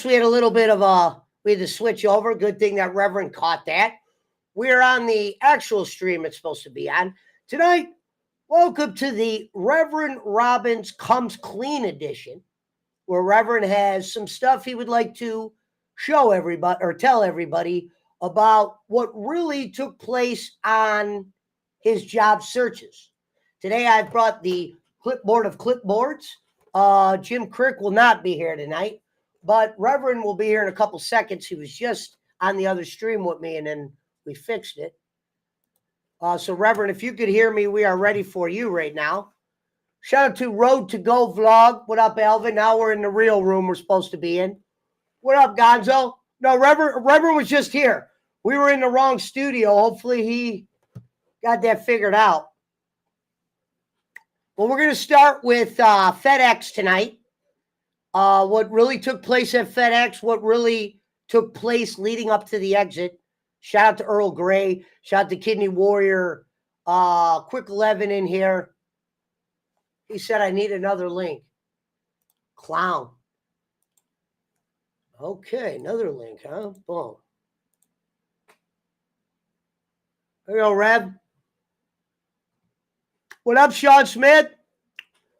We had a little bit of we had to switch over. Good thing that Reverend caught that. We're on the actual stream it's supposed to be on. Tonight, welcome to the Revern Robbins Comes Clean edition, where Reverend has some stuff he would like to show everybody or tell everybody about what really took place on his job searches. Today, I've brought the clipboard of clipboards. Jim Crick will not be here tonight, but Reverend will be here in a couple seconds. He was just on the other stream with me, and then we fixed it. So, Reverend, if you could hear me, we are ready for you right now. Shout out to Road to Go Vlog. What up, Alvin? Now we're in the real room we're supposed to be in. What up, Gonzo? No, Reverend was just here. We were in the wrong studio. Hopefully he got that figured out. Well, we're going to start with FedEx tonight. What really took place at FedEx, what really took place leading up to the exit. Shout out to Earl Grey. Shout out to Kidney Warrior. Quick 11 in here. He said, I need another link. Clown. Okay, another link, huh? Boom. There you go, Rev. What up, Sean Smith?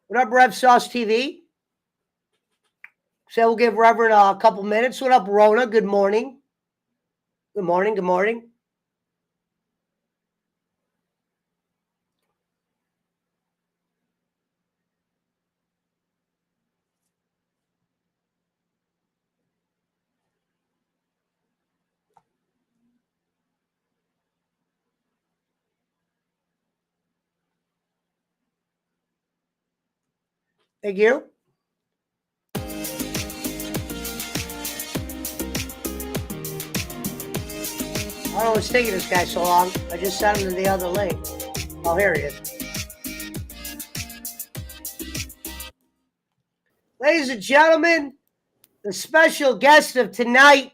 What up, Rev Sauce TV? So we'll give Reverend a couple minutes. What up, Rona? Good morning. Good morning. Good morning. Thank you. I don't know what's taking this guy so long. I just sent him to the other link. Oh, here he is. Ladies and gentlemen, the special guest of tonight,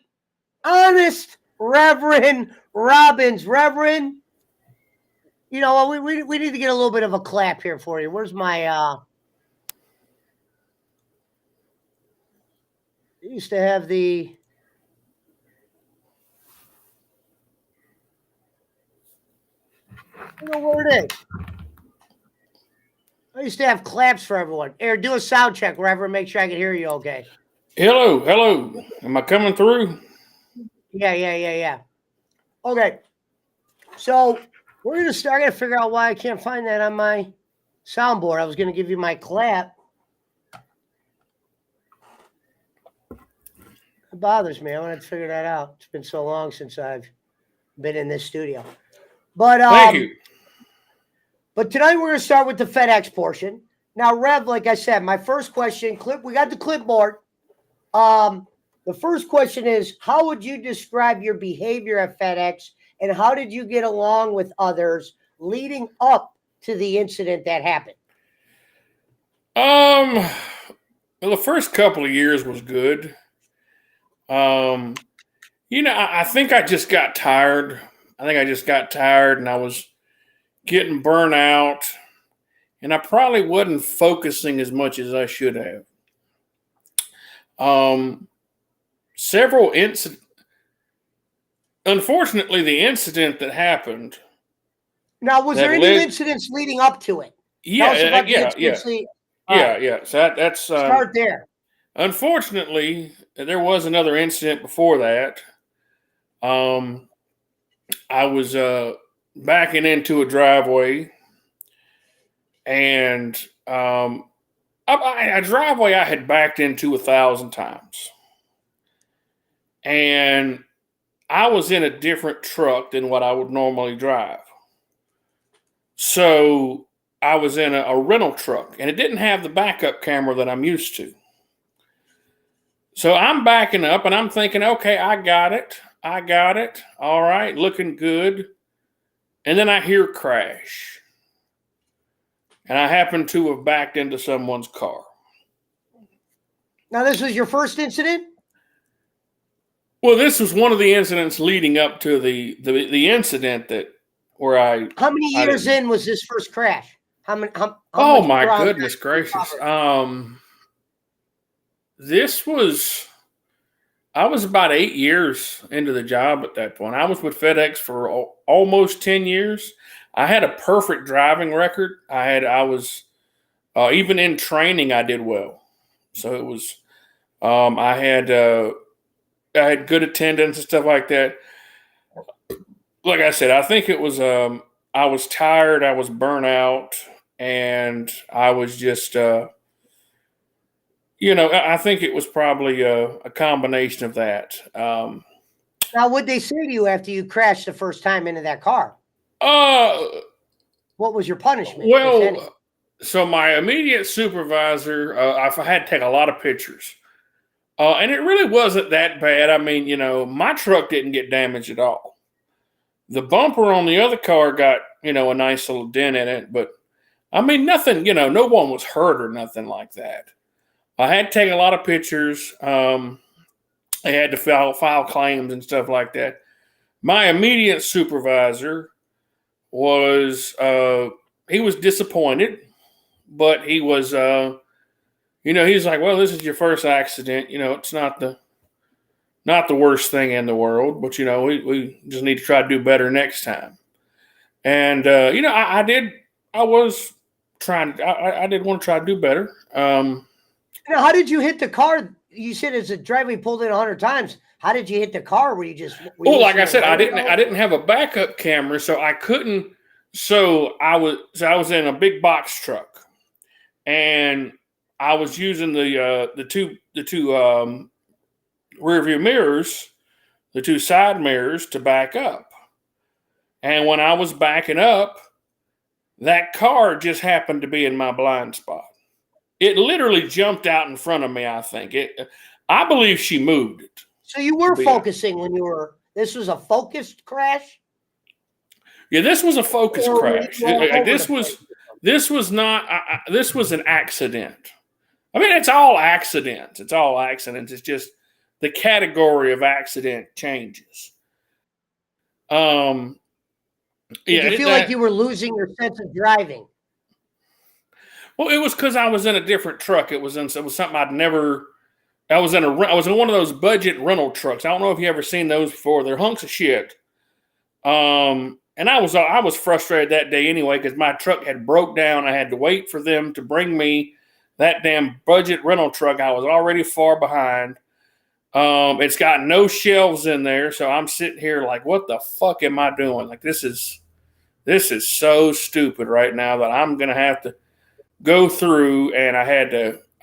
Honest Revern Robbins. Reverend, you know, we need to get a little bit of a clap here for you. Where's my used to have the I don't know where it is. I used to have claps for everyone. Here, do a sound check, Reverend. Make sure I can hear you okay. Hello, hello. Am I coming through? Yeah. Okay. So we're going to start. I got to figure out why I can't find that on my soundboard. I was going to give you my clap. It bothers me. I want to figure that out. It's been so long since I've been in this studio. But Thank you. But tonight we're going to start with the FedEx portion. Now, Rev, like I said, my first question, we got the clipboard. The first question is, how would you describe your behavior at FedEx, and how did you get along with others leading up to the incident that happened? Well, the first couple of years was good. I think I just got tired. And I was getting burnt out, and I probably wasn't focusing as much as I should have. Several incidents. Unfortunately, the incident that happened. Now, was there any incidents leading up to it? Yeah. So that's start there. Unfortunately, there was another incident before that. I was backing into a driveway, and a driveway I had backed into 1,000 times. And I was in a different truck than what I would normally drive. So I was in a rental truck, and it didn't have the backup camera that I'm used to. So I'm backing up, and I'm thinking, okay, I got it. All right, looking good. And then I hear crash. And I happen to have backed into someone's car. Now, this was your first incident? Well, this was one of the incidents leading up to the incident where I. How many years in was this first crash? Oh my goodness gracious! This was I was about 8 years into the job at that point. I was with FedEx for almost 10 years. I had a perfect driving record. I was even in training, I did well. So it was, I had good attendance and stuff like that. Like I said, I think it was, I was tired, I was burnt out, and I was just, I think it was probably a combination of that. Now, what'd they say to you after you crashed the first time into that car? Uh, What was your punishment, if any? well, so my immediate supervisor, I had to take a lot of pictures. And it really wasn't that bad. I mean, my truck didn't get damaged at all. The bumper on the other car got, a nice little dent in it. But, I mean, nothing, no one was hurt or nothing like that. I had to take a lot of pictures. I had to file claims and stuff like that. My immediate supervisor was, he was disappointed, but he was, he's like, well, this is your first accident. It's not the worst thing in the world, but we just need to try to do better next time. And I did want to try to do better. Now, how did you hit the car? You said as a driver, you pulled it 100 times. How did you hit the car? Were you Like I said, I didn't have a backup camera, so I couldn't. So I was in a big box truck, and I was using the two rear view mirrors, the two side mirrors, to back up. And when I was backing up, that car just happened to be in my blind spot. It literally jumped out in front of me, I think. I believe she moved it. So you were focusing when this was a focused crash? Yeah, this was a focused crash. This was an accident. I mean, it's all accidents. It's just the category of accident changes. Did you feel like you were losing your sense of driving? Well, it was because I was in a different truck. It was something I'd never. I was in one of those budget rental trucks. I don't know if you ever seen those before. They're hunks of shit. And I was frustrated that day anyway because my truck had broke down. I had to wait for them to bring me that damn budget rental truck. I was already far behind. It's got no shelves in there, so I'm sitting here like, what the fuck am I doing? Like, this is so stupid right now that I'm gonna have to go through, and I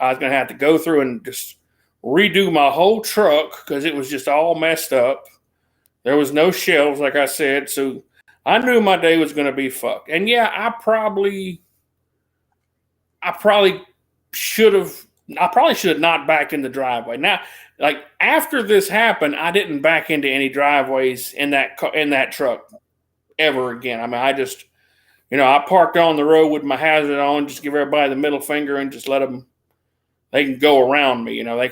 was gonna have to go through and just redo my whole truck because it was just all messed up. There was no shelves, like I said, so I knew my day was gonna be fucked. And yeah, I probably should have not backed in the driveway. Now, like after this happened, I didn't back into any driveways in that truck ever again. I mean, I just, I parked on the road with my hazard on, just give everybody the middle finger and just let them. They can go around me. I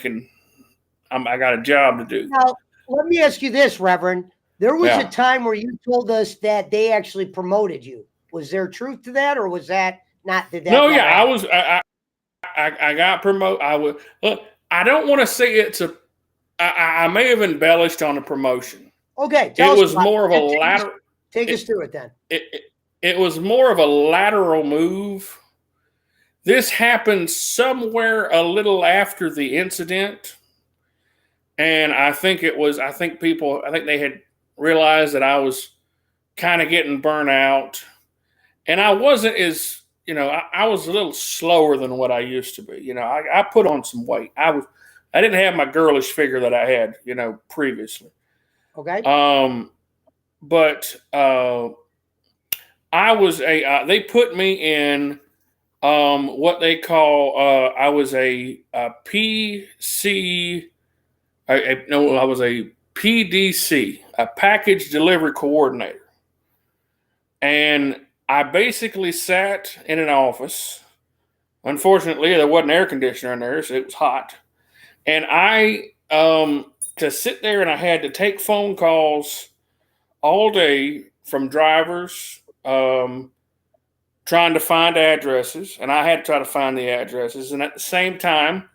got a job to do. Now, let me ask you this, Reverend. There was a time where you told us that they actually promoted you. Was there truth to that, or was that not? No, yeah, I got promoted. I don't want to say I may have embellished on the promotion. Okay. It was more of a lateral. Take us through it then. It was more of a lateral move. This happened somewhere a little after the incident. And I think they had realized that I was kind of getting burnt out. And I wasn't as, I was a little slower than what I used to be. I put on some weight. I didn't have my girlish figure that I had, previously. Okay. But they put me in what they call, I was a PC, I was a PDC, a package delivery coordinator. And I basically sat in an office. Unfortunately, there wasn't air conditioner in there, so it was hot. And to sit there, and I had to take phone calls all day from drivers, trying to find addresses, and I had to try to find the addresses. And at the same time,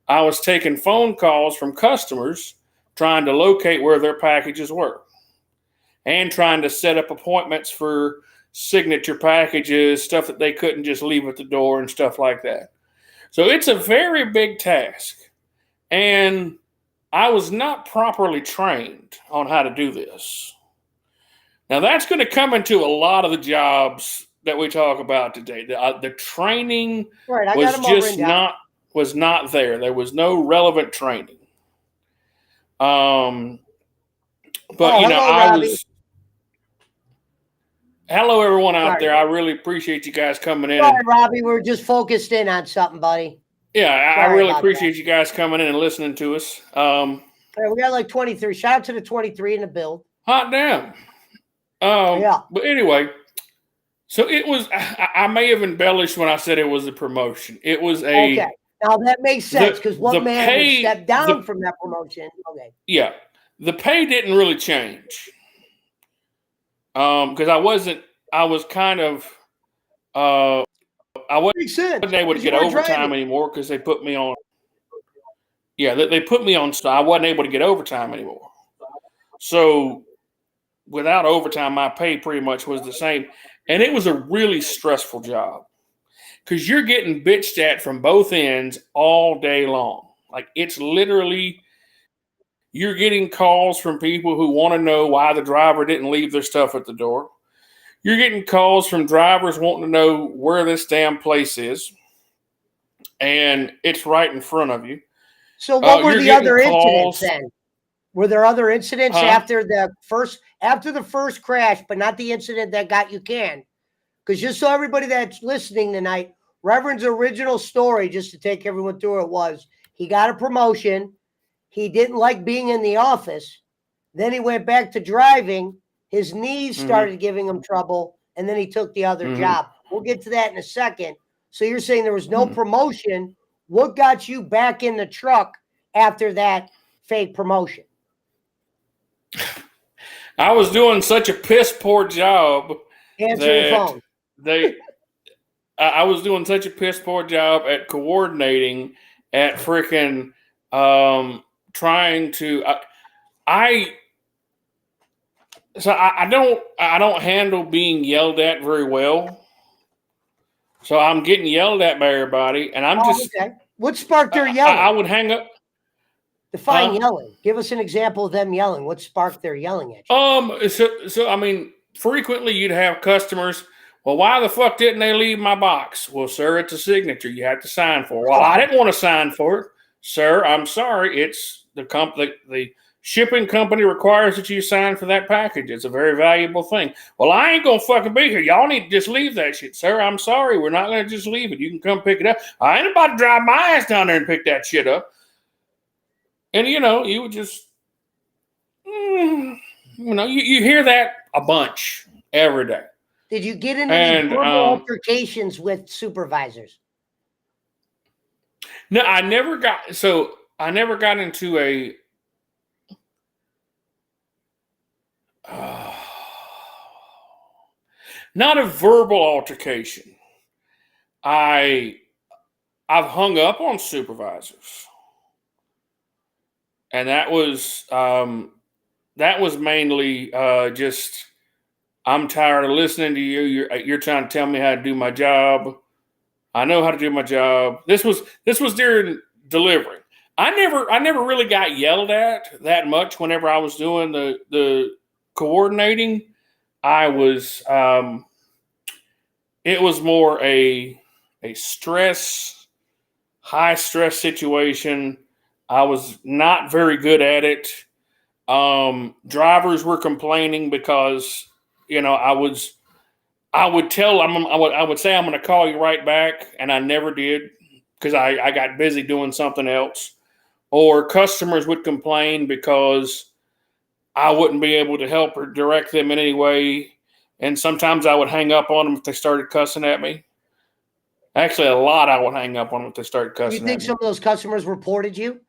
I was taking phone calls from customers trying to locate where their packages were and trying to set up appointments for signature packages, stuff that they couldn't just leave at the door and stuff like that. So it's a very big task. And I was not properly trained on how to do this. Now, that's going to come into a lot of the jobs that we talk about today. The training was not there. There was no relevant training. But Robbie. Hello, everyone out there. I really appreciate you guys coming in. Sorry, Robbie, we're just focused in on something, buddy. Yeah, I really appreciate you guys coming in and listening to us. We got like 23. Shout out to the 23 in the build. Hot damn. But anyway, so it was, I may have embellished when I said it was a promotion. It was okay. Now that makes sense because what man would step down from that promotion? Okay. Yeah. The pay didn't really change. Because I wasn't able to get overtime anymore because they put me on. Yeah, they put me on, so I wasn't able to get overtime anymore. So without overtime, my pay pretty much was the same. And it was a really stressful job because you're getting bitched at from both ends all day long. Like it's literally, you're getting calls from people who want to know why the driver didn't leave their stuff at the door. You're getting calls from drivers wanting to know where this damn place is. And it's right in front of you. So what were the other incidents then? Were there other incidents after the first crash, but not the incident that got you canned? Because just so everybody that's listening tonight, Reverend's original story, just to take everyone through it, was he got a promotion. He didn't like being in the office. Then he went back to driving. His knees started giving him trouble, and then he took the other job. We'll get to that in a second. So you're saying there was no promotion. What got you back in the truck after that fake promotion? I was doing such a piss poor job. Answer your phone. I was doing such a piss poor job at coordinating, at freaking trying to. I don't handle being yelled at very well. So I'm getting yelled at by everybody, and I'm okay. What sparked their yelling? I would hang up. Define yelling. Give us an example of them yelling. What sparked their yelling at you? So I mean, frequently you'd have customers. Well, why the fuck didn't they leave my box? Well, sir, it's a signature. You have to sign for it. Well, I didn't want to sign for it, sir. I'm sorry. It's the shipping company requires that you sign for that package. It's a very valuable thing. Well, I ain't gonna fucking be here. Y'all need to just leave that shit, sir. I'm sorry. We're not gonna just leave it. You can come pick it up. I ain't about to drive my ass down there and pick that shit up. And you would just, you hear that a bunch every day. Did you get into any verbal altercations with supervisors? No, I never got into a. Not a verbal altercation. I've hung up on supervisors, and that was mainly just I'm tired of listening to you. You're trying to tell me how to do my job. I know how to do my job. This was during delivering. I never really got yelled at that much whenever I was doing the coordinating. I was it was more a high stress situation. I was not very good at it. Drivers were complaining because I would say I'm going to call you right back, and I never did because I got busy doing something else. Or customers would complain because I wouldn't be able to help or direct them in any way. And sometimes I would hang up on them if they started cussing at me. Actually, a lot I would hang up on them if they started cussing at me. You think some of those customers reported you?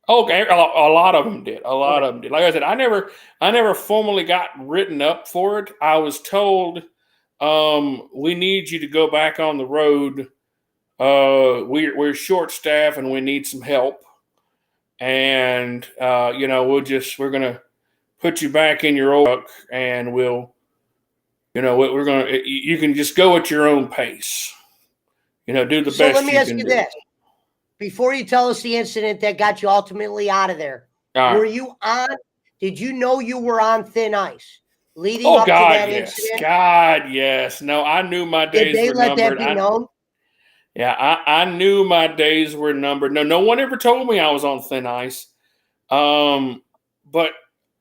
Okay, a lot of them did. A lot of them did. Like I said, I never formally got written up for it. I was told, we need you to go back on the road. We're short staffed and we need some help. and we're gonna put you back in your old truck, and you can just go at your own pace. Do the So let best me you ask can you do. this. Before you tell us the incident that got you ultimately out of there, All were right. you on? Did you know you were on thin ice leading Oh up to God, that yes. incident? God, yes. No, I knew my Did days they were let that numbered. be known? I knew my days were numbered. No one ever told me I was on thin ice. But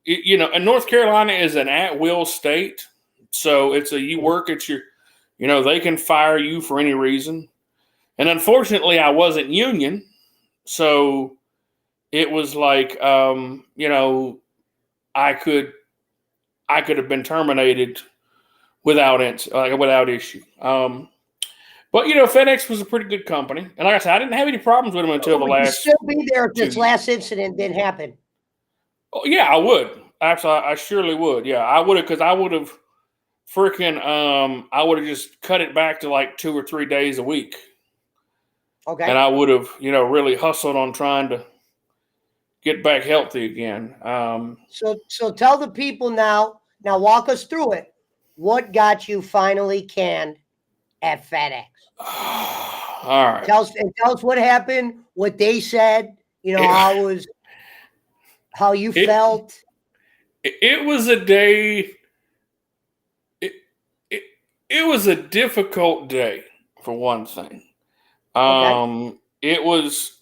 and North Carolina is an at-will state, so you work at your, they can fire you for any reason. And unfortunately, I wasn't union, so it was like, I could have been terminated without issue. But FedEx was a pretty good company, and like I said, I didn't have any problems with them until the Would you last still be there if 2 this years. last incident didn't happen? Oh, yeah, I would. Absolutely, I surely would. Yeah, I would have, because I would have I would have just cut it back to like 2 or 3 days a week, and Okay. I would have, really hustled on trying to get back healthy again. So tell the people now. Now walk us through it. What got you finally canned at FedEx? All right. Tell us what happened, what they said. It, How you it, felt. it was a day. It, it, it was a difficult day, for one thing. Okay. It was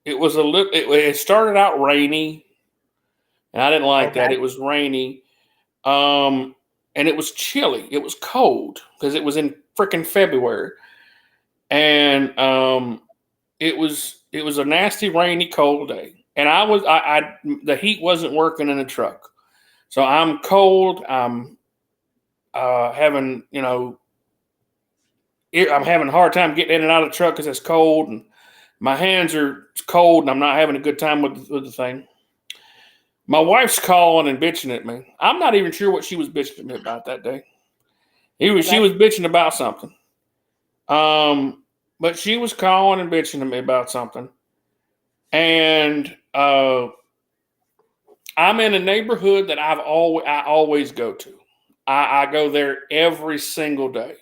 a little. It started out rainy, and I didn't like Okay. that. It was rainy, and it was chilly. It was cold because it was in freaking February, and it was a nasty, rainy, cold day. And the heat wasn't working in the truck, so I'm cold. I'm having I'm having a hard time getting in and out of the truck because it's cold, and my hands are cold, and I'm not having a good time with the thing. My wife's calling and bitching at me. I'm not even sure what she was bitching at me about that day. She was bitching about something. But she was calling and bitching at me about something. And I'm in a neighborhood that I always go to. I go there every single day.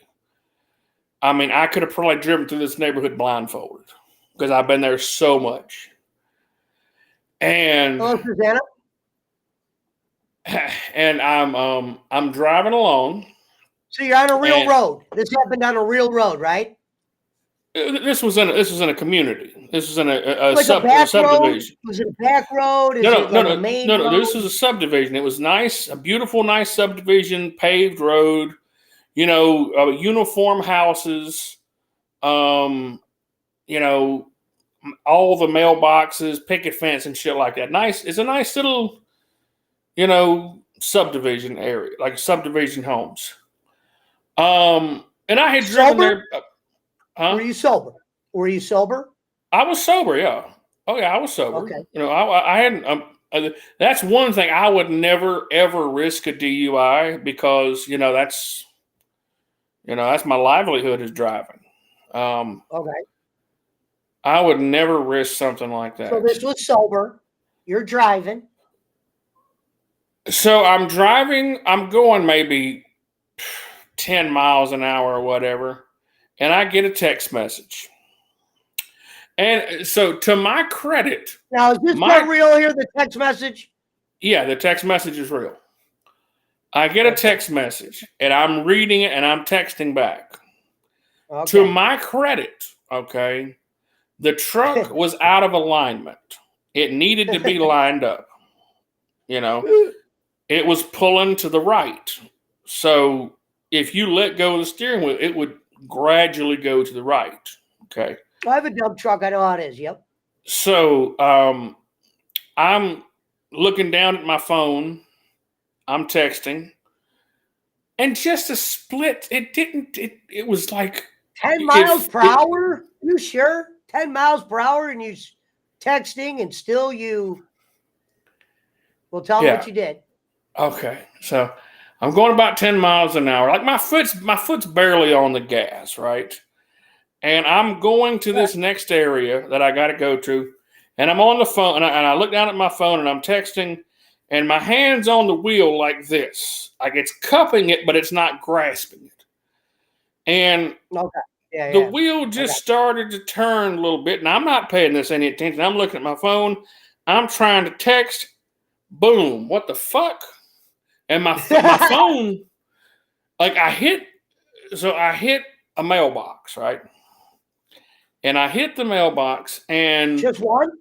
I mean, I could have probably driven through this neighborhood blindfolded because I've been there so much. And Hello, Susanna. and I'm driving along. So you're on a real And road. This happened on a real road, right? this was in a community. This was in a Like a back road? subdivision. Was it a back road? Is No, it no, no, like a no, main no, no. road? This was a subdivision. It was nice, a beautiful, nice subdivision, paved road. Uniform houses. Um, you know, all the mailboxes, picket fence, and shit like that. Nice. It's a nice little, subdivision area, like subdivision homes. And I had driven Sober? there. Huh? Were you sober? Were you sober? I was sober. Yeah. Oh yeah, I was sober. Okay. I hadn't. That's one thing I would never ever risk a DUI because that's my livelihood is driving. Okay. I would never risk something like So that. this was sober. You're driving. So I'm driving. I'm going maybe 10 miles an hour or whatever, and I get a text message. And so, to my credit, Now, is this not real here, the text message? yeah, the text message is real. I get a text message, and I'm reading it, and I'm texting back. Okay. To my credit, okay, the truck was out of alignment. It needed to be lined up. It was pulling to the right. So if you let go of the steering wheel, it would gradually go to the right. Okay. I have a dump truck. I know how it is. Yep. So I'm looking down at my phone. I'm texting. And just a split, it was like 10 miles per hour? You sure? 10 miles per hour and you texting and still you. Well, tell them what you did. Okay. So I'm going about 10 miles an hour. Like my foot's barely on the gas, right? And I'm going to this next area that I got to go to. And I'm on the phone, and I look down at my phone, and I'm texting, and my hand's on the wheel like this. Like it's cupping it, but it's not grasping it. And the wheel just started to turn a little bit, and I'm not paying this any attention. I'm looking at my phone. I'm trying to text. Boom. What the fuck? And my phone, like I hit a mailbox, right? And I hit the mailbox, and just one?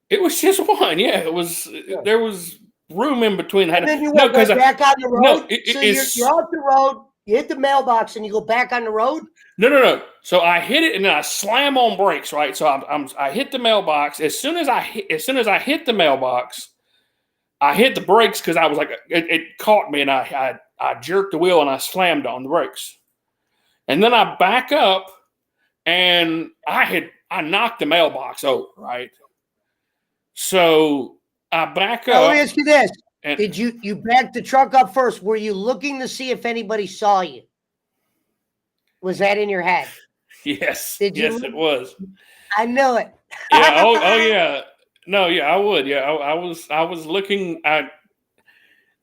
It was just one. Yeah, it was. Yeah. There was room in between. And then you went back on the road? No, you're off the road, you hit the mailbox, and you go back on the road? No. So I hit it, and then I slam on brakes, right? So I hit the mailbox. As soon as I hit the mailbox, I hit the brakes because I was like, it caught me, and I jerked the wheel, and I slammed on the brakes. And then I back up, and I knocked the mailbox over, right? So I back up. Let me ask you this. Did you back the truck up first? Were you looking to see if anybody saw you? Was that in your head? Yes. Yes, it was. I knew it. Yeah. Oh yeah. No, yeah, I would. Yeah, I was looking at.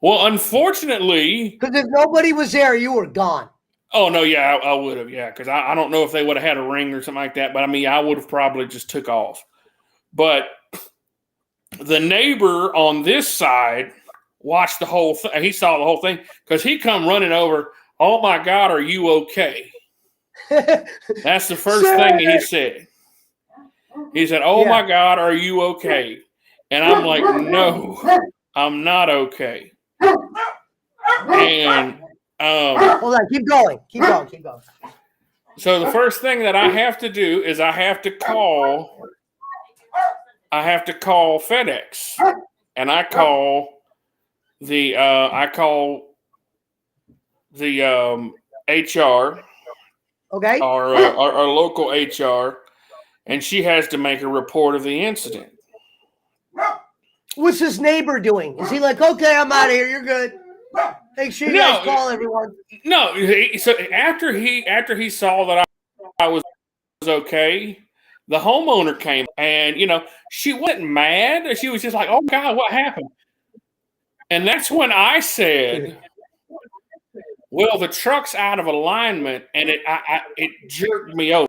Well, unfortunately, because if nobody was there, you were gone. Oh no, yeah, I would have, yeah, because I don't know if they would have had a ring or something like that, but I mean, I would have probably just took off. But the neighbor on this side watched the whole thing. He saw the whole thing because he come running over. Oh my God, are you okay? That's the first thing he said. He said, "Oh my God, are you okay?" And I'm like, "No, I'm not okay." And hold on, keep going. So the first thing that I have to do is I have to call FedEx, and I call the HR, okay, our local HR, and she has to make a report of the incident. What's this neighbor doing? Is he like, okay, I'm out of here, you're good? Make sure you guys call everyone. No, so after he saw that I was okay, the homeowner came, and she wasn't mad. She was just like, "Oh God, what happened?" And that's when I said, "Well, the truck's out of alignment, and it jerked me over.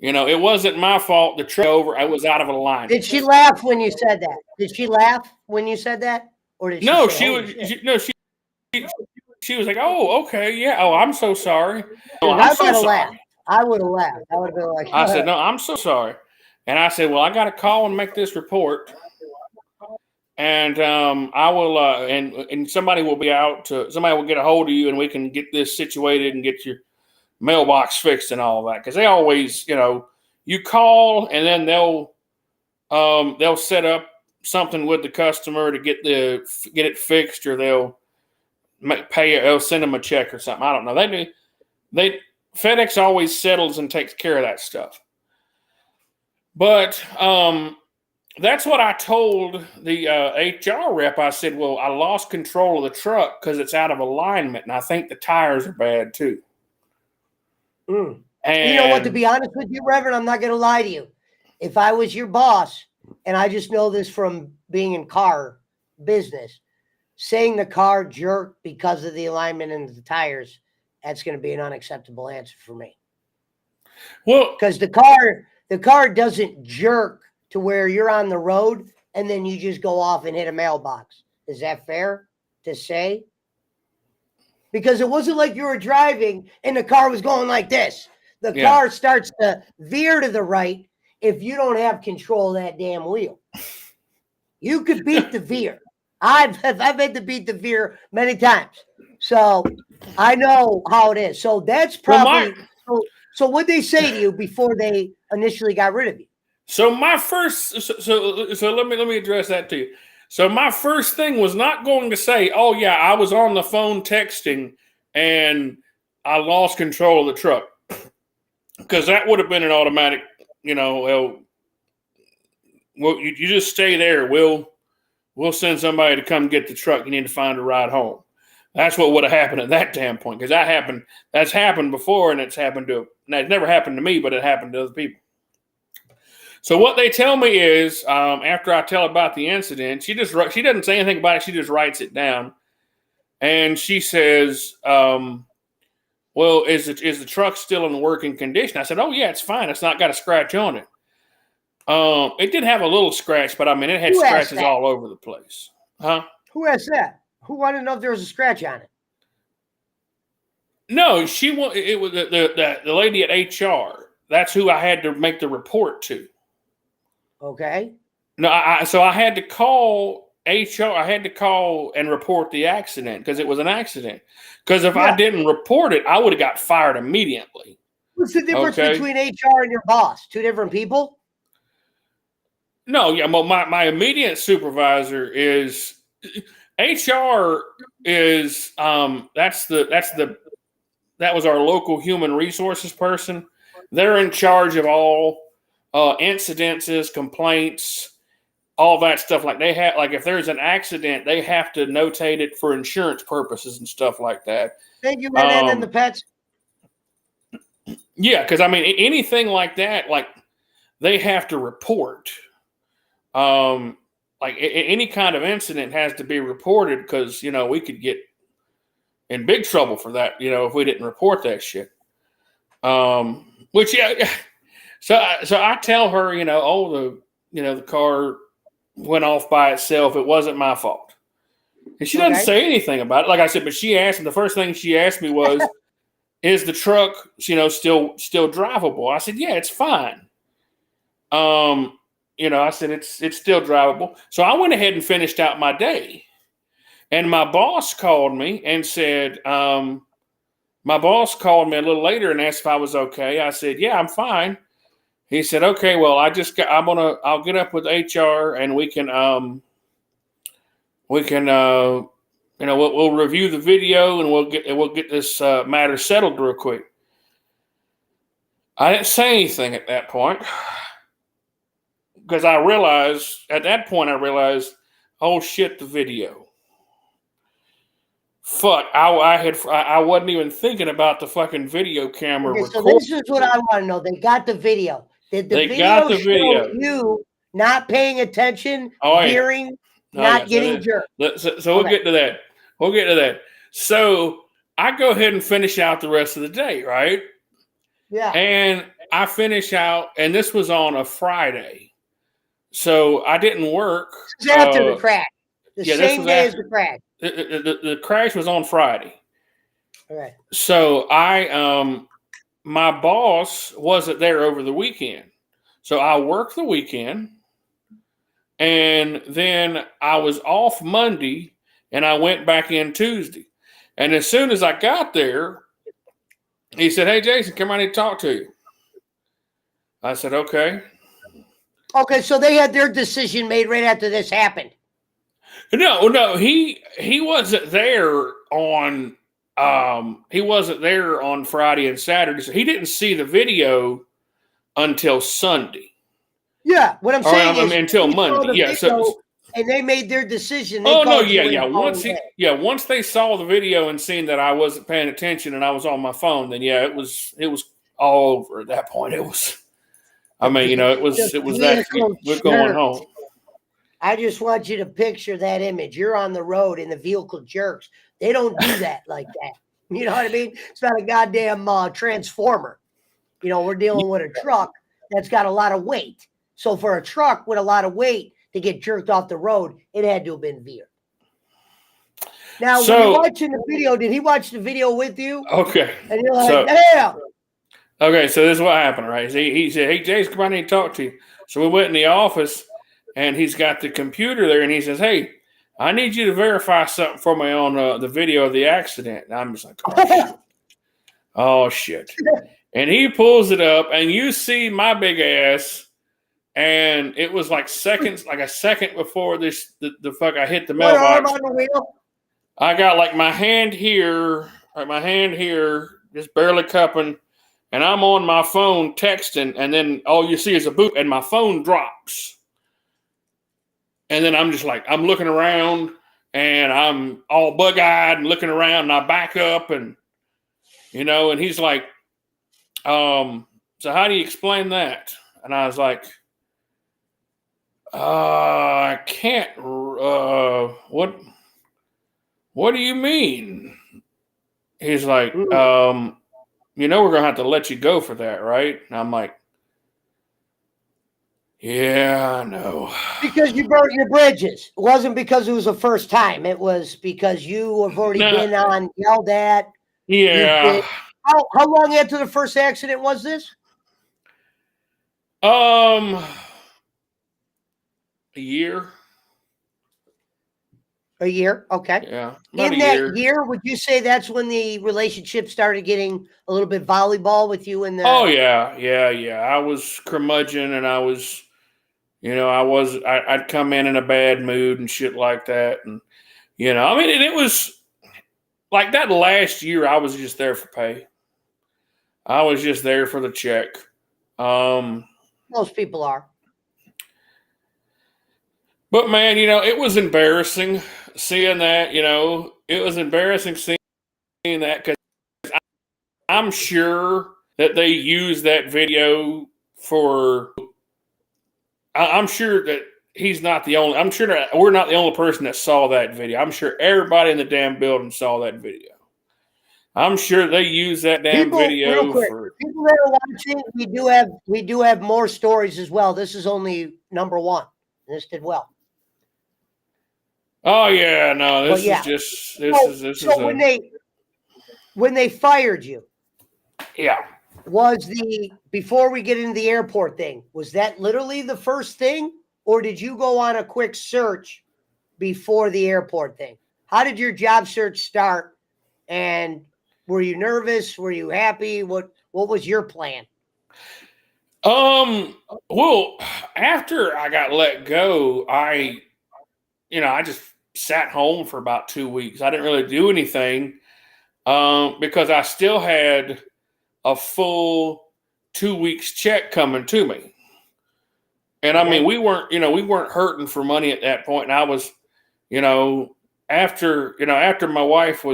It wasn't my fault. The truck over, I was out of alignment." Did she laugh when you said that? Did she laugh when you said that? Or did she no, say, she was like, "Oh, okay, yeah. Oh, I'm so sorry." Oh, I'm so sorry. I would have laughed. I would have been like, I said, "No, I'm so sorry." And I said, "Well, I got to call and make this report, and I will, and somebody will be out somebody will get a hold of you, and we can get this situated and get your mailbox fixed and all that." Because they always, you call and then they'll set up something with the customer to get it fixed, or they'll pay it. They'll send them a check or something. I don't know. FedEx always settles and takes care of that stuff. But that's what I told the HR rep. I said, "Well, I lost control of the truck because it's out of alignment, and I think the tires are bad too." And you know what? To be honest with you, Reverend, I'm not going to lie to you. If I was your boss, and I just know this from being in car business, saying the car jerked because of the alignment and the tires, that's going to be an unacceptable answer for me. Well, because the car doesn't jerk to where you're on the road and then you just go off and hit a mailbox. Is that fair to say? Because it wasn't like you were driving and the car was going like this. The car starts to veer to the right if you don't have control of that damn wheel. You could beat the veer. I've had to beat the veer many times. So I know how it is. So that's probably so what'd they say to you before they initially got rid of you? So my first so let me address that to you. So my first thing was not going to say, "Oh yeah, I was on the phone texting and I lost control of the truck," because that would have been an automatic, well, you just stay there. We'll send somebody to come get the truck. You need to find a ride home. That's what would have happened at that damn point, because that's happened before, and it's never happened to me, but it happened to other people. So what they tell me is, after I tell about the incident, she doesn't say anything about it. She just writes it down, and she says, "Well, is the truck still in working condition?" I said, "Oh yeah, it's fine. It's not got a scratch on it." It did have a little scratch, but I mean, it had Who asked scratches that? all over the place. Huh? Who asked that? Who wanted to know if there was a scratch on it? No, it was the lady at HR. That's who I had to make the report to. Okay. No, so I had to call HR. I had to call and report the accident because it was an accident. Because if I didn't report it, I would have got fired immediately. What's the difference between HR and your boss? Two different people? No, yeah, well, my immediate supervisor is HR is that was our local human resources person. They're in charge of all incidences, complaints, all that stuff. Like they have, like if there's an accident, they have to notate it for insurance purposes and stuff like that. Thank you, Renan and the pets. Yeah, because I mean anything like that, like they have to report. Like any kind of incident has to be reported because we could get in big trouble for that. If we didn't report that shit. Which yeah. So I tell her, the car went off by itself. It wasn't my fault. And she doesn't say anything about it. Like I said, but she asked me, the first thing she asked me was, is the truck, still drivable? I said, yeah, it's fine. I said, it's still drivable. So I went ahead and finished out my day. And my boss called me and said, my boss called me a little later and asked if I was okay. I said, yeah, I'm fine. He said, okay, well, I'll get up with HR and we'll review the video and we'll get this matter settled real quick. I didn't say anything at that point because I realized, oh shit, the video. Fuck, I wasn't even thinking about the fucking video camera. Okay, so this is what I want to know. They got the video. Did the video show you not paying attention, veering, not getting jerked? So we'll get to that. We'll get to that. So I go ahead and finish out the rest of the day, right? Yeah. And I finish out, and this was on a Friday. So I didn't work. This is after the crash. The same day as the crash. The crash was on Friday. All right. So my boss wasn't there over the weekend. So I worked the weekend and then I was off Monday and I went back in Tuesday. And as soon as I got there, he said, hey, Jason, come on in and talk to you. I said, okay. Okay, so they had their decision made right after this happened. No, he wasn't there on Friday and Saturday. So he didn't see the video until Sunday. Yeah, what I'm saying is until Monday. Yeah, and they made their decision. Once they saw the video and seen that I wasn't paying attention and I was on my phone, then yeah, it was all over at that point. It was, it was that we're going home. I just want you to picture that image. You're on the road and the vehicle jerks. They don't do that like that. You know what I mean? It's not a goddamn transformer. We're dealing with a truck that's got a lot of weight. So for a truck with a lot of weight to get jerked off the road, it had to have been veered. Now, when you're watching the video, did he watch the video with you? Okay. And you're like, damn. Okay, so this is what happened, right? He said, hey, Jason, come on in and talk to you. So we went in the office. And he's got the computer there, and he says, hey, I need you to verify something for me on the video of the accident. And I'm just like, oh, shit. Oh, shit. And he pulls it up, and you see my big ass, and it was like a second before the fuck I hit the mailbox. On the wheel? I got like my hand here, just barely cupping, and I'm on my phone texting, and then all you see is a boot, and my phone drops. And then I'm just like, I'm looking around and I'm all bug-eyed and looking around and I back up and he's like, so how do you explain that? And I was like, I can't. What do you mean? He's like, we're gonna have to let you go for that, right? And I'm like, yeah, I know. Because you burnt your bridges. It wasn't because it was the first time. It was because you have already been on, yelled at. Yeah. How long after the first accident was this? A year. A year. Okay. Yeah. In that year, would you say that's when the relationship started getting a little bit volleyball with you and the? Oh yeah. I was curmudgeon, and I was, I'd come in a bad mood and shit like that, and I mean, it was like that last year. I was just there for pay. I was just there for the check. Most people are. But man, it was embarrassing seeing that. It was embarrassing seeing that, because I'm sure that they used that video for. I'm sure that he's not the only. I'm sure that we're not the only person that saw that video. I'm sure everybody in the damn building saw that video. I'm sure they used that damn video real quick, for people that are watching. We do have more stories as well. This is only number one. This did well. Oh yeah, no, this is just when they fired you. Yeah. Before we get into the airport thing, was that literally the first thing, or did you go on a quick search before the airport thing? How did your job search start? And were you nervous? Were you happy? What was your plan? Well, after I got let go, I just sat home for about 2 weeks. I didn't really do anything, because I still had a full 2 weeks check coming to me. And I mean, we weren't hurting for money at that point. And I was, after my wife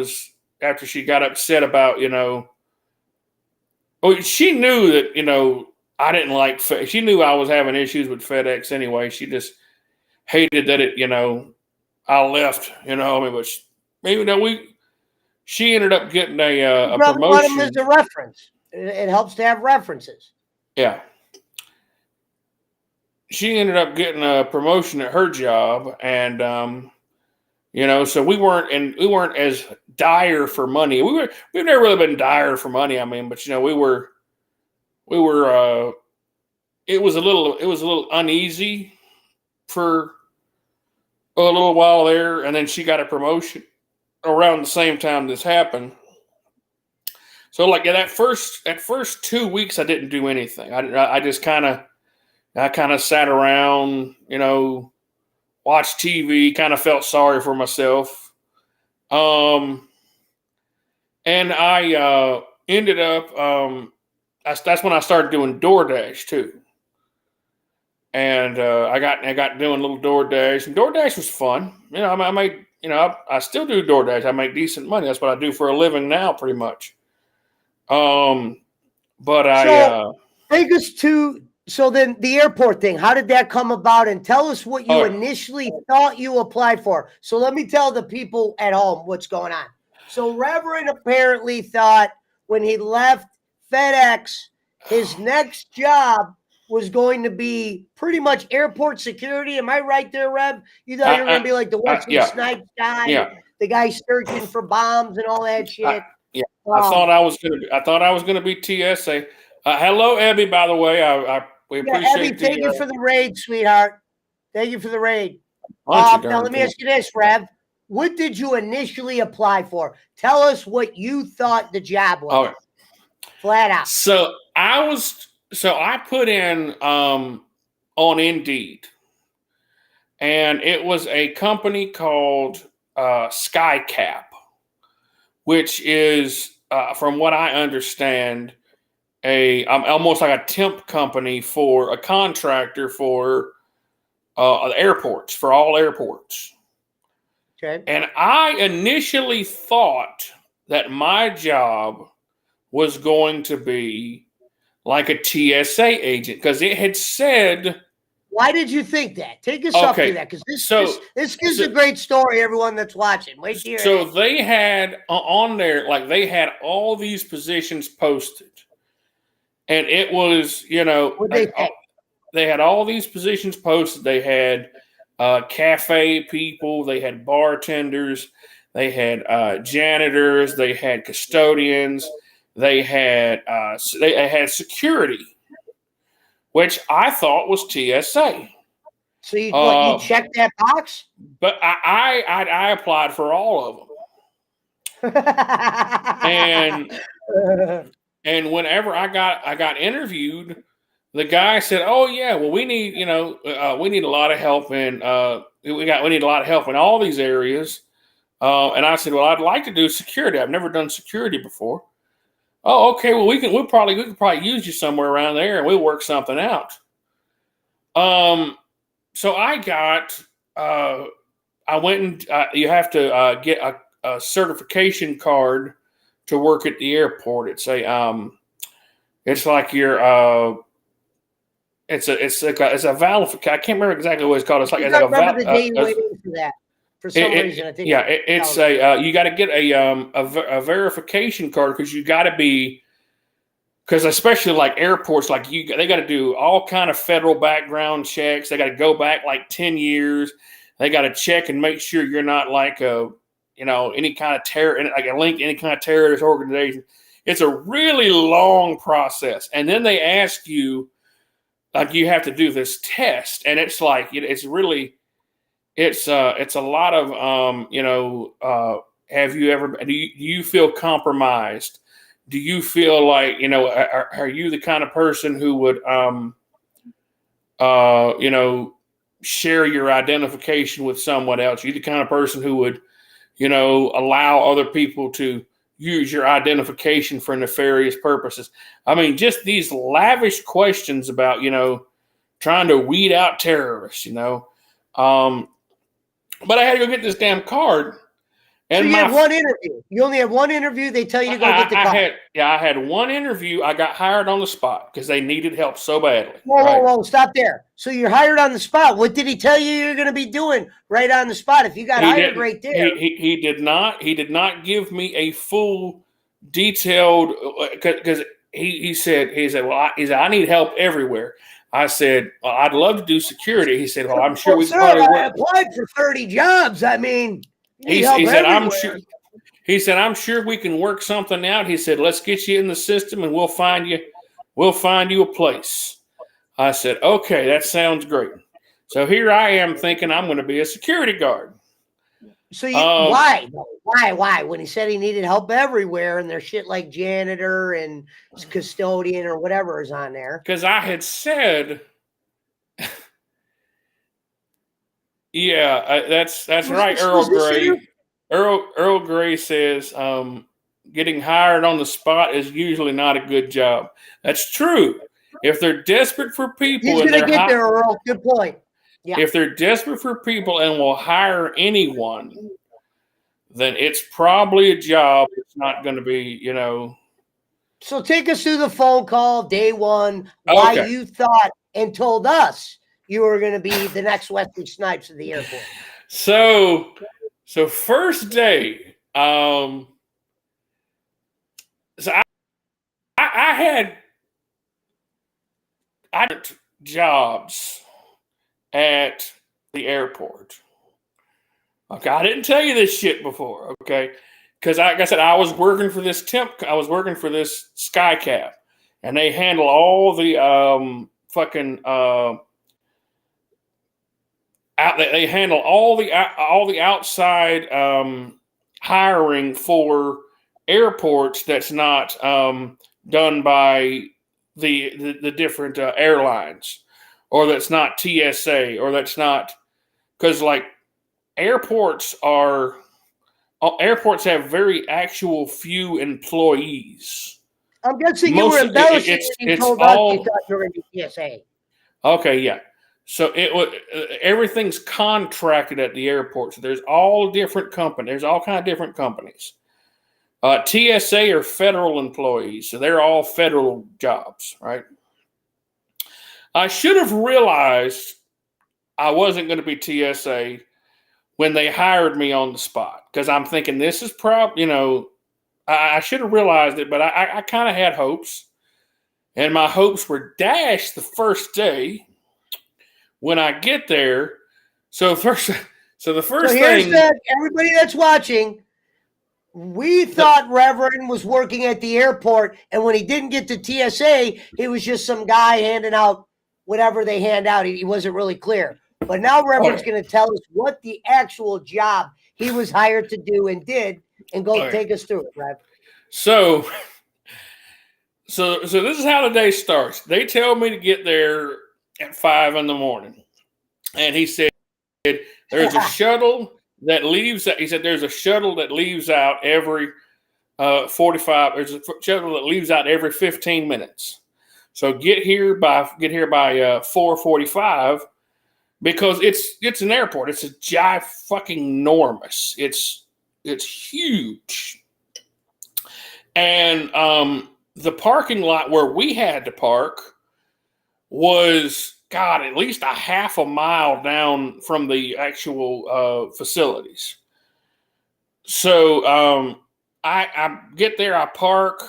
after she got upset about, she knew that, I didn't like, she knew I was having issues with FedEx anyway. She just hated that I left, but she ended up getting a promotion. As a reference. It helps to have references. Yeah. She ended up getting a promotion at her job, and so we weren't as dire for money. We've never really been dire for money. I mean, but we were. It was a little uneasy for a little while there, and then she got a promotion around the same time this happened. So that first 2 weeks, I didn't do anything. I just kind of sat around, watched TV, kind of felt sorry for myself. And I ended up, that's when I started doing DoorDash too. And I got doing a little DoorDash, and DoorDash was fun. I made, I still do DoorDash. I make decent money. That's what I do for a living now, pretty much. But take us to. So then the airport thing, how did that come about? And tell us what you initially thought you applied for. So let me tell the people at home what's going on. So Revern apparently thought when he left FedEx, his next job was going to be pretty much airport security. Am I right there, Rev? You thought you were going to be like the Wesley Snipes guy, the guy searching for bombs and all that shit. I thought I was going to be TSA. Hello, Abby. By the way, we appreciate Abby, thank you for the raid, sweetheart. Thank you for the raid. Now let me ask you this, Rev. What did you initially apply for? Tell us what you thought the job was. Flat out. So I put in on Indeed, and it was a company called SkyCap, which is, from what I understand, almost like a temp company for a contractor for airports, for all airports. Okay. And I initially thought that my job was going to be like a TSA agent, because it had said Why did you think that? Take us up to that, because this gives a great story. Everyone that's watching, wait to hear So that. they had on there, like they had all these positions posted, and it was, you know, What'd they had all these positions posted. They had cafe people, they had bartenders, they had janitors, they had custodians, they had security, which I thought was TSA. So you checked that box? But I applied for all of them, and whenever I got interviewed, the guy said, "Oh yeah, well we need we need a lot of help in we need a lot of help in all these areas." And I said, "Well, I'd like to do security. I've never done security before." Oh, okay. Well, we could probably use you somewhere around there, and we'll work something out. So I went and you have to get a certification card to work at the airport. It's like your it's a valid. I can't remember exactly what it's called. It's like I remember the day you waited for that. For some reason, I think. Yeah, it's you got to get a verification card because you got to be. Because especially like airports, like they got to do all kind of federal background checks. They got to go back like 10 years. They got to check and make sure you're not like any kind of terror, like a link to any kind of terrorist organization. It's a really long process, and then they ask you, like, you have to do this test, and it's like it's a lot of have you ever do you feel compromised? Do you feel like, are you the kind of person who would, share your identification with someone else? Are you the kind of person who would, allow other people to use your identification for nefarious purposes? I mean, just these lavish questions about, trying to weed out terrorists, But I had to go get this damn card. And so you had one interview. You only had one interview. They tell you to go get the card. I had one interview. I got hired on the spot because they needed help so badly. Whoa, stop there. So you're hired on the spot. What did he tell you you're going to be doing right on the spot? If you got hired right there. He did not give me a full detailed, because he said, well, I need help everywhere. I said, well, I'd love to do security. He said, well, I'm sure we can probably work. I applied for 30 jobs. I mean, he said, I'm sure we can work something out. He said, let's get you in the system and we'll find you a place. I said, okay, that sounds great. So here I am thinking I'm going to be a security guard. So why? When he said he needed help everywhere and there's shit like janitor and custodian or whatever is on there. Because I had said, yeah, that's right. Earl Grey. Earl Grey says getting hired on the spot is usually not a good job. That's true. If they're desperate for people, he's going to get there, Earl. Good point. Yeah. If they're desperate for people and will hire anyone, then it's probably a job. It's not going to be, So take us through the phone call, day one, why you thought and told us you were going to be the next Wesley Snipes of the airport. So first day, so I had jobs at the airport. Okay, I didn't tell you this shit before, okay? Because like I said, I was working for this SkyCap, and they handle all the they handle all the outside hiring for airports that's not done by the different airlines, or that's not TSA, or that's not, because like airports have very actual few employees. I'm guessing you were embellishing when you told us you thought you were going to be TSA. Okay, yeah. So everything's contracted at the airport. So there's all different companies. There's all kind of different companies. TSA are federal employees, so they're all federal jobs, right? I should have realized I wasn't going to be TSA when they hired me on the spot, because I'm thinking this is probably, I should have realized it, but I kind of had hopes, and my hopes were dashed the first day when I get there. So the first here's thing, everybody that's watching. We thought Revern was working at the airport, and when he didn't get to TSA, he was just some guy handing out whatever they hand out. He wasn't really clear. But now Revern's going to tell us what the actual job he was hired to do and did, and take us through it, Rev. So this is how the day starts. They tell me to get there at 5 a.m, and he said there's a shuttle that leaves. He said there's a shuttle that leaves out every 45. There's a shuttle that leaves out every 15 minutes. So get here by 4:45, because it's an airport. It's a fucking enormous. It's huge, and the parking lot where we had to park was, God, at least a half a mile down from the actual facilities. So I get there, I park.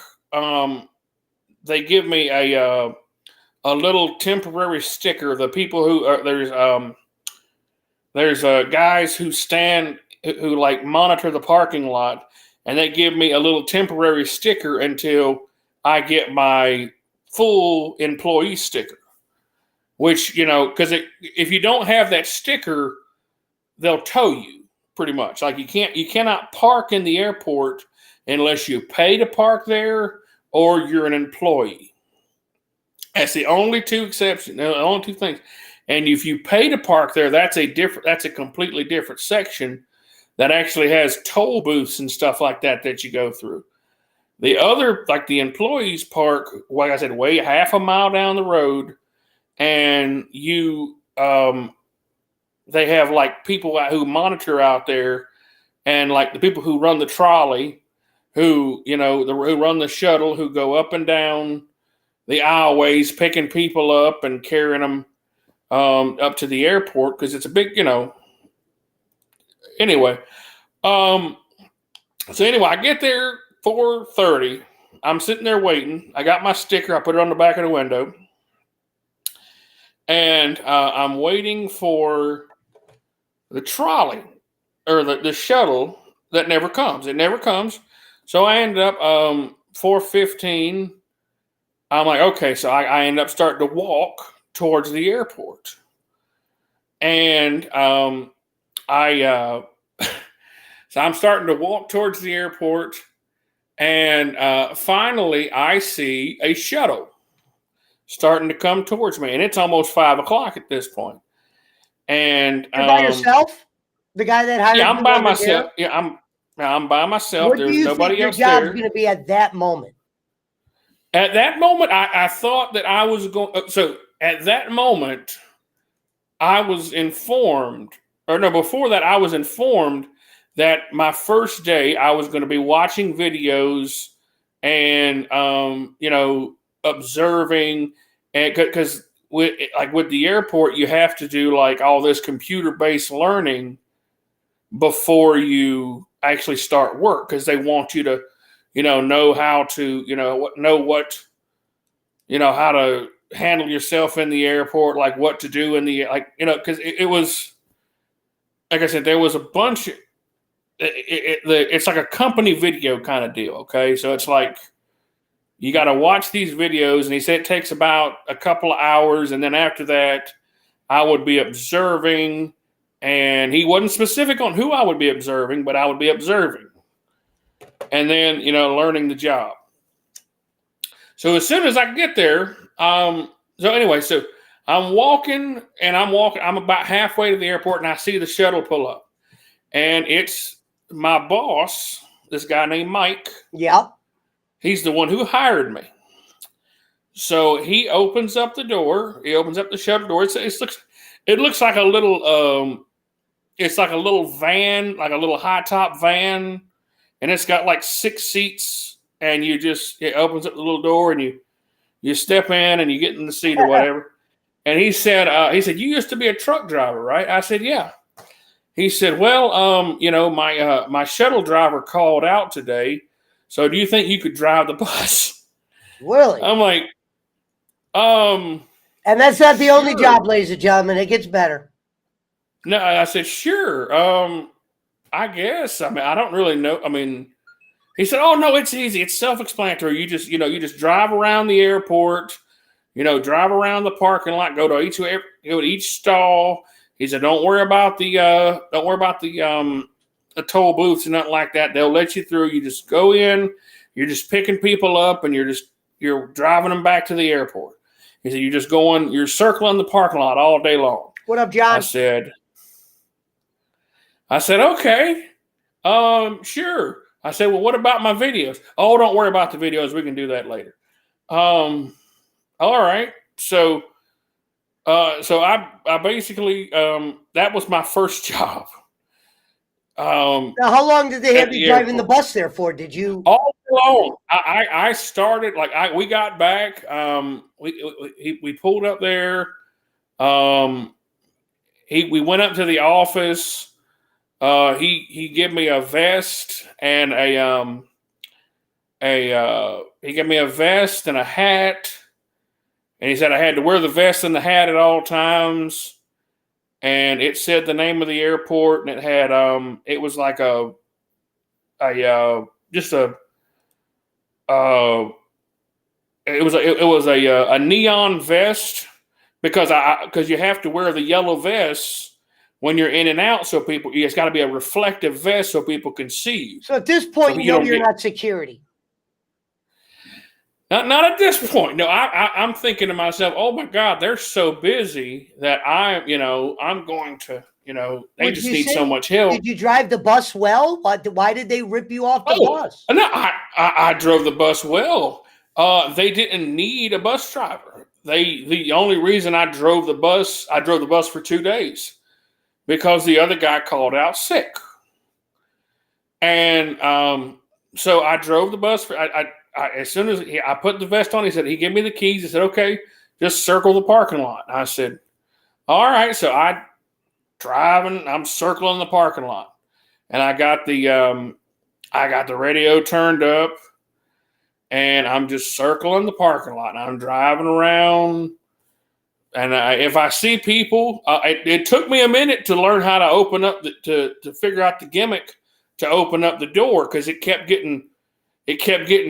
They give me a little temporary sticker. The people who there's guys who like monitor the parking lot, and they give me a little temporary sticker until I get my full employee sticker. Which, because if you don't have that sticker, they'll tow you, pretty much. Like you cannot park in the airport unless you pay to park there or you're an employee. That's the only two exceptions, the only two things. And if you pay to park there, that's a completely different section that actually has toll booths and stuff like that you go through. The other, like the employees park, like I said, way half a mile down the road. And they have like people who monitor out there, and like the people who run the trolley, who run the shuttle, who go up and down the aisleways, picking people up and carrying them up to the airport, because it's a big, Anyway, I get there 4:30. I'm sitting there waiting. I got my sticker. I put it on the back of the window. And I'm waiting for the trolley or the shuttle that never comes. It never comes. So I ended up 4:15. I'm like, okay. So I end up starting to walk towards the airport. And so I'm starting to walk towards the airport. And finally, I see a shuttle starting to come towards me, and it's almost 5 o'clock at this point. And you're by yourself, the guy that hired you. Yeah, I'm by myself. Yeah, I'm by myself. There's nobody else there. What do you think your job's going to be at that moment? At that moment, I thought that I was going. So at that moment, I was informed, before that, I was informed that my first day I was going to be watching videos and observing, and because with the airport, you have to do like all this computer-based learning before you actually start work, because they want you to know how to how to handle yourself in the airport, like what to do in the because it was, like I said, there was a bunch of, it's like a company video kind of deal. Okay, so it's like you got to watch these videos, and he said it takes about a couple of hours, and then after that, I would be observing, and he wasn't specific on who I would be observing, but I would be observing, and then learning the job. So as soon as I get there, so I'm walking, I'm about halfway to the airport, and I see the shuttle pull up, and it's my boss, this guy named Mike. Yeah. He's the one who hired me. So he opens up the door. He opens up the shuttle door. It looks like a little it's like a little van, like a little high top van, and it's got like 6 seats. And it opens up the little door, and you step in and you get in the seat or whatever. And he said, you used to be a truck driver, right? I said, yeah. He said, well, my shuttle driver called out today. So do you think you could drive the bus? Really? I'm like, And that's not the only sure. job, ladies and gentlemen. It gets better. No, I said, sure. I guess. I mean, I don't really know. I mean, he said, oh, no, it's easy. It's self-explanatory. You just drive around the airport, drive around the parking lot, go to each stall. He said, don't worry about the toll booths and nothing like that. They'll let you through. You just go in, you're just picking people up and you're driving them back to the airport. He said, you're circling the parking lot all day long. What up, John? I said, okay, sure. I said, well, what about my videos? Oh, don't worry about the videos. We can do that later. All right. So I basically, that was my first job. Now, how long did they have you driving the bus there for? Did you? All along. I started, we got back, we pulled up there. We went up to the office. He gave me a vest and he gave me a vest and a hat, and he said I had to wear the vest and the hat at all times, and it said the name of the airport, and it had it was like a neon vest, because you have to wear the yellow vest when you're in and out, so it's got to be a reflective vest so people can see you. So at this point, you're not security. Not at this point. No, I'm thinking to myself, oh my God, they're so busy that I'm going to, they just need so much help. Did you drive the bus well? Why did they rip you off the bus? No, I drove the bus well. They didn't need a bus driver. The only reason I drove the bus for 2 days. Because the other guy called out sick. And so I drove the bus. As soon as I put the vest on, he gave me the keys. He said, okay, just circle the parking lot. I said, all right. So I'm circling the parking lot. And I got the radio turned up. And I'm just circling the parking lot. And I'm driving around. And if I see people, it took me a minute to learn how to open up to figure out the gimmick to open up the door, because it kept getting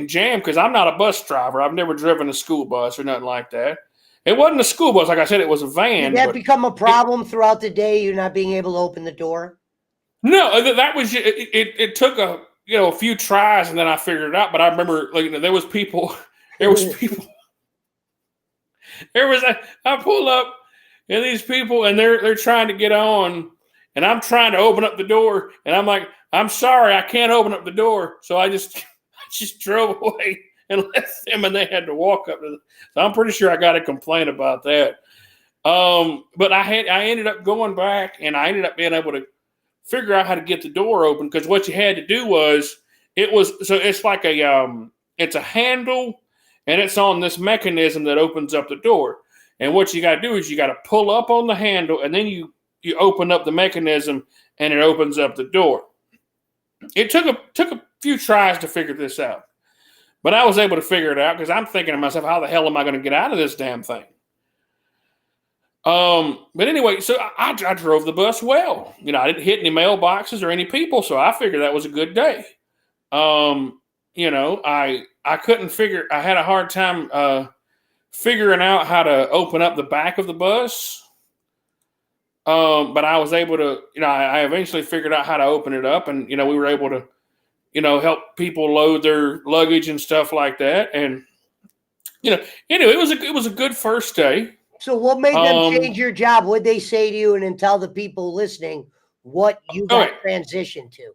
jammed, because I'm not a bus driver. I've never driven a school bus or nothing like that. It wasn't a school bus, like I said, it was a van. Did that become a problem throughout the day? You're not being able to open the door? No, that was it. Took a few tries, and then I figured it out. But I remember, there was people. I pull up, and these people, and they're trying to get on, and I'm trying to open up the door, and I'm like, I'm sorry, I can't open up the door. So I just drove away and left them, and they had to walk up to so I'm pretty sure I got a complaint about that. But I ended up going back, and I ended up being able to figure out how to get the door open, because what you had to do was, it's like it's a handle, and it's on this mechanism that opens up the door. And what you got to do is you got to pull up on the handle, and then you open up the mechanism, and it opens up the door. It took a few tries to figure this out, but I was able to figure it out, because I'm thinking to myself, how the hell am I going to get out of this damn thing? But anyway, so I drove the bus well. I didn't hit any mailboxes or any people, so I figured that was a good day. I couldn't figure. I had a hard time figuring out how to open up the back of the bus. But I was able to. I eventually figured out how to open it up, and we were able to, help people load their luggage and stuff like that. And anyway, it was a good first day. So what made them change your job? What'd they say to you? And then tell the people listening what you got transitioned to.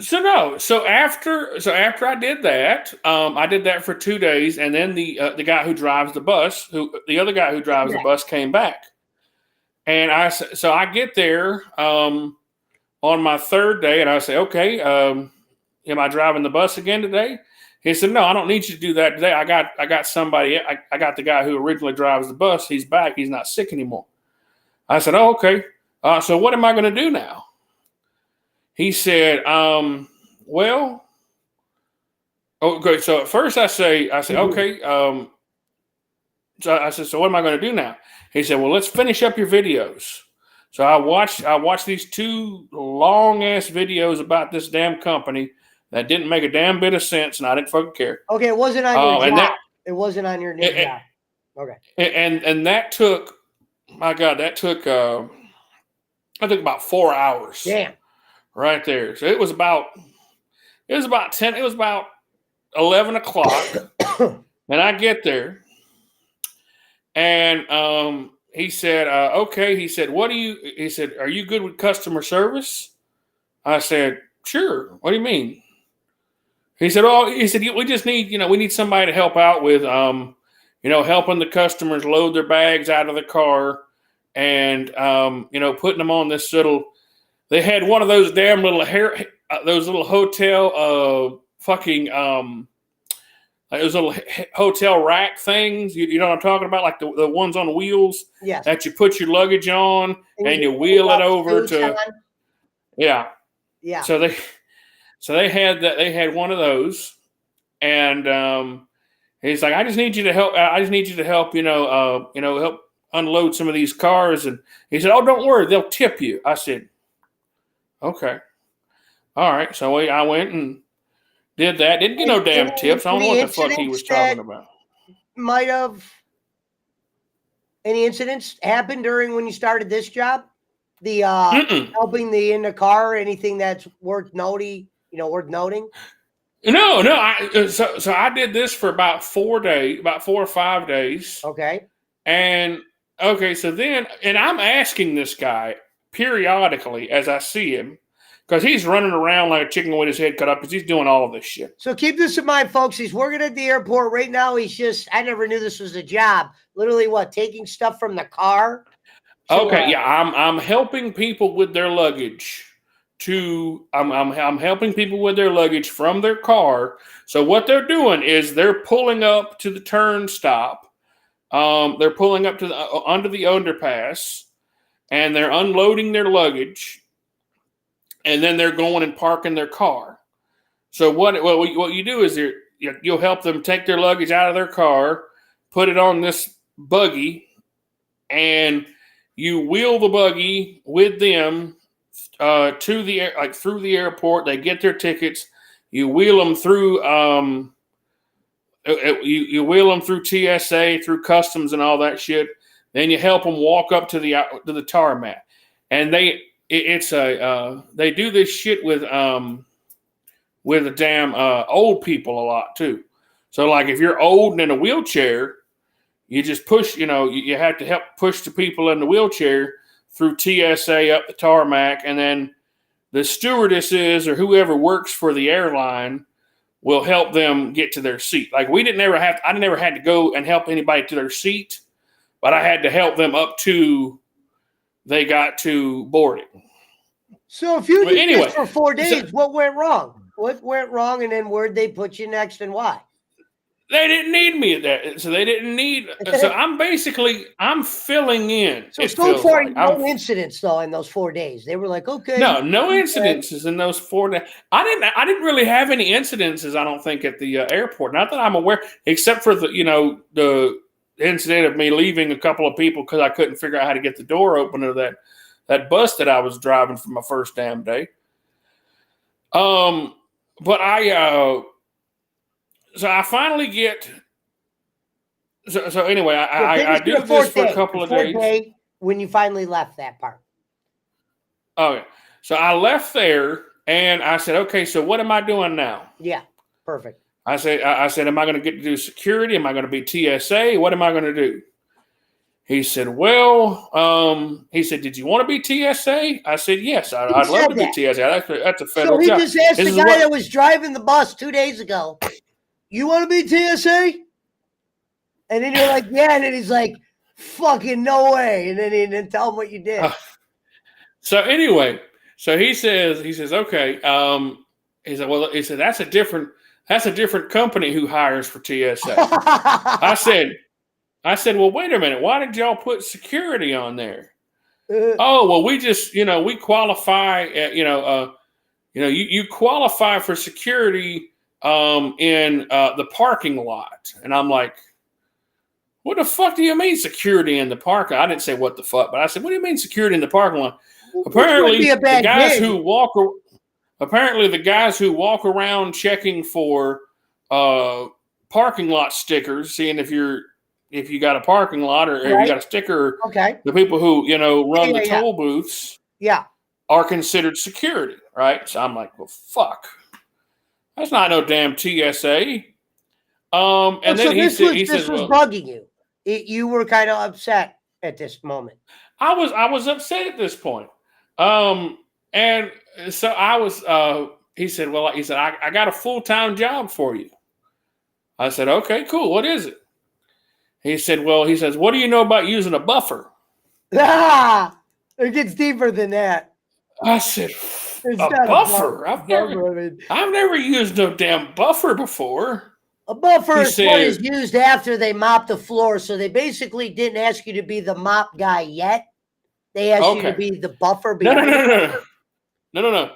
So after I did that for 2 days, and then the guy who drives the bus, the other guy who drives the bus came back, and I get there on my third day, and I say, okay, am I driving the bus again today? He said, no, I don't need you to do that today. I got somebody. I got the guy who originally drives the bus. He's back. He's not sick anymore. I said, oh, okay. So what am I going to do now? He said, well, okay. So at first I say, okay. So I said, so what am I going to do now? He said, well, let's finish up your videos. So I watched these 2 long ass videos about this damn company that didn't make a damn bit of sense, and I didn't fucking care. Okay, it wasn't on your job. It wasn't on your new job. Okay. And that took, my God, I think about 4 hours. Damn. Right there. So it was about 11 o'clock. And I get there. And he said, okay. He said, are you good with customer service? I said, sure. What do you mean? He said, we just need, we need somebody to help out with, helping the customers load their bags out of the car and, putting them on this little, they had one of those damn little those little hotel, those little hotel rack things. You know what I'm talking about? Like the ones on wheels that you put your luggage on and you wheel it over to, yeah. So they had that. They had one of those, and he's like, "I just need you to help. Help unload some of these cars." And he said, "Oh, don't worry, they'll tip you." I said, "Okay, all right." So I went and did that. Didn't get no damn tips. I don't know what the fuck he was talking about. Might have any incidents happened during when you started this job? The helping in the car, anything that's worth noting? Worth noting? No. So I did this for about 4 days, about 4 or 5 days. Okay. And okay, so then, and I'm asking this guy periodically as I see him, because he's running around like a chicken with his head cut up because he's doing all of this shit. So keep this in mind, folks. He's working at the airport right now. I never knew this was a job. Literally, taking stuff from the car? Okay, I'm helping people with their luggage. I'm helping people with their luggage from their car. So what they're doing is they're pulling up to the turn stop. They're pulling up to under the underpass, and they're unloading their luggage, and then they're going and parking their car. So what you do is you'll help them take their luggage out of their car, put it on this buggy, and you wheel the buggy with them through the airport. They get their tickets. You wheel them through. You wheel them through TSA, through customs, and all that shit. Then you help them walk up to the tarmac, and they do this shit with the damn old people a lot too. So like if you're old and in a wheelchair, you just push. You have to help push the people in the wheelchair through TSA up the tarmac, and then the stewardesses or whoever works for the airline will help them get to their seat. Like I never had to go and help anybody to their seat, but I had to help them up to they got to boarding. So if you did this for 4 days, what went wrong? What went wrong, and then where'd they put you next, and why? They didn't need me at that. So they didn't need. So I'm filling in. So far, no incidents though in those 4 days. They were like, okay. No incidences in those 4 days. I didn't really have any incidences. I don't think at the airport. Not that I'm aware, except for the incident of me leaving a couple of people because I couldn't figure out how to get the door open to that bus that I was driving for my first damn day. But so I finally get. So anyway, I do this for a couple of days. When you finally left that part. Okay, so I left there, and I said, okay, so what am I doing now? Yeah, perfect. I said, am I going to get to do security? Am I going to be TSA? What am I going to do? He said, did you want to be TSA? I said, yes, I'd love to be TSA. That's a federal job. So he just asked the guy that was driving the bus 2 days ago, you want to be TSA? And then you're like, yeah. And then he's like, fucking no way. And then he didn't tell him what you did. So anyway, so he says, okay. He said, that's a different, That's a different company who hires for TSA. I said, well, wait a minute. Why did y'all put security on there? Oh, well, we just, we qualify. You qualify for security in the parking lot, and I'm like, what the fuck do you mean security in the parking? I didn't say what the fuck, but I said, what do you mean security in the parking lot? Apparently, the guys who walk around checking for parking lot stickers, seeing if you got a parking lot or if you got a sticker. Okay. The people who run the toll booths, are considered security, right? So I'm like, well, fuck, that's not no damn TSA. And then he says, was bugging you. You were kind of upset at this moment. I was upset at this point. And so I was, he said, I got a full-time job for you. I said, okay, cool. What is it? He said, what do you know about using a buffer? It gets deeper than that. I said, a buffer? I've never used no damn buffer before. A buffer is what is used after they mop the floor. So they basically didn't ask you to be the mop guy yet. They asked you to be the buffer. No.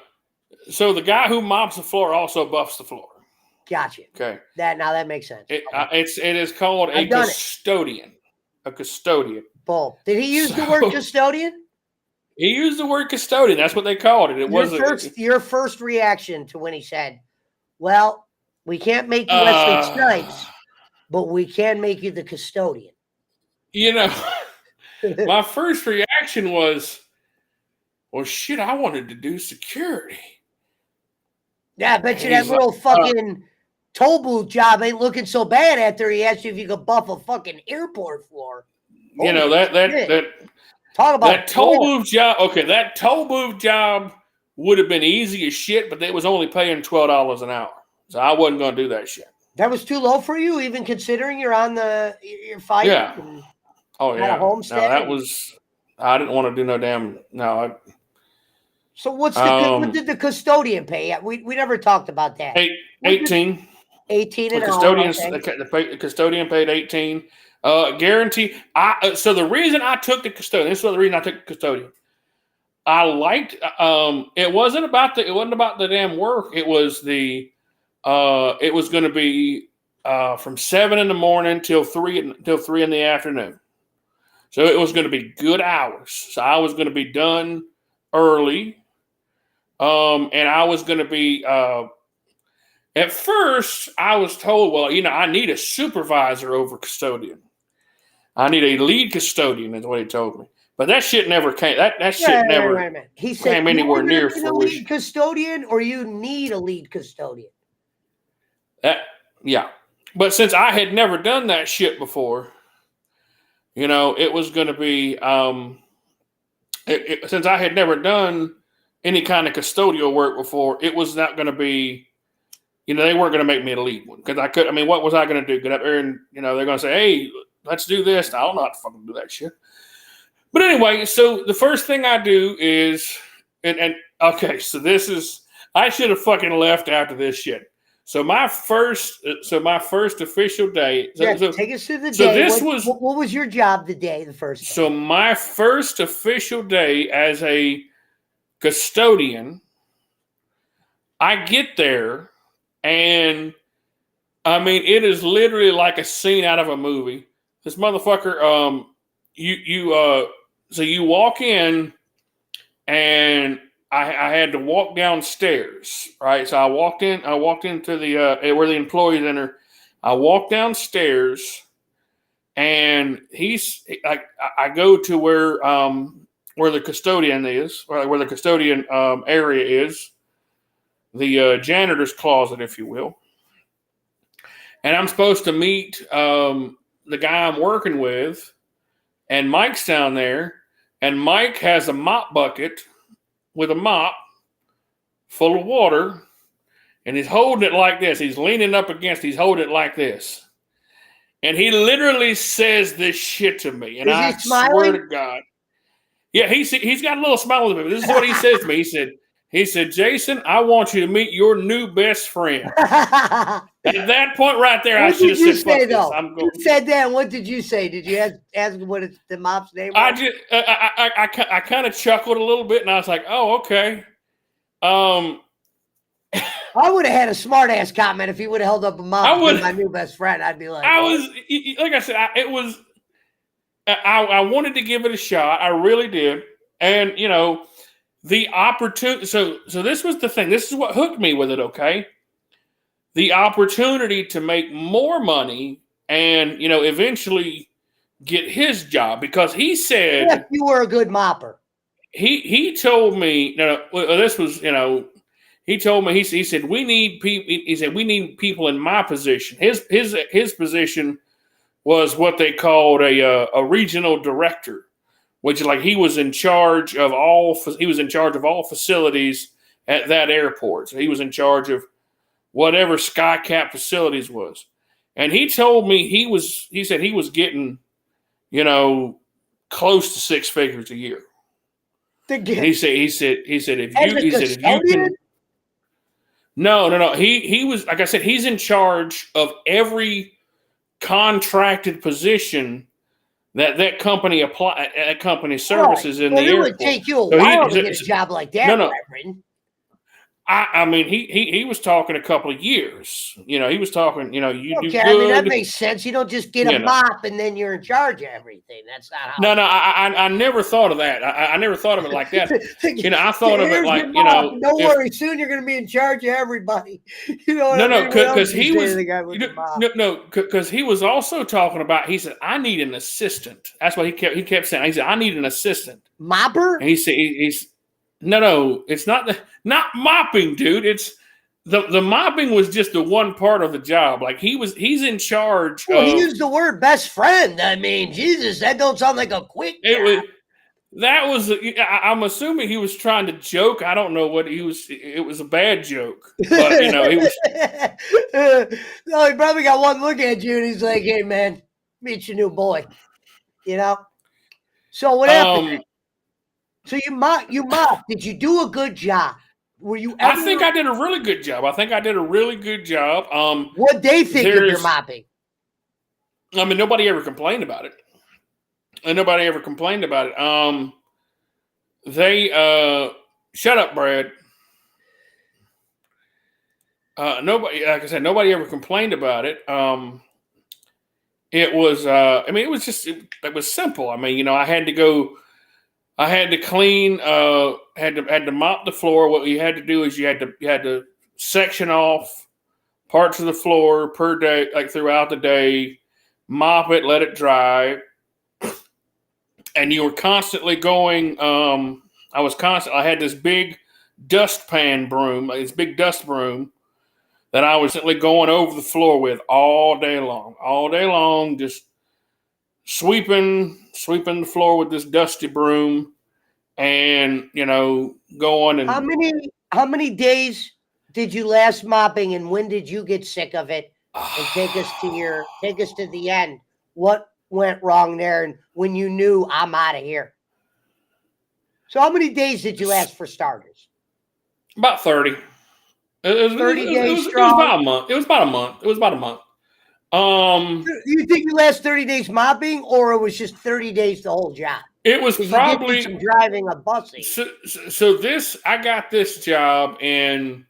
So the guy who mops the floor also buffs the floor. Gotcha. Okay. Now that makes sense. It is called a custodian. A custodian. Bull. Did he use the word custodian? He used the word custodian. That's what they called it. Your first reaction to when he said, well, we can't make you Wesley Snipes, but we can make you the custodian. My first reaction was, well, shit, I wanted to do security. Yeah, I bet you that little fucking toll booth job ain't looking so bad after he asked you if you could buff a fucking airport floor. Talk about that toll booth job. Okay, that toll booth job would have been easy as shit, but they was only paying $12 an hour. So I wasn't going to do that shit. That was too low for you, even considering you're fighting. Yeah. Oh yeah. Homestead. No, that was. I didn't want to do no damn. No. So what did the custodian pay? We never talked about that. 18. 18 an hour. The custodian paid 18. Guarantee. So the reason I took the custodian. This was the reason I took the custodian. I liked. It wasn't about the damn work. It was the. It was going to be from 7 in the morning till 3 in the afternoon. So it was going to be good hours. So I was going to be done early. And I was going to be, at first I was told, well, I need a supervisor over custodian. I need a lead custodian is what he told me. But that shit never came. That shit never came anywhere near fruition. A lead custodian or you need a lead custodian? Yeah. But since I had never done that shit before, it was going to be, since I had never done any kind of custodial work before, it was not going to be, they weren't going to make me a lead one. Because what was I going to do? Get up there and, they're going to say, hey, let's do this. I don't know how to fucking do that shit. But anyway, so the first thing I do is, so this is, I should have fucking left after this shit. So my first official day. Take us through the day. What was your job the first day? So my first official day as a custodian, I get there, and it is literally like a scene out of a movie. This motherfucker, so you walk in, and I had to walk downstairs, right? So I walked into the where the employees enter. I walked downstairs, and I go to where the custodian is, or where the custodian area is, the janitor's closet, if you will. And I'm supposed to meet the guy I'm working with, and Mike's down there, and Mike has a mop bucket with a mop full of water, and he's holding it like this. He's leaning up against, he's holding it like this. And he literally says this shit to me. And I swear to God. Yeah, he's got a little smile on his face. This is what he says to me. He said, Jason, I want you to meet your new best friend. At that point right there, I should have said, say, fuck though? this. I'm going. You said that, and what did you say? Did you ask him what the mop's name was? I just, I kind of chuckled a little bit, and I was like, oh, okay. I would have had a smart ass comment if he would have held up a mop to my new best friend. I'd be like, like I said, I wanted to give it a shot. I really did. And, the opportunity. So this was the thing. This is what hooked me with it. Okay. The opportunity to make more money and, eventually get his job, because he said, if you were a good mopper. He told me, this was, he told me, he said, we need people. He said, we need people in my position. His position was what they called a regional director, which is like he was in charge of all facilities at that airport. So he was in charge of whatever SkyCap facilities was. And he told me he said he was getting, close to six figures a year. He said if you can. No. He was, like I said, he's in charge of every contracted position that company services in the airport. It would take you a while to get a job like that, Reverend. I mean, he was talking a couple of years. He was talking, you do good. I mean, that makes sense. You don't just get a mop and then you're in charge of everything. That's not how. No, I never thought of that. I never thought of it like that. I thought of it like, don't worry, soon you're going to be in charge of everybody. Because he was because he was also talking about. He said, I need an assistant. That's what he kept saying. He said, I need an assistant. Mopper? And he said, No, it's not not mopping, dude. It's the mopping was just the one part of the job. Like he's in charge. He used the word best friend. I mean, Jesus, that don't sound like a quick job. I'm assuming he was trying to joke. I don't know what he was. It was a bad joke, but he was. No, he probably got one look at you and he's like, "Hey, man, meet your new boy." So what happened? So you mopped. Did you do a good job? Were you? I think I did a really good job. What they think of your mopping? I mean, nobody ever complained about it. They shut up, Brad. Nobody, like I said, nobody ever complained about it. It was. It was just. It was simple. I mean, I had to go. I had to clean, had to mop the floor. What you had to do is you had to section off parts of the floor per day, like throughout the day, mop it, let it dry. And you were constantly going, I had this big dustpan broom, this big dust broom that I was constantly going over the floor with all day long, just sweeping the floor with this dusty broom, and going. And how many days did you last mopping, and when did you get sick of it? And take us to the end. What went wrong there, and when you knew I'm out of here? So how many days did you last for starters? About 30. It was 30 days strong. It was about a month. It was about a month. Do you think you last 30 days mopping, or it was just 30 days the whole job? It was probably some driving a busing. So I got this job in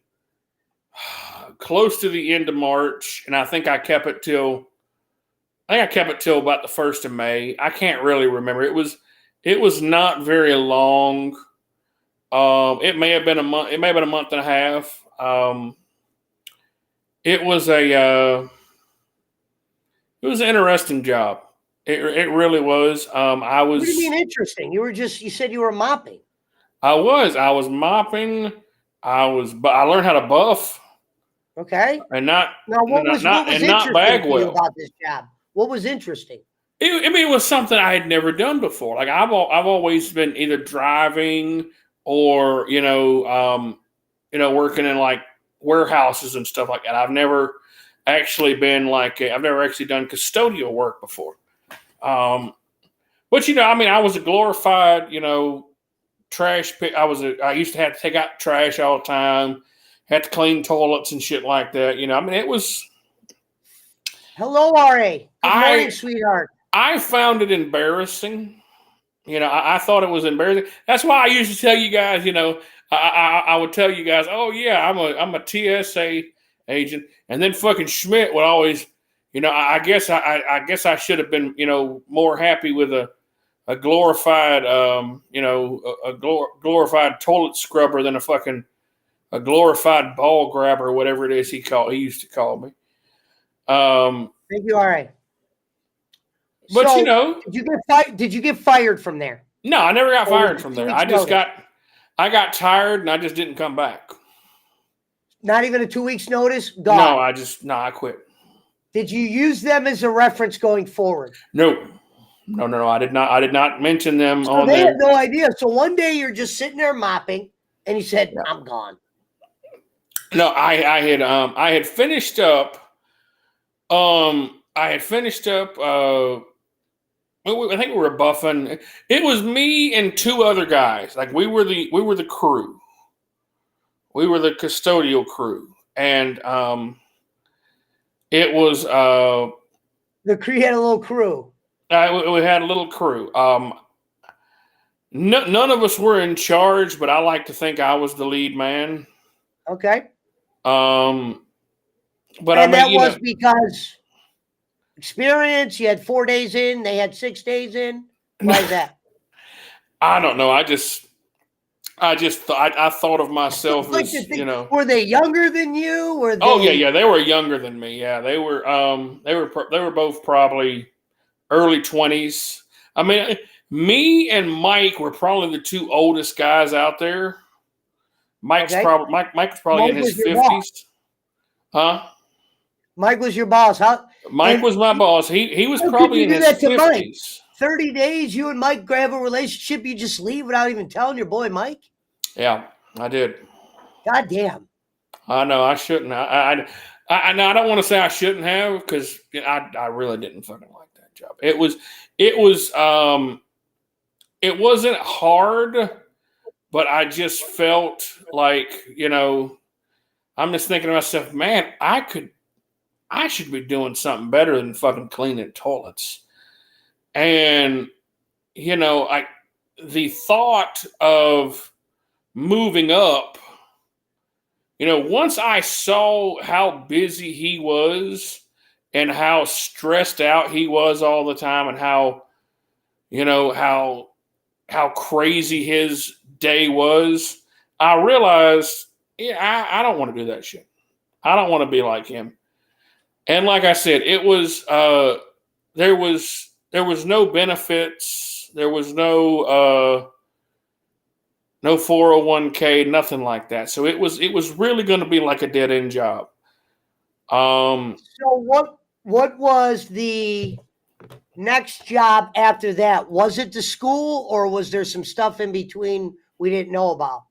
close to the end of March, and I think I kept it till about the 1st of May. I can't really remember. It was not very long. It may have been a month. It may have been a month and a half. It was an interesting job. It really was. What do you mean interesting? You said you were mopping. I was mopping. I learned how to buff. Okay. And not interesting bag well about this job? What was interesting? It was something I had never done before. Like I've always been either driving or working in like warehouses and stuff like that. I've never actually done custodial work before. But I was a glorified, trash pick. I used to have to take out trash all the time. Had to clean toilets and shit like that. You know, I mean, it was. Hello, R.A. Good morning, sweetheart. I found it embarrassing. You know, I thought it was embarrassing. That's why I used to tell you guys, you know, I would tell you guys, oh yeah, I'm a TSA agent, and then fucking Schmidt would always, you know, I guess I should have been, you know, more happy with a glorified, you know, glorified toilet scrubber than a glorified ball grabber or whatever it is he used to call me. Thank you, R.A. But so, you know, did you get fired from there? No, I never got fired from there. I got tired and I just didn't come back. Not even a 2 weeks notice? Gone. No, I quit. Did you use them as a reference going forward? No. I did not mention them so on they there. Had no idea. So one day you're just sitting there mopping and you said, yeah. I'm gone. No, I had finished up. I think we were buffing. It was me and two other guys. Like we were the crew. We were the custodial crew, and it was the crew had a little crew. We had a little crew. None of us were in charge, but I like to think I was the lead man. Okay. But and that was because experience. You had 4 days in. They had 6 days in. Why is that? I don't know. I thought of myself as, you know. Were they younger than you? Were they... Oh yeah, they were younger than me. Yeah, they were both probably early 20s. I mean, me and Mike were probably the two oldest guys out there. Mike was probably in his 50s. Huh? Mike was your boss. Mike was my boss. He was probably in his 50s. 30 days, you and Mike have a relationship, you just leave without even telling your boy Mike? Yeah, I did. God damn. I know, I shouldn't. I don't want to say I shouldn't have, because I really didn't fucking like that job. It wasn't hard, but I just felt like, you know, I'm just thinking to myself, man, I should be doing something better than fucking cleaning toilets. And, you know, the thought of moving up, you know, once I saw how busy he was and how stressed out he was all the time and how, you know, how crazy his day was, I realized, yeah, I don't want to do that shit. I don't want to be like him. And like I said, it was, there was no benefits. There was no 401k, nothing like that. So it was really going to be like a dead end job. So what was the next job after that? Was it the school, or was there some stuff in between we didn't know about?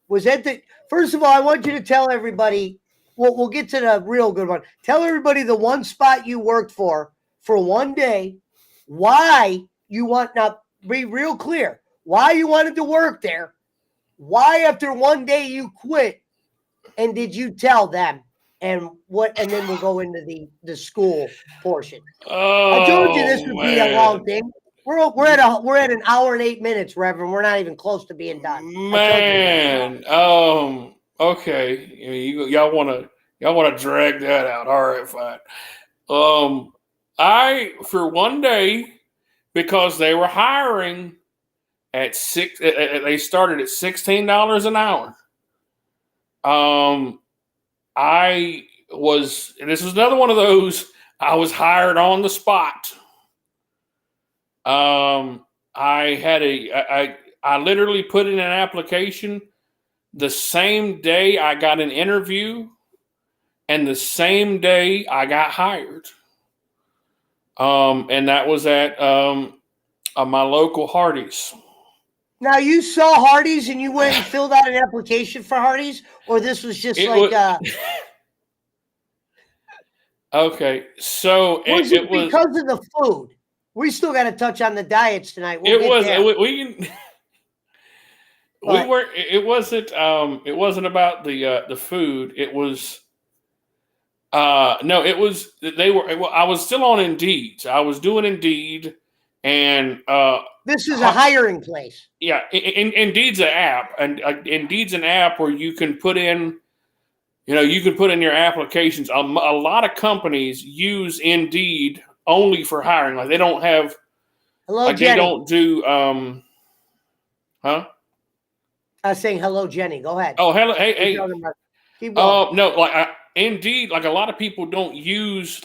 Was that first of all, I want you to tell everybody, we'll get to the real good one. Tell everybody the one spot you worked for 1 day, why you want, now be real clear, why you wanted to work there, why after 1 day you quit, and did you tell them, and then we'll go into the school portion. I told you this would be a long thing. We're at an hour and 8 minutes, Reverend. We're not even close to being done. Man, okay. Y'all want to drag that out? All right, fine. For 1 day, because they were hiring at they started at $16 an hour. This was another one of those. I was hired on the spot. I literally put in an application the same day I got an interview, and the same day I got hired. And that was at my local Hardee's. Now, you saw Hardee's and you went and filled out an application for Hardee's, or this was just okay, so was it because of the food? We still got to touch on the diets tonight. We But were. It wasn't. It wasn't about the food. It was. No, it was. They were. I was still on Indeed. So I was doing Indeed, and this is a hiring place. yeah, Indeed's an app, and Indeed's an app where you can put in. You can put in your applications. A lot of companies use Indeed only for hiring. Like they don't have. Hello, Like Jenny. they don't do. Huh? I was saying hello, Jenny. Go ahead. Oh, hello. Hey. Keep going. No, like Indeed, like a lot of people don't use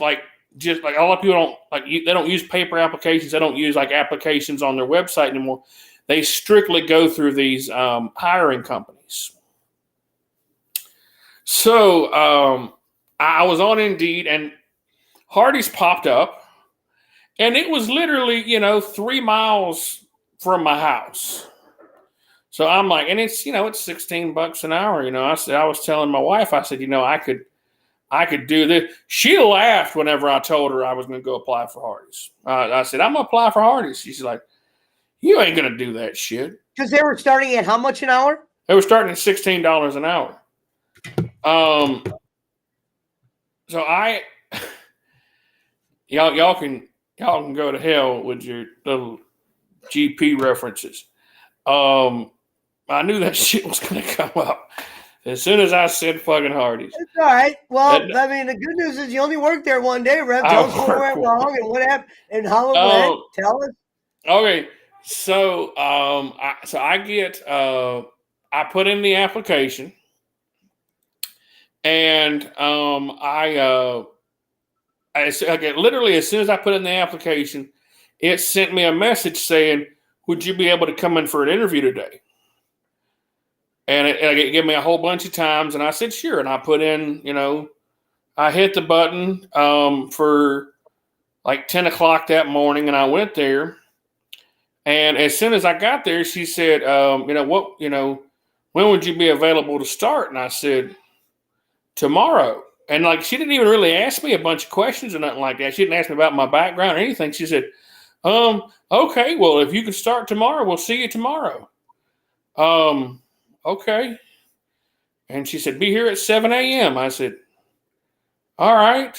just like a lot of people don't they don't use paper applications. They don't use like applications on their website anymore. They strictly go through these hiring companies. So I was on Indeed and Hardee's popped up, and it was literally 3 miles from my house. So I'm like, and it's it's $16 an hour. I was telling my wife, I said, I could do this. She laughed whenever I told her I was going to go apply for Hardee's. I said, I'm going to apply for Hardee's. She's like, you ain't going to do that shit. Because they were starting at how much an hour? They were starting at $16 an hour. So y'all can go to hell with your little GP references. I knew that shit was going to come up as soon as I said fucking Hardee's. It's all right. Well, I mean, the good news is you only worked there one day, Rev. Tell us what went wrong and what happened and how it went. Tell us. Okay. So, I get, I put in the application, and I get literally as soon as I put in the application, it sent me a message saying, would you be able to come in for an interview today? And it gave me a whole bunch of times, and I said, sure. And I put in, I hit the button for like 10 o'clock that morning, and I went there. And as soon as I got there, she said, when would you be available to start? And I said, tomorrow. And like, she didn't even really ask me a bunch of questions or nothing like that. She didn't ask me about my background or anything. She said, okay, well, if you can start tomorrow, we'll see you tomorrow. Okay. And she said, be here at 7 a.m. I said, all right.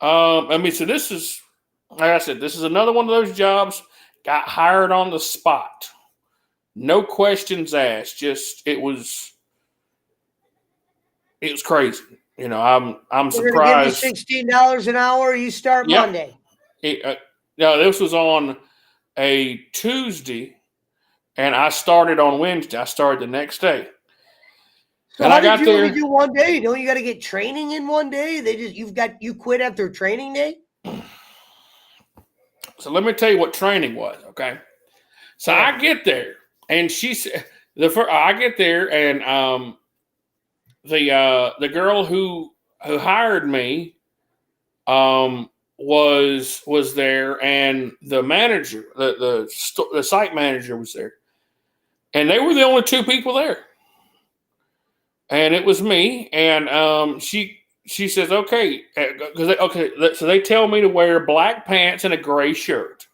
So this is, like I said, this is another one of those jobs, got hired on the spot. No questions asked. Just, it was crazy. I'm surprised. Give you $16 an hour. You start Monday. No, this was on a Tuesday, and I started on Wednesday. I started the next day. So and how did you only do one day? Don't you got to get training in one day? You quit after training day? So let me tell you what training was, okay? So I get there, and she said I get there, and the girl who hired me was there, and the manager, the site manager was there, and they were the only two people there, and it was me, and she says, okay, so they tell me to wear black pants and a gray shirt.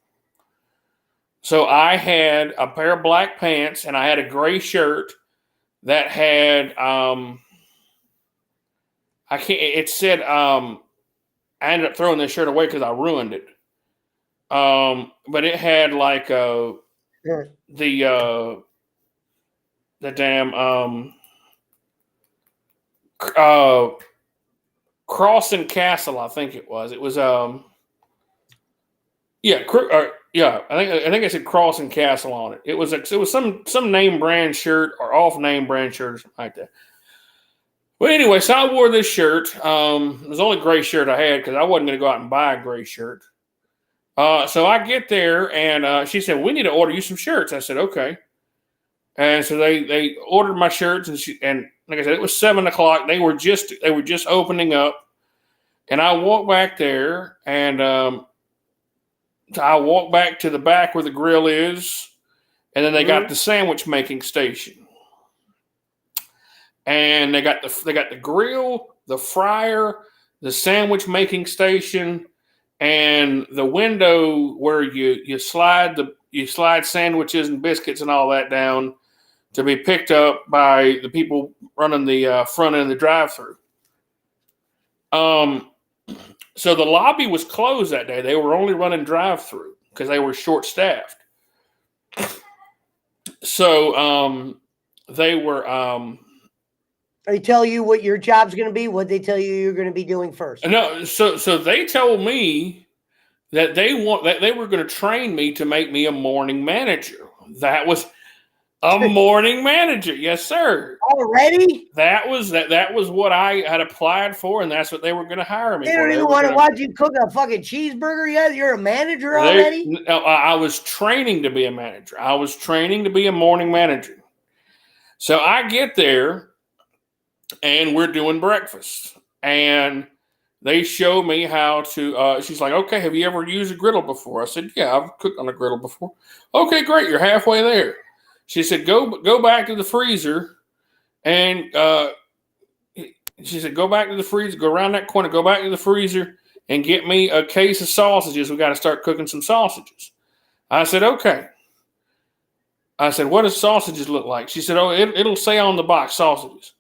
So I had a pair of black pants and I had a gray shirt that had it said I ended up throwing this shirt away because I ruined it. But it had like the damn Cross and Castle, I think it was. It was I think it said Cross and Castle on it. It was some name brand shirt or off name brand shirt or something like that. Well, anyway, so I wore this shirt. It was the only gray shirt I had because I wasn't going to go out and buy a gray shirt. So I get there, and she said, we need to order you some shirts. I said, okay. And so they ordered my shirts, and like I said, it was 7 o'clock. They were just opening up, and I walked back there, and I walked back to the back where the grill is, and then they got the sandwich making station, and they got the grill, the fryer, the sandwich making station, and the window where you slide sandwiches and biscuits and all that down to be picked up by the people running the front end of the drive-thru. So the lobby was closed that day. They were only running drive-thru because they were short-staffed. So they were. They tell you what your job's going to be. What they tell you you're going to be doing first? No, so they told me that they were going to train me to make me a morning manager. That was a morning manager, yes, sir. Already? That was what I had applied for, and that's what they were going to hire me. They don't even want to watch you cook a fucking cheeseburger yet. You're a manager already? No, I was training to be a manager. I was training to be a morning manager. So I get there. And we're doing breakfast. And they show me how to, she's like, okay, have you ever used a griddle before? I said, yeah, I've cooked on a griddle before. Okay, great. You're halfway there. She said, go back to the freezer. And she said, go back to the freezer, go around that corner, go back to the freezer and get me a case of sausages. We got to start cooking some sausages. I said, okay. I said, what does sausages look like? She said, oh, it'll say on the box, sausages.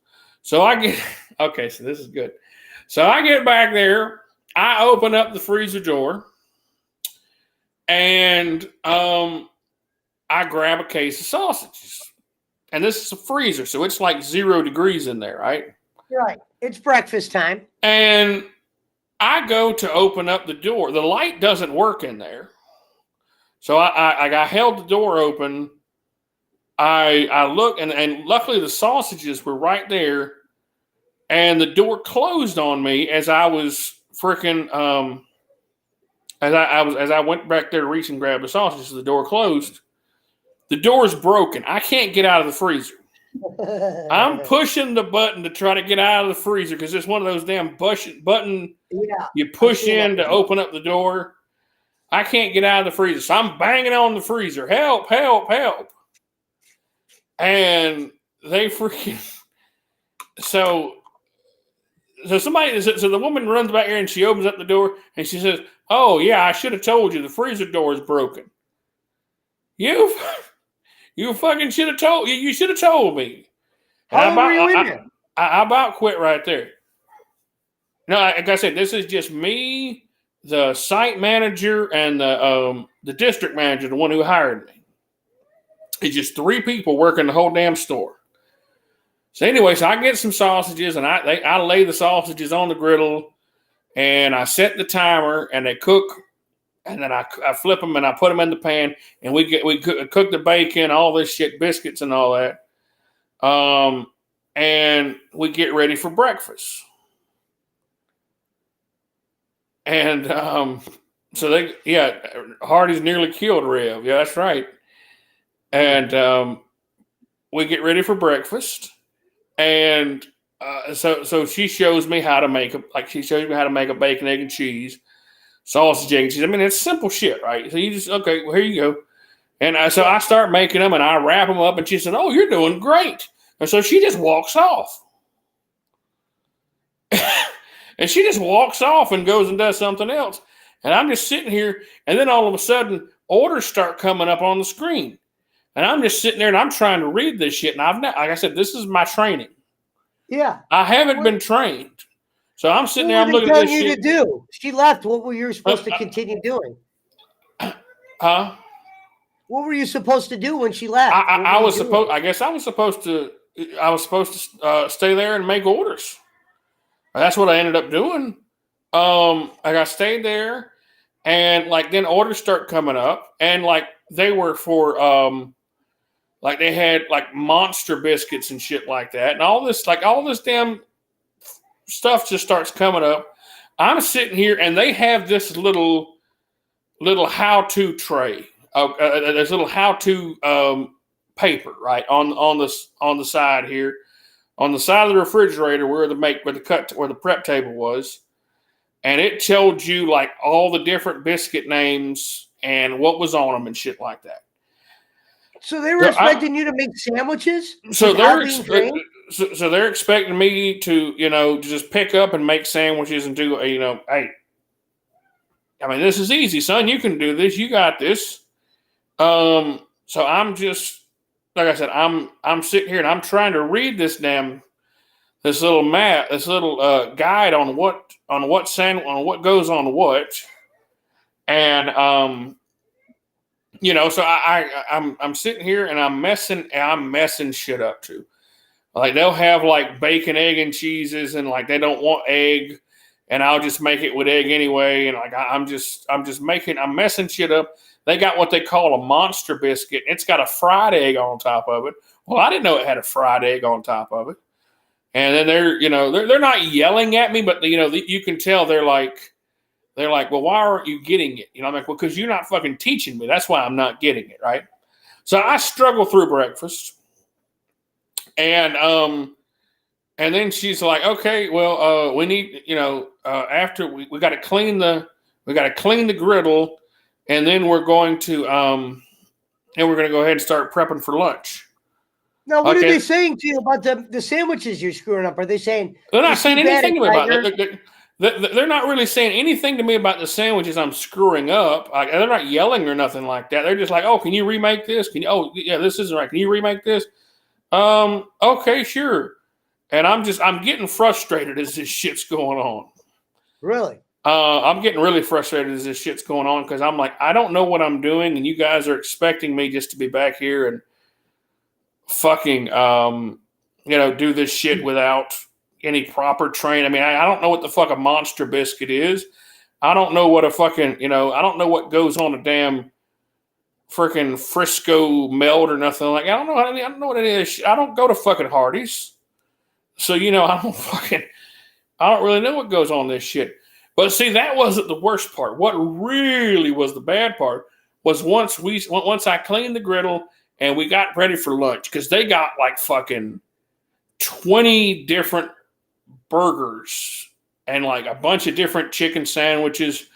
So I get, okay, so this is good. So I get back there, I open up the freezer door, and I grab a case of sausages. And this is a freezer, so it's like 0 degrees in there, right? Right. It's breakfast time. And I go to open up the door. The light doesn't work in there. So I held the door open. I look, and luckily the sausages were right there, and the door closed on me as I was freaking as I went back there to reach and grab the sausages. The door closed. The door's broken. I can't get out of the freezer. I'm pushing the button to try to get out of the freezer because it's one of those damn button you push in to open up the door. I can't get out of the freezer, so I'm banging on the freezer. Help! Help! Help! And they freaking so the woman runs back here and she opens up the door and she says, "Oh yeah, I should have told you the freezer door is broken. You fucking should have told you should have told me." How long were you in there? I about quit right there. No, like I said, this is just me, the site manager, and the district manager, the one who hired me. It's just 3 people working the whole damn store. So anyway, so I get some sausages, and I lay the sausages on the griddle, and I set the timer, and they cook, and then I flip them, and I put them in the pan, and we cook the bacon, all this shit, biscuits and all that, and we get ready for breakfast. And so Hardy's nearly killed Rev. Yeah, that's right. And we get ready for breakfast, and so she shows me how to make a bacon, egg, and cheese sausage, egg, and cheese. I mean, it's simple shit, right? So you just okay. Well, here you go. And so I start making them, and I wrap them up. And she said, "Oh, you're doing great." And so she just walks off, and she just walks off and goes and does something else. And I'm just sitting here, and then all of a sudden, orders start coming up on the screen. And I'm just sitting there and I'm trying to read this shit. And like I said, this is my training. Yeah. I haven't been trained. So I'm sitting there, I'm looking at this shit. What you to do? She left. What were you supposed to continue doing? Huh? What were you supposed to do when she left? I was supposed to stay there and make orders. That's what I ended up doing. I stayed there, and then orders start coming up, and they were for they had monster biscuits and shit like that, and all this damn stuff just starts coming up. I'm sitting here, and they have this little how-to tray, this little how-to paper, right on the side here, on the side of the refrigerator where the prep table was, and it told you all the different biscuit names and what was on them and shit like that. So they were expecting you to make sandwiches? So they're expecting me to just pick up and make sandwiches and do hey, I mean, this is easy, son. You can do this. You got this. So I'm just like I said, I'm sitting here and I'm trying to read this little map, this little guide on what goes on what, and so I'm sitting here and I'm messing shit up too. Like they'll have like bacon, egg, and cheeses, and like they don't want egg, and I'll just make it with egg anyway. And like I'm messing shit up. They got what they call a monster biscuit. It's got a fried egg on top of it. Well, I didn't know it had a fried egg on top of it. And then they're not yelling at me, but you can tell they're like, well, why aren't you getting it? I'm like, well, because you're not fucking teaching me. That's why I'm not getting it, right? So I struggle through breakfast, and then she's like, okay, well, we need, after we got to clean the griddle, and then we're going to go ahead and start prepping for lunch. Now, what are they saying to you about the sandwiches you're screwing up? Are they saying they're not saying anything about it? They're not really saying anything to me about the sandwiches I'm screwing up. They're not yelling or nothing like that. They're just like, oh, can you remake this? Oh, yeah, this isn't right. Can you remake this? Okay, sure. And I'm getting frustrated as this shit's going on. Really? I'm getting really frustrated as this shit's going on because I'm like, I don't know what I'm doing, and you guys are expecting me just to be back here and fucking, do this shit without any proper training. I mean, I don't know what the fuck a monster biscuit is. I don't know what a fucking, I don't know what goes on a damn freaking Frisco melt or nothing like. I don't know what it is. I don't go to fucking Hardee's, so I don't really know what goes on this shit. But see, that wasn't the worst part. What really was the bad part was once I cleaned the griddle and we got ready for lunch, because they got like fucking 20 different burgers and like a bunch of different chicken sandwiches.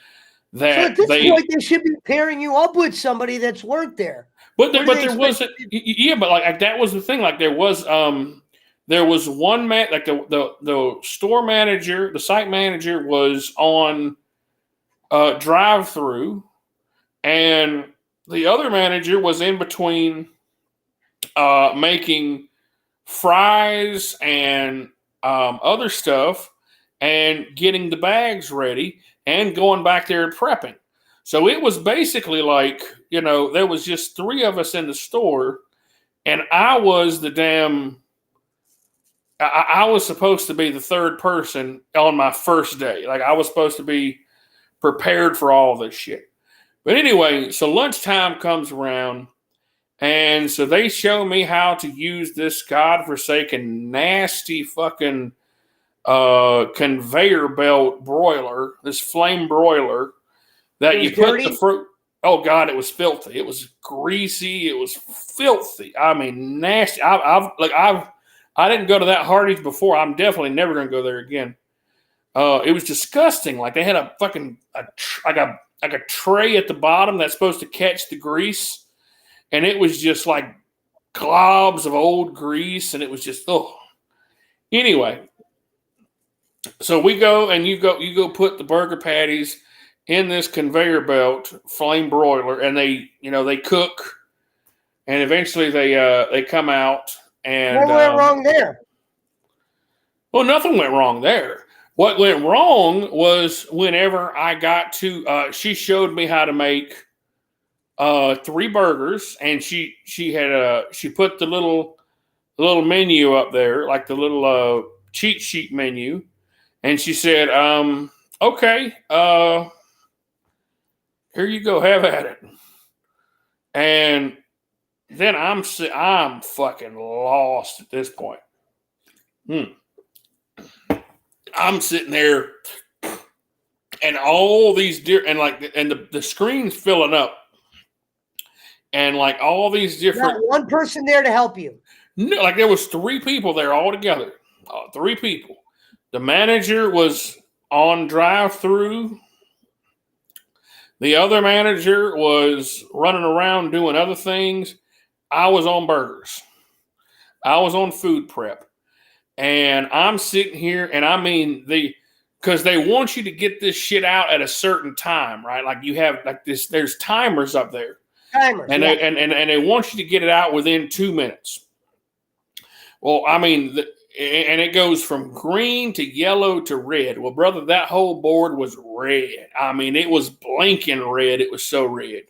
That so at this point, they should be pairing you up with somebody that's worked there. But there wasn't. Yeah, but like that was the thing. Like there was one man, like the store manager, the site manager was on drive-through, and the other manager was in between making fries and other stuff and getting the bags ready and going back there and prepping. So it was basically like, there was just three of us in the store, and I was I was supposed to be the third person on my first day. Like I was supposed to be prepared for all this shit. But anyway, so lunchtime comes around, and so they show me how to use this godforsaken, nasty fucking conveyor belt broiler, this flame broiler that you put the fruit. Oh God, it was filthy. It was greasy. It was filthy. I mean, nasty. I didn't go to that Hardee's before. I'm definitely never going to go there again. It was disgusting. Like they had a fucking like a tray at the bottom that's supposed to catch the grease, and it was just like globs of old grease, and it was just Anyway, so we go and you go put the burger patties in this conveyor belt flame broiler, and they cook, and eventually they come out. And what went wrong there? Well, nothing went wrong there. What went wrong was whenever I got to, she showed me how to make 3 burgers, and she put the little menu up there, like the little cheat sheet menu, and she said, "Okay, here you go, have at it." And then I'm fucking lost at this point. I'm sitting there, and all these the screen's filling up, and like all these different. Not one person there to help you. No, like there was 3 people there all together. 3 people. The manager was on drive-through. The other manager was running around doing other things. I was on burgers. I was on food prep. And I'm sitting here, and I mean, because they want you to get this shit out at a certain time, right? Like you have like this, there's timers up there. Timers, and yeah. they want you to get it out within 2 minutes. Well, I mean, and it goes from green to yellow to red. Well, brother, that whole board was red. I mean, it was blinking red. It was so red.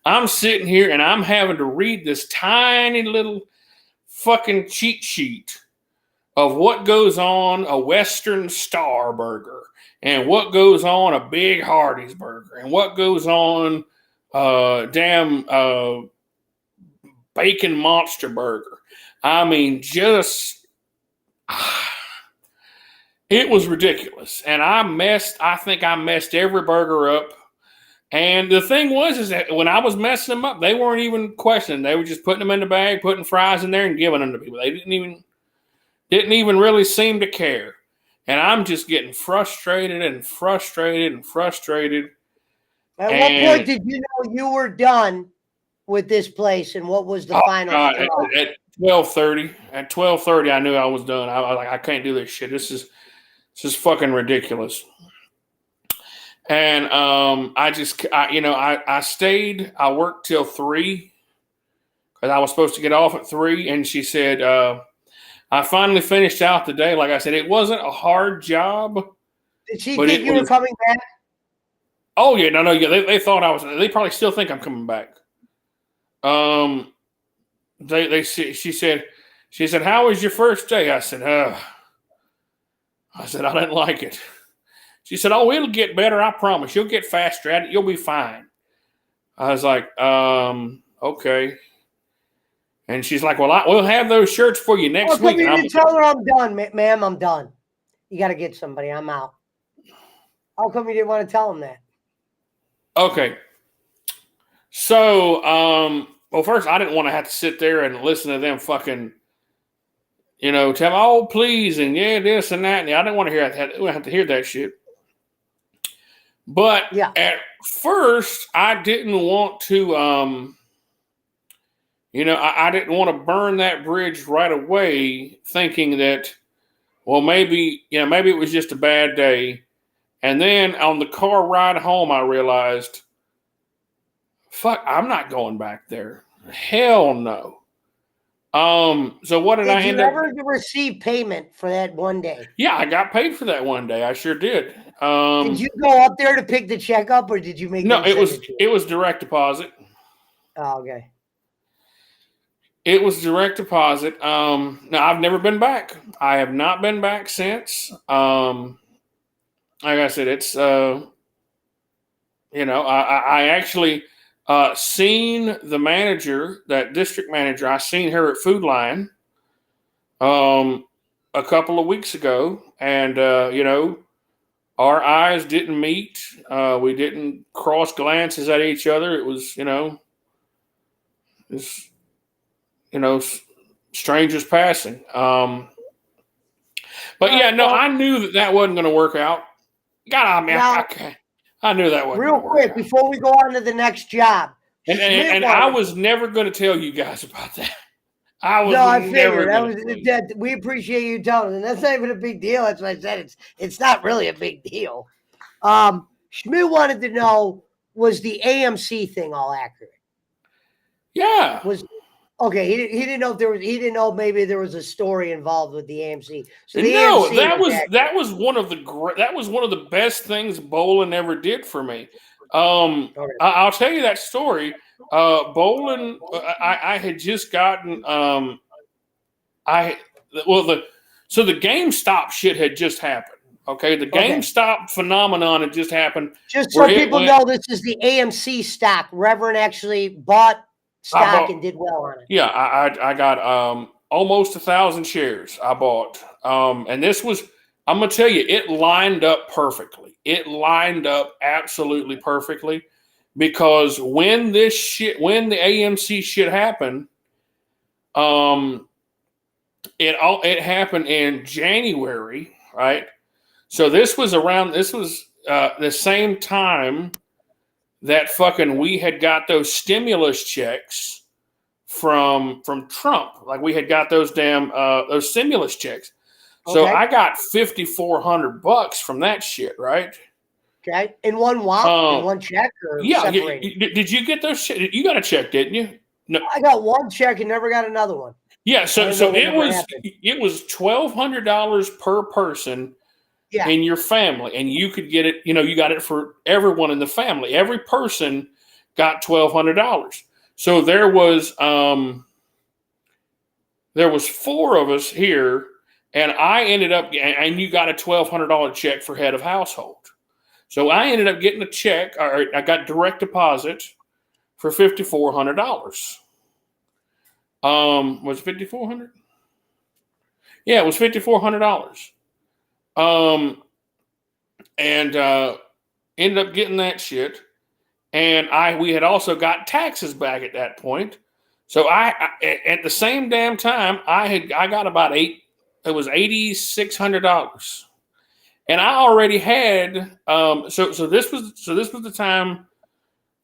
I'm sitting here and I'm having to read this tiny little fucking cheat sheet of what goes on a Western Star burger and what goes on a Big Hardee's burger and what goes on bacon monster burger. I mean, just it was ridiculous. And I think I messed every burger up. And the thing is that when I was messing them up, they weren't even questioning. They were just putting them in the bag, putting fries in there and giving them to people. They didn't even really seem to care. And I'm just getting frustrated and frustrated and frustrated. At what point did you know you were done with this place, and what was the final straw? At 12:30. At 12:30, I knew I was done. I was like, I can't do this shit. This is fucking ridiculous. And I stayed. I worked till 3 because I was supposed to get off at 3. And she said, I finally finished out the day. Like I said, it wasn't a hard job. Did she think you were coming back? Oh yeah, no, yeah. They thought I was. They probably still think I'm coming back. She said, how was your first day? I said, I didn't like it. She said, oh, it'll get better. I promise. You'll get faster at it. You'll be fine. I was like, okay. And she's like, well, we'll have those shirts for you next week. You didn't tell her I'm done, ma'am. I'm done. You got to get somebody. I'm out. How come you didn't want to tell them that? Okay. So, well, first, I didn't want to have to sit there and listen to them fucking, tell me, oh, please, and yeah, this and that. And I didn't want to hear that. I didn't have to hear that shit. But at first, I didn't want to, I didn't want to burn that bridge right away, thinking that, well, maybe it was just a bad day. And then on the car ride home, I realized, fuck, I'm not going back there. Hell no. So what did I end up? Did you ever receive payment for that one day? Yeah, I got paid for that one day. I sure did. Did you go up there to pick the check up, or did you make? No, it was direct deposit. Oh, okay. It was direct deposit. No, I've never been back. I have not been back since. Like I said, it's I actually seen the manager, that district manager. I seen her at Food Line a couple of weeks ago, and our eyes didn't meet. We didn't cross glances at each other. It was strangers passing. But yeah, no, I knew that wasn't going to work out. God, I mean, I knew that wasn't real quick before we go on to the next job. And I was never going to tell you guys about that. I figured we appreciate you telling us, and that's not even a big deal. That's what I said. It's not really a big deal. Schmidt wanted to know, was the AMC thing all accurate? Yeah. Okay, he didn't know if there was. He didn't know maybe there was a story involved with the AMC. So that was one of the best things Bolin ever did for me. Okay. I'll tell you that story. Bolin, I had just gotten. So the GameStop shit had just happened. Okay, the GameStop phenomenon had just happened. Just so people know, this is the AMC stock. Revern actually bought stock and did well on it. Yeah, I got almost 1,000 shares I bought. And this was, I'm going to tell you, it lined up perfectly. It lined up absolutely perfectly, because when the AMC shit happened, it happened in January, right? So this was the same time that fucking we had got those stimulus checks from Trump. Like, we had got those those stimulus checks. So I got $5,400 from that shit, right? Okay. In one whop, in one check, or Yeah. separated? Did you get those? You got a check, didn't you? No. I got one check and never got another one. Yeah. I So don't know what it never was happened. $1,200 per person Yeah. in your family, and you could get it. You got it for everyone in the family. Every person got $1,200. So there was 4 of us here, and I ended up, and you got a $1,200 check for head of household. So I ended up getting a check, or I got direct deposit for $5,400. Was it $5,400? Yeah, it was $5,400. And ended up getting that shit. And we had also got taxes back at that point. So I at the same damn time, I got about $8,600. And I already had so this was the time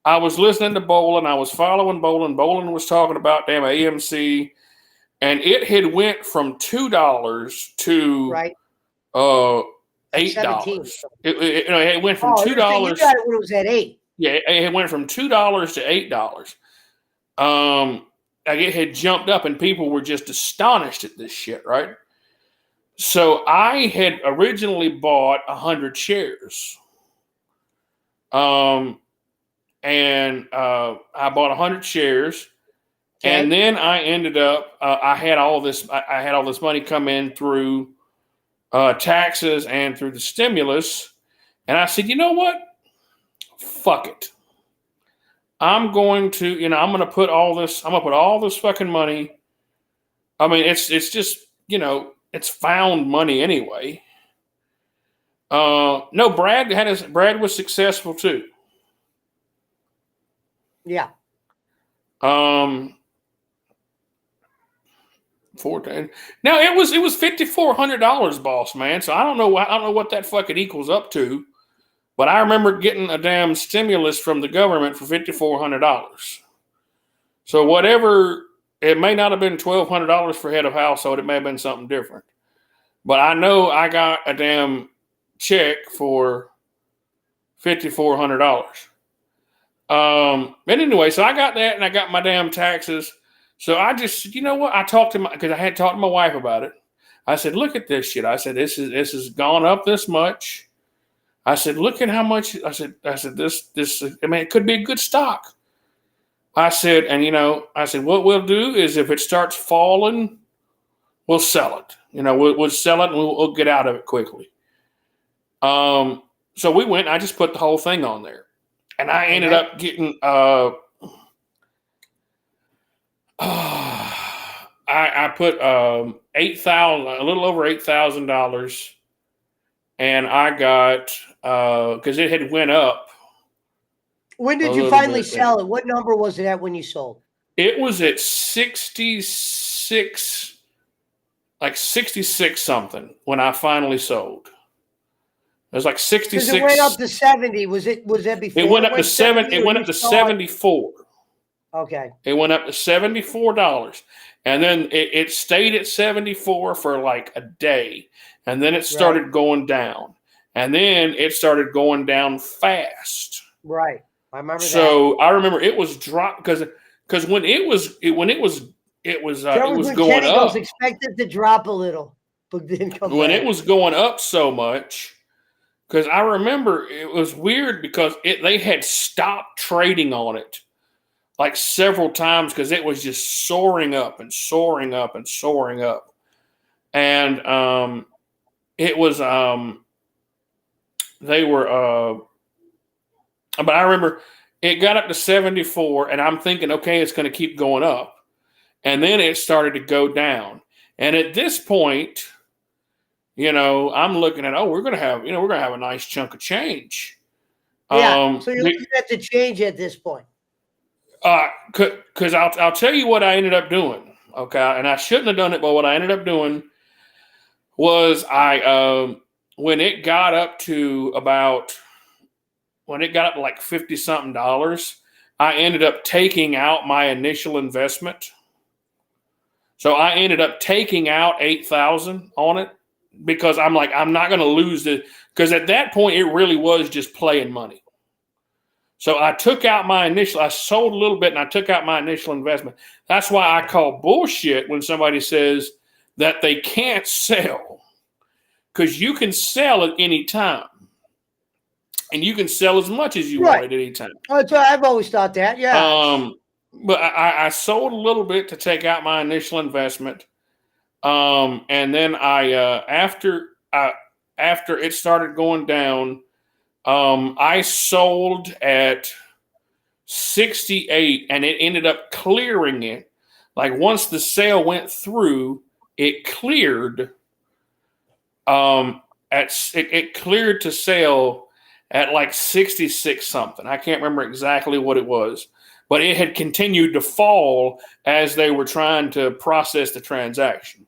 I was listening to Bolin. I was following Bolin. Bolin was talking about damn AMC, and it had went from $2 to Right. $8. It went from $2. You got it when it was at 8. Yeah, it went from $2 to $8. Like it had jumped up, and people were just astonished at this shit, right? So I had originally bought 100 shares. And I bought 100 shares, okay. And then I ended up I had all this money come in through taxes and through the stimulus, and I said, you know what? Fuck it. I'm going to put all this fucking money. I mean, it's just, it's found money anyway. No, Brad was successful too. Yeah. 14. Now it was $5,400, boss man. So I don't know what that fucking equals up to, but I remember getting a damn stimulus from the government for $5,400. So whatever, it may not have been $1,200 for head of household. It may have been something different, but I know I got a damn check for $5,400. But anyway, so I got that, and I got my damn taxes. So I just, you know what? because I had talked to my wife about it. I said, look at this shit. I said, this has gone up this much. I said, look at how much. I said, this, I mean, it could be a good stock. I said, and what we'll do is if it starts falling, we'll sell it. We'll sell it and we'll get out of it quickly. So we went, and I just put the whole thing on there. And I ended up getting I put a little over $8,000, and I got because it had went up. When did you finally sell it? What number was it at when you sold? It was at 66, like 66 something when I finally sold. It was like 66. Because it went up to 70. Was that before? It went up to 7. It went up to 74. Okay. It went up to $74, and then it stayed at 74 for like a day, and then it started going down, and then it started going down fast. Right. I remember that. So I remember it was dropped because when it was going up. Kenny goes, expected to drop a little, but didn't come when back. it was going up so much. Because I remember it was weird because they had stopped trading on it like several times because it was just soaring up and soaring up and soaring up. And it was they were but I remember it got up to 74, and I'm thinking, okay, it's going to keep going up. And then it started to go down. And at this point, I'm looking at, we're going to have a nice chunk of change. Yeah. So you're looking at the change at this point. Because I'll tell you what I ended up doing. Okay. And I shouldn't have done it, but what I ended up doing was when it got up to like 50 something dollars, I ended up taking out my initial investment. So I ended up taking out 8,000 on it, because I'm like, I'm not going to lose it. Because at that point, it really was just playing money. So I sold a little bit and I took out my initial investment. That's why I call bullshit when somebody says that they can't sell, because you can sell at any time and you can sell as much as you want at any time. That's what I've always thought that. Yeah. But I sold a little bit to take out my initial investment. And then after it started going down, I sold at 68 and it ended up clearing it. Like once the sale went through, it cleared. It cleared to sale at like 66 something. I can't remember exactly what it was, but it had continued to fall as they were trying to process the transaction.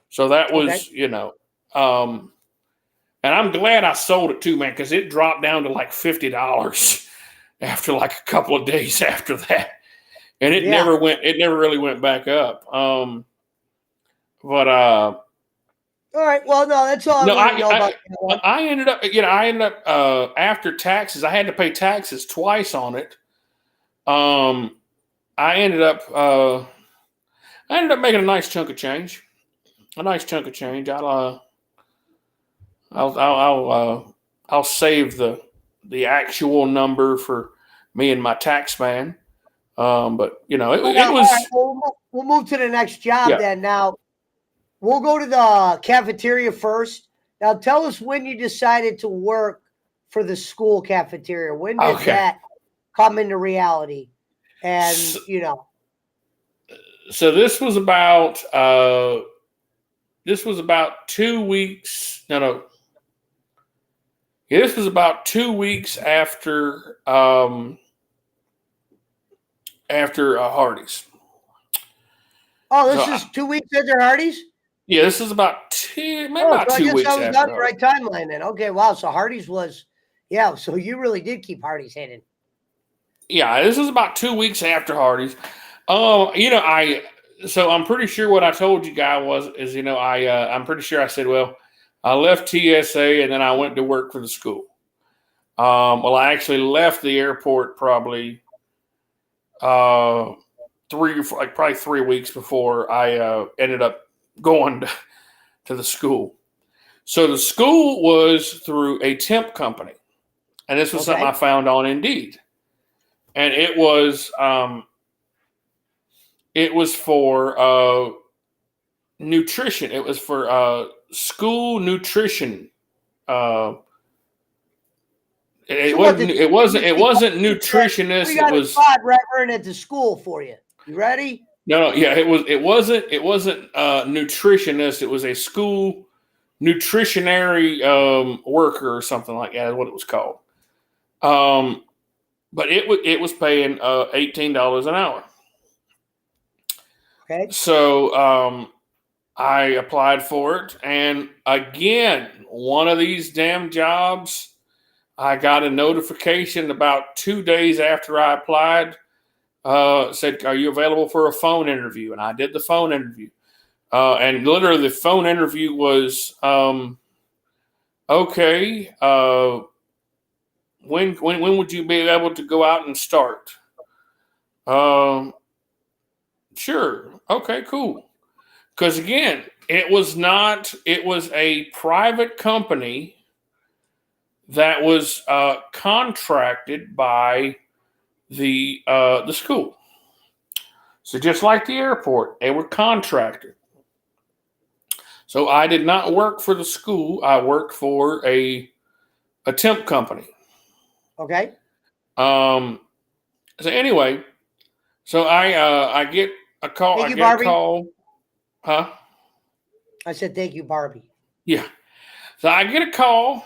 So that was, and I'm glad I sold it too, man, because it dropped down to like $50 after like a couple of days after that. And it never really went back up. All right. Well, no, that's all I want to know about that. I ended up, after taxes, I had to pay taxes twice on it. I ended up making a nice chunk of change. I'll save the actual number for me and my tax man. But it was. Right, we'll move to the next job then. Now we'll go to the cafeteria first. Now tell us when you decided to work for the school cafeteria. When did that come into reality? And So this was about 2 weeks. No. Yeah, this was about 2 weeks after Hardee's. Oh, this is 2 weeks after Hardee's? Yeah, this is about 2 weeks after. I guess I was on the right timeline then. Okay, wow. So Hardee's was, so you really did keep Hardee's hidden. Yeah, this was about 2 weeks after Hardee's. So I'm pretty sure what I told you guys is I'm pretty sure I said, well, I left TSA and then I went to work for the school. I actually left the airport probably probably 3 weeks before I ended up going to the school. So the school was through a temp company, and this was something I found on Indeed, and it was for nutrition. It was for school nutrition. It wasn't nutritionist. We got it was a spot right at the school for you. You ready? No, yeah, it wasn't nutritionist. It was a school nutritionary worker or something like that is what it was called. But it was paying $18 an hour. Okay. So I applied for it, and again, one of these damn jobs, I got a notification about 2 days after I applied. Said, "Are you available for a phone interview?" And I did the phone interview. And literally the phone interview was, okay, when would you be able to go out and start? Sure. Okay, cool. Because again, it was a private company that was contracted by the school. So just like the airport, they were contracted. So I did not work for the school. I worked for a temp company. Okay. So anyway, so I get a call. Thank you, Barbie. Huh? I said thank you, Barbie. Yeah. So I get a call,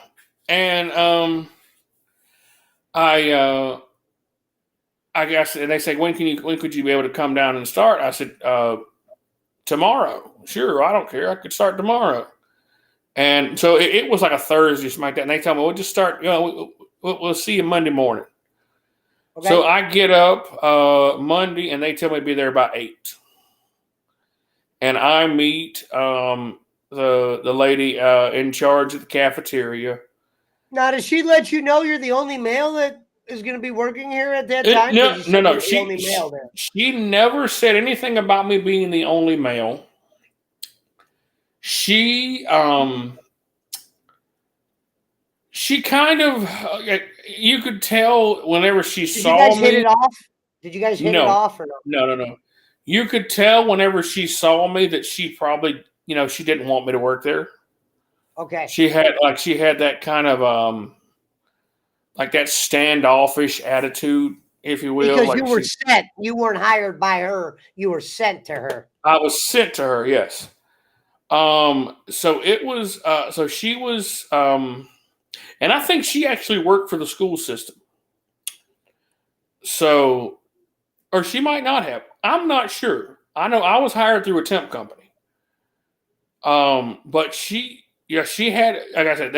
and I guess, and they say, when could you be able to come down and start? I said, tomorrow. Sure, I don't care. I could start tomorrow. And so it was like a Thursday, something like that. And they tell me, we'll just start, we'll see you Monday morning. Okay. So I get up Monday, and they tell me to be there about 8. And I meet the lady in charge of the cafeteria. Now, does she let you know you're the only male that is going to be working here at that time? No, You no, said no. you're the only male there. She never said anything about me being the only male. She kind of you could tell whenever she Did saw you guys me. hit it off? Did you guys hit it off or no? No. You could tell whenever she saw me that she probably, she didn't want me to work there. Okay. She had that kind of like that standoffish attitude, if you will. Because Like you were sent. You weren't hired by her. You were sent to her. I was sent to her, yes. So it was so she was and I think she actually worked for the school system. So, or she might not have. I'm not sure. I know I was hired through a temp company. But she had, like I said,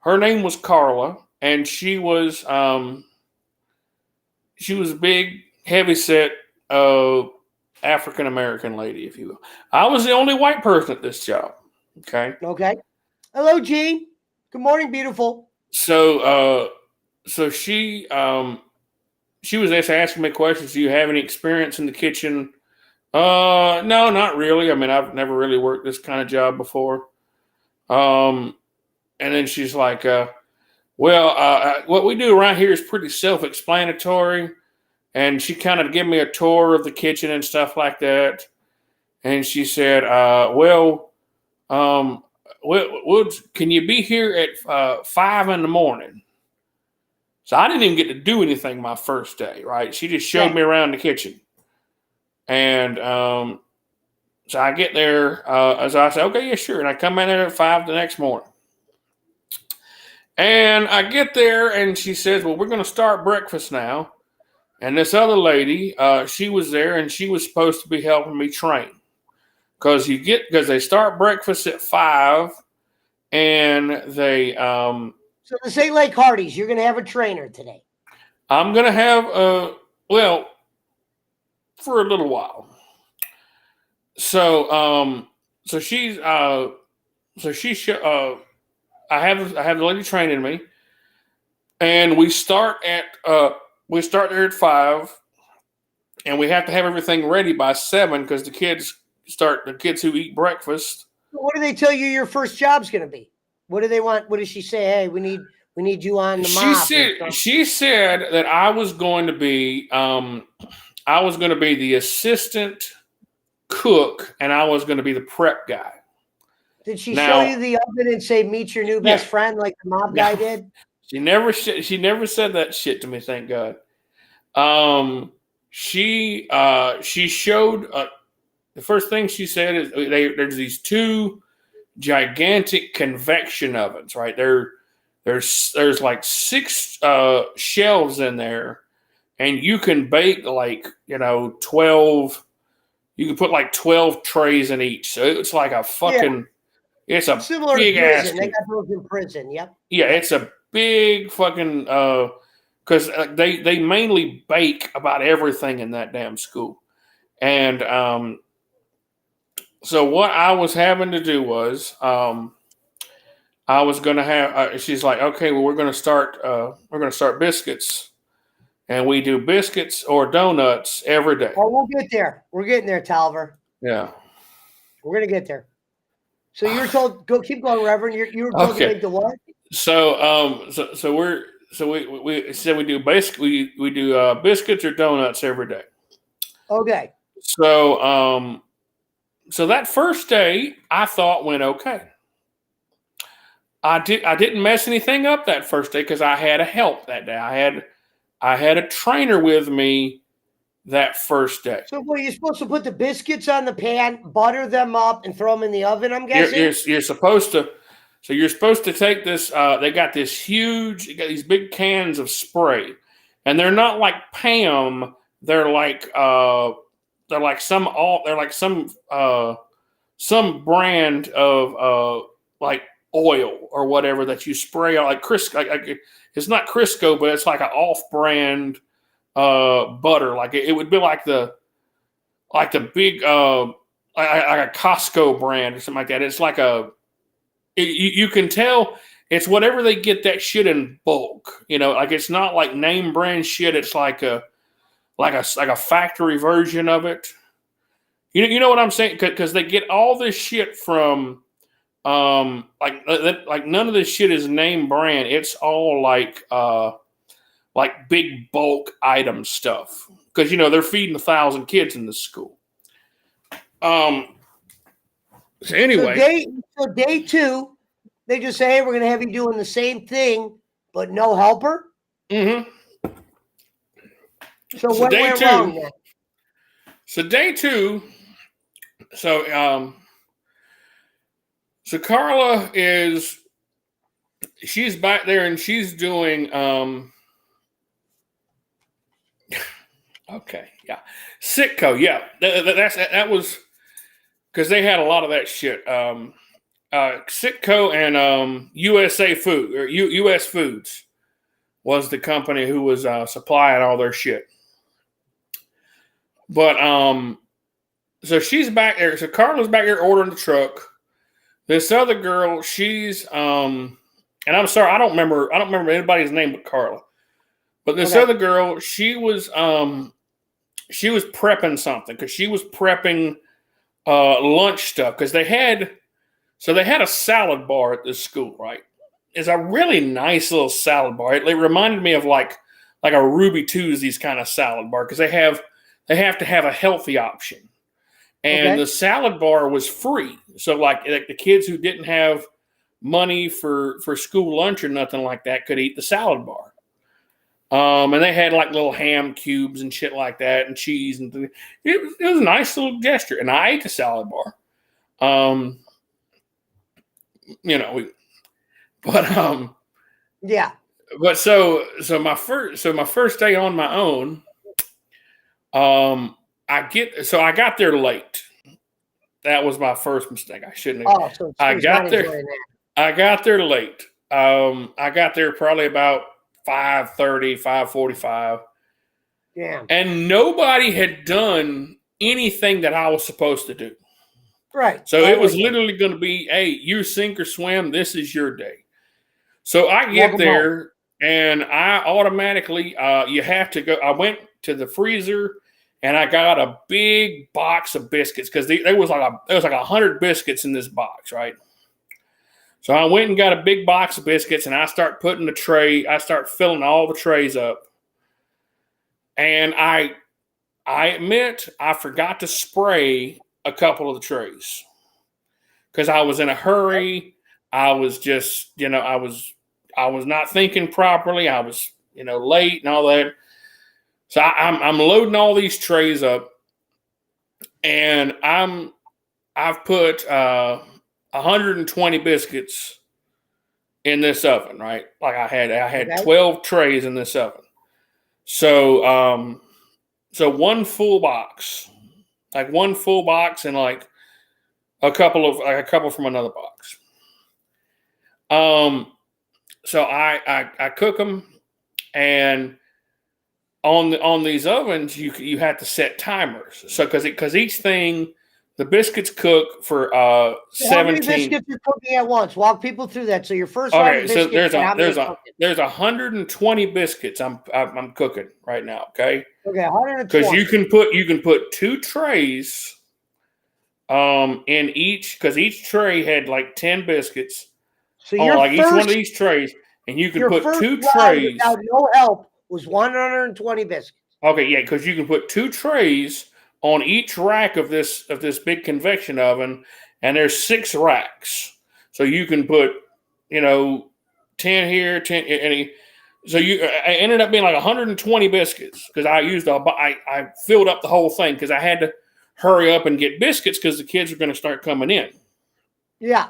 her name was Carla, and she was a big, heavy set African American lady, if you will. I was the only white person at this job. Okay. Okay. Hello, Jean. Good morning, beautiful. So she was asking me questions. Do you have any experience in the kitchen? No, not really. I mean, I've never really worked this kind of job before. And then she's like, what we do around here is pretty self-explanatory. And she kind of gave me a tour of the kitchen and stuff like that. And she said, can you be here at 5 a.m? So I didn't even get to do anything my first day, right? She just showed me around the kitchen. And so I get there, as I say, okay, yeah, sure. And I come in there at 5 the next morning. And I get there and she says, well, we're going to start breakfast now. And this other lady, she was there and she was supposed to be helping me train. Because they start breakfast at 5 and they So this ain't like Hardee's. You're gonna have a trainer today. I'm gonna have for a little while. So she's I have the lady training me, and we start there at 5, and we have to have everything ready by 7 because the kids who eat breakfast. What do they tell you your first job's going to be? What do they want? What does she say? Hey, we need you on the mop. She said that I was going to be the assistant cook and I was going to be the prep guy. Did she show you the oven and say meet your new best friend like the mop guy did? She never said that shit to me, thank God. She showed the first thing she said is there's these 2 gigantic convection ovens, right? There's like 6 shelves in there, and you can bake 12. You can put like 12 trays in each. So it's like a fucking it's a similar big to prison. ass. They got those in prison. Yep. Yeah, it's a big fucking because they mainly bake about everything in that damn school, and so what I was having to do was I was going to have. She's like, okay, well we're going to start biscuits, and we do biscuits or donuts every day. Oh, we'll get there. We're getting there, Talver. Yeah, we're gonna get there. So you were told keep going, Reverend. You were told to make the what? So we said we do basically we do biscuits or donuts every day. Okay. So so that first day I thought went okay. I didn't mess anything up that first day because I had a help that day. I had a trainer with me that first day. So what, you're supposed to put the biscuits on the pan, butter them up, and throw them in the oven, I'm guessing? You're supposed to. So you're supposed to take this. They got these big cans of spray, and they're not like Pam. They're like some brand of like oil or whatever that you spray like Crisco. It's not Crisco, but it's like an off-brand butter. Like it would be like the big like a Costco brand or something like that. It's like you can tell it's whatever they get that shit in bulk. Like it's not like name brand shit. It's like a factory version of it. You know what I'm saying? Because they get all this shit from like none of this shit is name brand. It's all like big bulk item stuff. Because they're feeding 1,000 kids in this school. So anyway, so day 2, they just say, hey, we're going to have you doing the same thing, but no helper. Mm-hmm. So what went wrong then? So day 2, so Carla she's back there and she's doing okay, yeah, Sitco, yeah, that was because they had a lot of that shit. Sitco and USA Food or US Foods was the company who was supplying all their shit. But so she's back there. So Carla's back there ordering the truck. This other girl, she's and I'm sorry, I don't remember anybody's name but Carla. But this other girl, she was prepping something because she was prepping lunch stuff because they had a salad bar at this school, right? It's a really nice little salad bar. It reminded me of like a Ruby Tuesdays kind of salad bar because they have to have a healthy option. And the salad bar was free. So like the kids who didn't have money for school lunch or nothing like that could eat the salad bar. And they had like little ham cubes and shit like that and cheese and things. It was a nice little gesture. And I ate the salad bar. Yeah. But so my first day on my own, I got there late. That was my first mistake. I shouldn't have. So I got there late. I got there probably about 5:30, 5:45. Yeah. And nobody had done anything that I was supposed to do. Right. So it was literally going to be, hey, you sink or swim. This is your day. So I get there and I automatically, you have to go. I went to the freezer and I got a big box of biscuits because there was like 100 biscuits in this box, right? So I went and got a big box of biscuits and I start filling all the trays up. And I admit I forgot to spray a couple of the trays because I was in a hurry. I was just, I was not thinking properly. I was, late and all that. So I'm loading all these trays up, and I've put 120 biscuits in this oven, right? Like I had 12 trays in this oven. So one full box and like a couple from another box. So I cook them, and on these ovens you have to set timers. So because each thing, the biscuits cook for 17. How many biscuits you're cooking at once? Walk people through that. So your first round of biscuits. So there's 120 biscuits I'm cooking right now. Okay. Okay, 120. Because you can put 2 trays in each, because each tray had like 10 biscuits. So each one of these trays, and you can put 2 trays without no help was 120 biscuits. Okay, yeah, because you can put 2 trays on each rack of this big convection oven, and there's 6 racks. So you can put, 10 here, 10, and so I ended up being like 120 biscuits because I filled up the whole thing because I had to hurry up and get biscuits because the kids are going to start coming in. Yeah.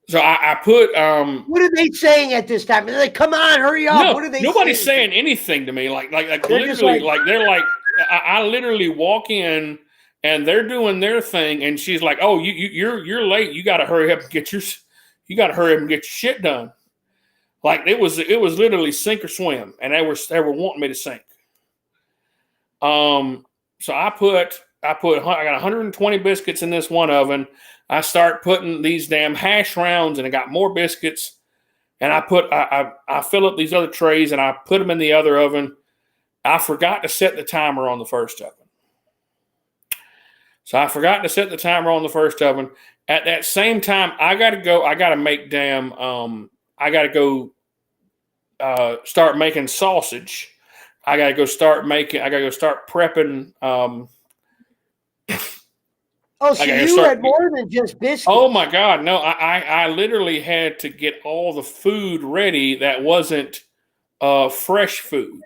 So I put. What are they saying at this time? They're like, "Come on, hurry up!" No, what are they? Nobody's saying anything to me. Like literally, they're like, I literally walk in and they're doing their thing, and she's like, "Oh, you're late. You got to hurry up and get your shit done." Like it was literally sink or swim, and they were wanting me to sink. So I put I got 120 biscuits in this one oven. I start putting these damn hash rounds, and I got more biscuits. And I fill up these other trays, and I put them in the other oven. I forgot to set the timer on the first oven. So I forgot to set the timer on the first oven. At that same time, I got to go. I got to make I got to go start making sausage. I got to go start prepping. Oh, so you had more than just biscuits. Oh my God. No, I literally had to get all the food ready that wasn't fresh food.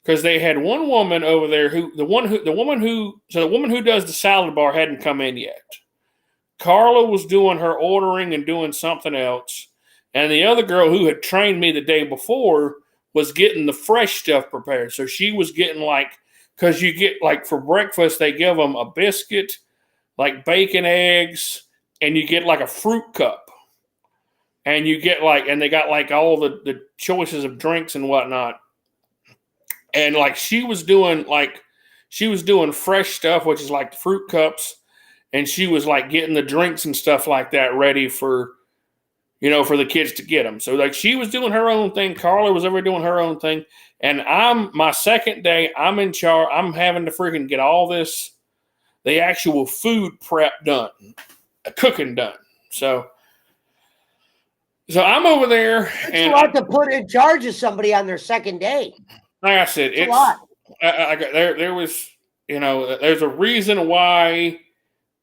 Because they had one woman over there the woman who does the salad bar hadn't come in yet. Carla was doing her ordering and doing something else. And the other girl who had trained me the day before was getting the fresh stuff prepared. So she was getting because you get for breakfast, they give them a biscuit, like bacon, eggs, and you get a fruit cup. And you get and they got all the choices of drinks and whatnot. And she was doing fresh stuff, which is the fruit cups. And she was getting the drinks and stuff like that ready for, for the kids to get them. So she was doing her own thing. Carla was over doing her own thing. And my second day, I'm in charge. I'm having to freaking get all this, the actual food prep done, cooking done. So I'm over there. It's a lot to put in charge of somebody on their second day. Like I said, it's a lot. There was, there's a reason why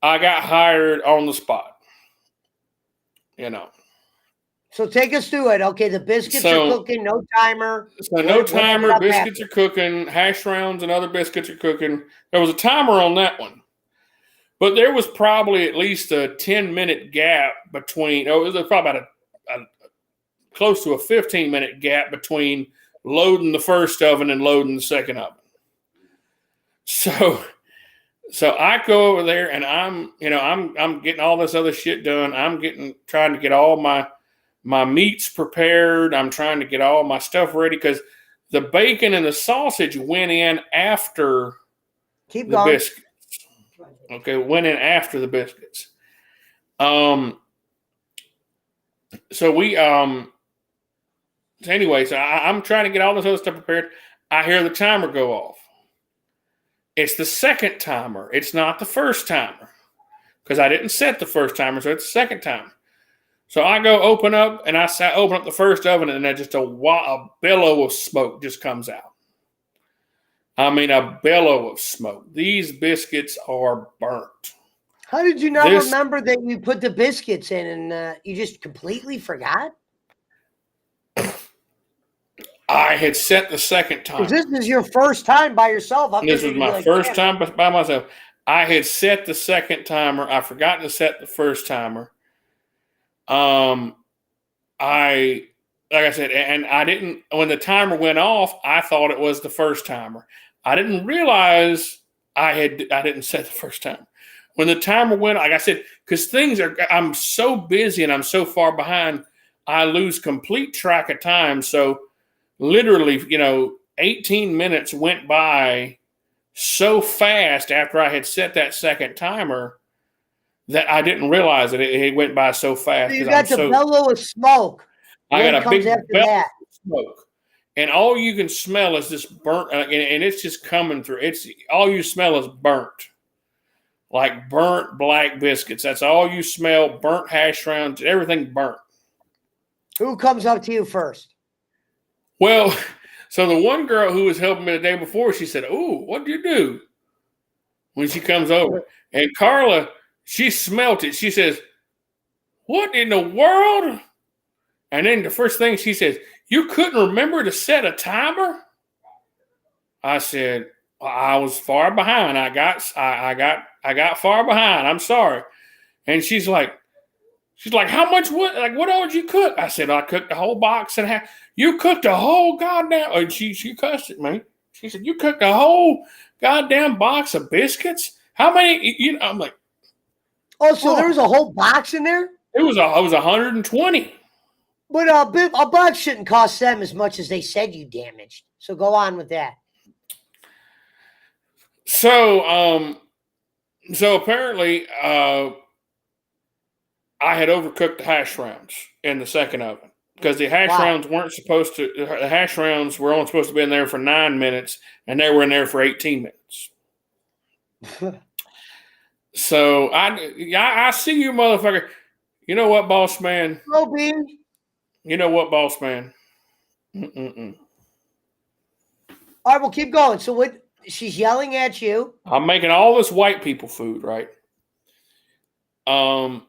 I got hired on the spot. So take us through it. Okay, the biscuits are cooking, no timer. So no timer, biscuits are cooking, hash rounds and other biscuits are cooking. There was a timer on that one. But there was probably at least a 10-minute gap between, it was probably about a close to a 15-minute gap between loading the first oven and loading the second oven. So I go over there and I'm getting all this other shit done. Trying to get all my meats prepared. I'm trying to get all my stuff ready because the bacon and the sausage went in after the biscuits. Okay, went in after the biscuits. So I'm trying to get all this other stuff prepared. I hear the timer go off. It's the second timer. It's not the first timer because I didn't set the first timer, so it's the second timer. So I go open up, and I open up the first oven, and then just a billow of smoke just comes out. I mean, a billow of smoke. These biscuits are burnt. How did you not remember that you put the biscuits in and you just completely forgot? I had set the second time. This is your first time by yourself. This was my first time by myself. I had set the second timer. I forgot to set the first timer. Like I said, and I didn't, when the timer went off, I thought it was the first timer. I didn't realize I didn't set the first timer. When the timer went, like I said, because I'm so busy and I'm so far behind, I lose complete track of time. So literally, 18 minutes went by so fast after I had set that second timer that I didn't realize that it went by so fast. So you got the bellow of smoke. I got a big bellow of smoke. And all you can smell is this burnt, and it's just coming through. All you smell is burnt. Like burnt black biscuits. That's all you smell. Burnt hash browns, everything burnt. Who comes up to you first? Well, so the one girl who was helping me the day before, she said, "Oh, what did you do?" When she comes over. And Carla, she smelt it. She says, "What in the world?" And then the first thing she says, "You couldn't remember to set a timer?" I said, "I was far behind. I got far behind. I'm sorry." And she's like, "How much what all did you cook?" I said, "I cooked the whole box and a half." "You cooked a whole goddamn," and she cussed at me. She said, "You cooked a whole goddamn box of biscuits? How many?" I'm like, "Oh, so there was a whole box in there?" It was 120. But a box shouldn't cost them as much as they said you damaged. So go on with that. So So apparently, I had overcooked the hash browns in the second oven because the hash browns weren't supposed to. The hash browns were only supposed to be in there for 9 minutes, and they were in there for 18 minutes. So I see you, motherfucker. You know what, boss man? No, Bean. You know what, boss man? Mm-mm-mm. All right, well, keep going. So what? She's yelling at you. I'm making all this white people food, right? No.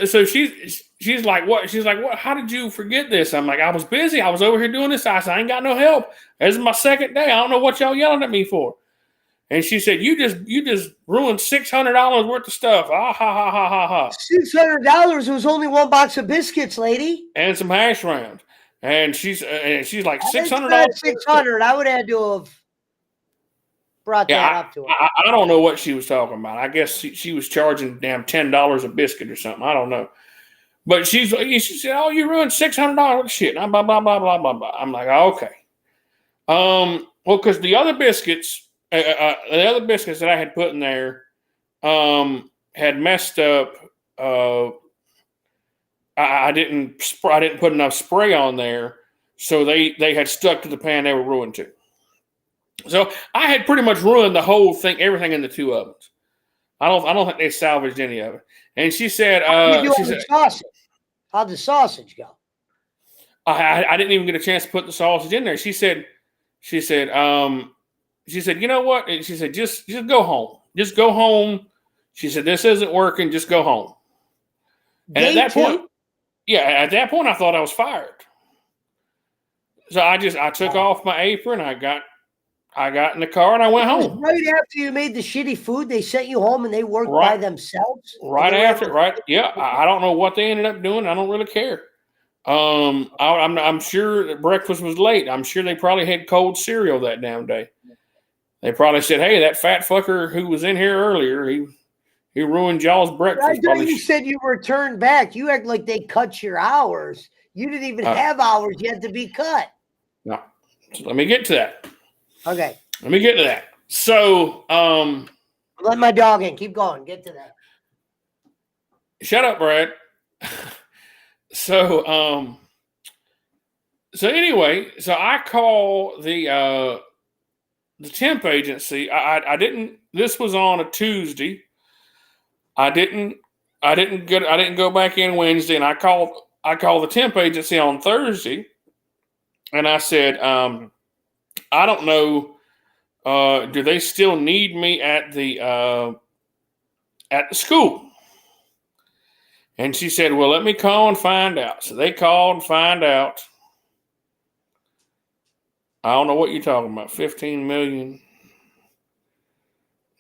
So she's like, what? She's like, what? How did you forget this? I'm like, I was busy. I was over here doing this. I said, I ain't got no help. This is my second day. I don't know what y'all yelling at me for. And she said, you just ruined $600 worth of stuff. Ah ha ha ha ha ha. $600 was only one box of biscuits, lady, and some hash browns. And she's like $600. 600. I would have to have brought that up to her. I don't know what she was talking about. I guess she was charging damn $10 a biscuit or something. I don't know. But she said, "Oh, you ruined $600 shit." And blah blah blah blah blah blah. I'm like, okay. Well, because the other biscuits that I had put in there, had messed up. I didn't put enough spray on there, so they had stuck to the pan. They were ruined too. So I had pretty much ruined the whole thing, everything in the two ovens. I don't think they salvaged any of it. And she said, sausage. How'd the sausage go? I didn't even get a chance to put the sausage in there. She said, you know what? And she said, just go home. Just go home. She said, this isn't working. Just go home. And at that point, I thought I was fired. So I took off my apron. I got in the car and I went home. Right after you made the shitty food, they sent you home and they worked by themselves. Right after. Yeah. I don't know what they ended up doing. I don't really care. I'm sure that breakfast was late. I'm sure they probably had cold cereal that damn day. They probably said, "Hey, that fat fucker who was in here earlier, he ruined y'all's breakfast." I thought you said you returned back. You act like they cut your hours. You didn't even have hours yet to be cut. No. So let me get to that. Okay. Let me get to that. So, let my dog in. Keep going. Get to that. Shut up, Brad. So anyway, so I call the temp agency. I didn't. This was on a Tuesday. I didn't go back in Wednesday, and I called the temp agency on Thursday, and I said, I don't know. Do they still need me at the school? And she said, well, let me call and find out. So they called and find out. I don't know what you're talking about. 15 million.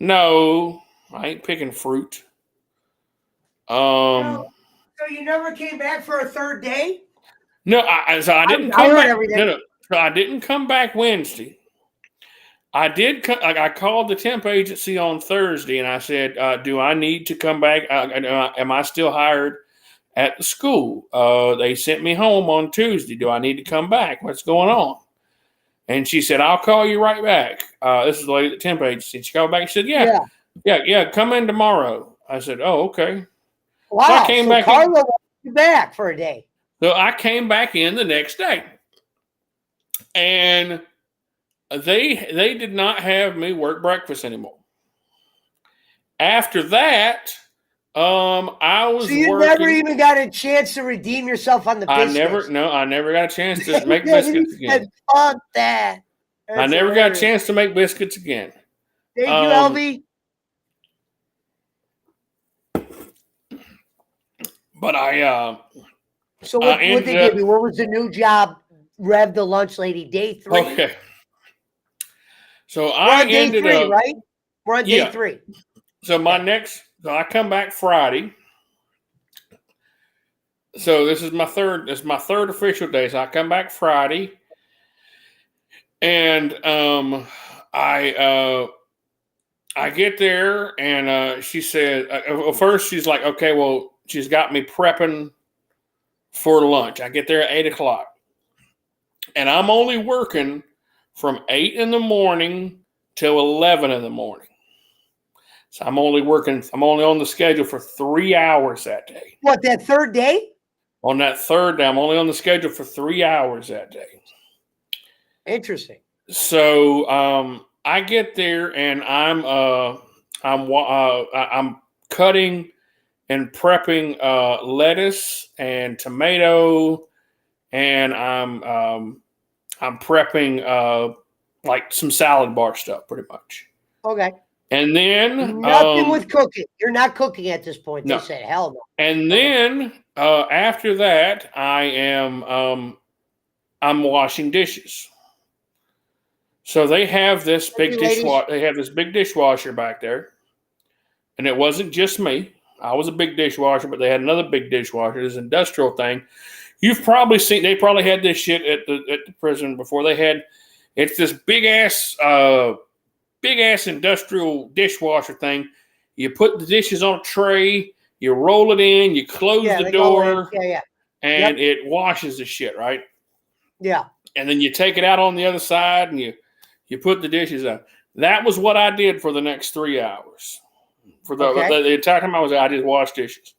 No, I ain't picking fruit. So you never came back for a third day? No, I didn't come back. No. So I didn't come back Wednesday. I did. I called the temp agency on Thursday, and I said, "Do I need to come back? Am I still hired at the school? They sent me home on Tuesday. Do I need to come back? What's going on?" And she said, "I'll call you right back." This is the lady at the temp agency. She called back. She said, "Yeah, come in tomorrow." I said, "Oh, okay." Wow. So I came back. Carla wanted you back for a day. So I came back in the next day, and they did not have me work breakfast anymore. After that, I was. So you working. Never even got a chance to redeem yourself on the biscuits. I never got a chance to make biscuits again. Fuck that. I never got a chance to make biscuits again. Thank you, LV. But I. So what they give you? What was the new job? Rev the lunch lady. Day 3. Okay. So I ended up. Right? We're on day 3. So so I come back Friday. So this is my third official day. So I come back Friday, and I get there, and she said, first she's like, okay, well, she's got me prepping for lunch. I get there at 8:00, and I'm only working from 8 in the morning till 11 in the morning. So I'm only on the schedule for 3 hours that day. What, that third day? On that third day, I'm only on the schedule for 3 hours that day. Interesting. So I get there and I'm cutting and prepping lettuce and tomato, and I'm prepping like some salad bar stuff, pretty much. Okay. And then nothing with cooking. You're not cooking at this point. No. They said, hell no. And then after that, I'm washing dishes. So they have this big dishwasher. They have this big dishwasher back there, and it wasn't just me. I was a big dishwasher, but they had another big dishwasher. This industrial thing. You've probably seen. They probably had this shit at the prison before. They had. It's this big ass industrial dishwasher thing. You put the dishes on a tray. You roll it in. You close the door. And it washes the shit, right? Yeah. And then you take it out on the other side, and you put the dishes up. That was what I did for the next 3 hours. For the entire time I just washed dishes.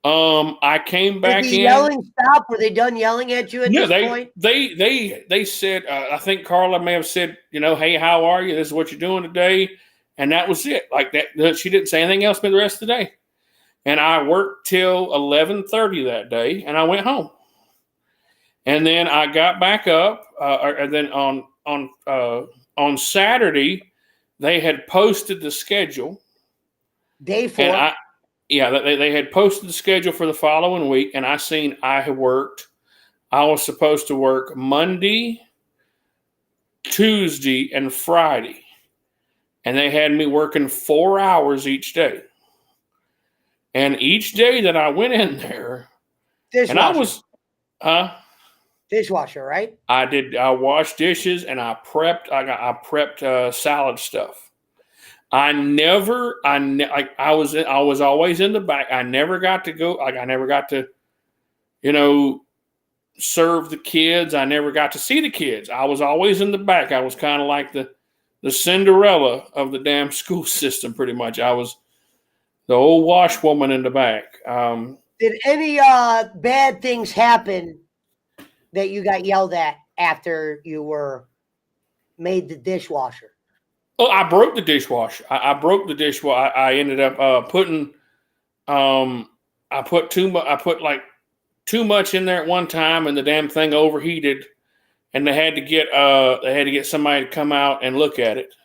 I came back in. Did the yelling stop? Were they done yelling at you at this point? They said, I think Carla may have said, hey, how are you? This is what you're doing today. And that was it. Like that, she didn't say anything else for the rest of the day. And I worked till 11:30 that day, and I went home. And then I got back up, and then on Saturday, they had posted the schedule. Day 4. And they had posted the schedule for the following week, and I seen I was supposed to work Monday, Tuesday, and Friday. And they had me working 4 hours each day. And each day that I went in there, dishwasher. And I was, dishwasher, right? I washed dishes and I prepped salad stuff. I was always in the back. I never got to go. I never got to, serve the kids. I never got to see the kids. I was always in the back. I was kind of like the Cinderella of the damn school system, pretty much. I was the old wash woman in the back. Did any bad things happen that you got yelled at after you were made the dishwasher? Oh, I broke the dishwasher. I broke the dishwasher. I ended up putting. I put too much in there at one time, and the damn thing overheated, and they had to get somebody to come out and look at it.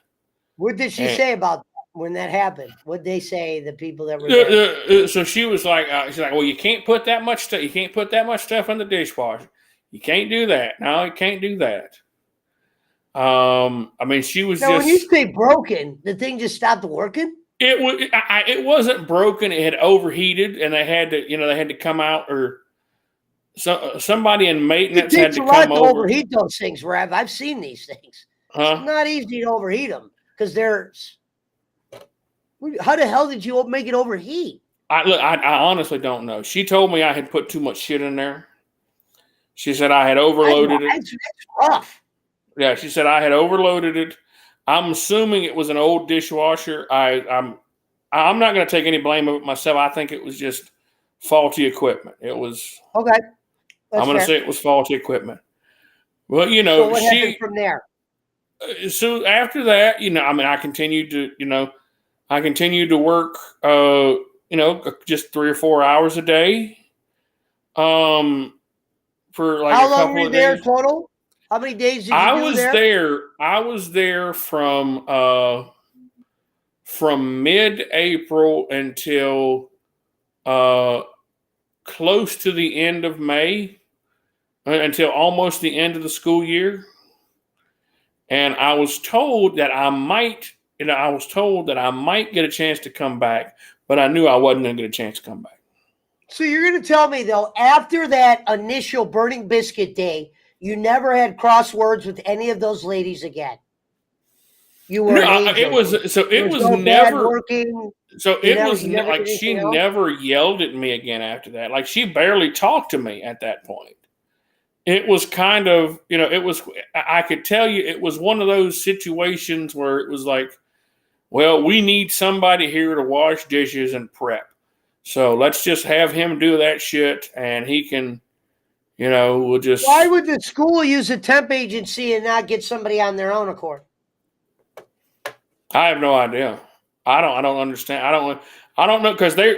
What did she say about that when that happened? What did they say? The people that were there? So she was like, well, you can't put that much stuff. You can't put that much stuff in the dishwasher. You can't do that. No, you can't do that. She was just. When you say broken, the thing just stopped working. It wasn't broken. It had overheated, and they had to come out, or somebody in maintenance had to come over. It takes a lot to overheat those things, Rev. I've seen these things. It's not easy to overheat them because they're. How the hell did you make it overheat? I honestly don't know. She told me I had put too much shit in there. She said I had overloaded it. It's rough. Yeah, she said I had overloaded it. I'm assuming it was an old dishwasher. I'm not going to take any blame of it myself. I think it was just faulty equipment. It was okay. I'm going to say it was faulty equipment. Well, so what happened from there? So after that, I continued to work, just 3 or 4 hours a day. For like how a long couple were you of there days. Total? How many days did you do there? I was there from mid-April until close to the end of May, until almost the end of the school year. And I was told that I might get a chance to come back, but I knew I wasn't going to get a chance to come back. So you're going to tell me, though, after that initial burning biscuit day, you never had crosswords with any of those ladies again? You were never working. So it was like she never yelled at me again after that. Like she barely talked to me at that point. It was kind of, I could tell you it was one of those situations where it was like, Well, we need somebody here to wash dishes and prep. So let's just have him do that shit, and he can, we'll just. Why would the school use a temp agency and not get somebody on their own accord? I have no idea. I don't understand. I don't know, because they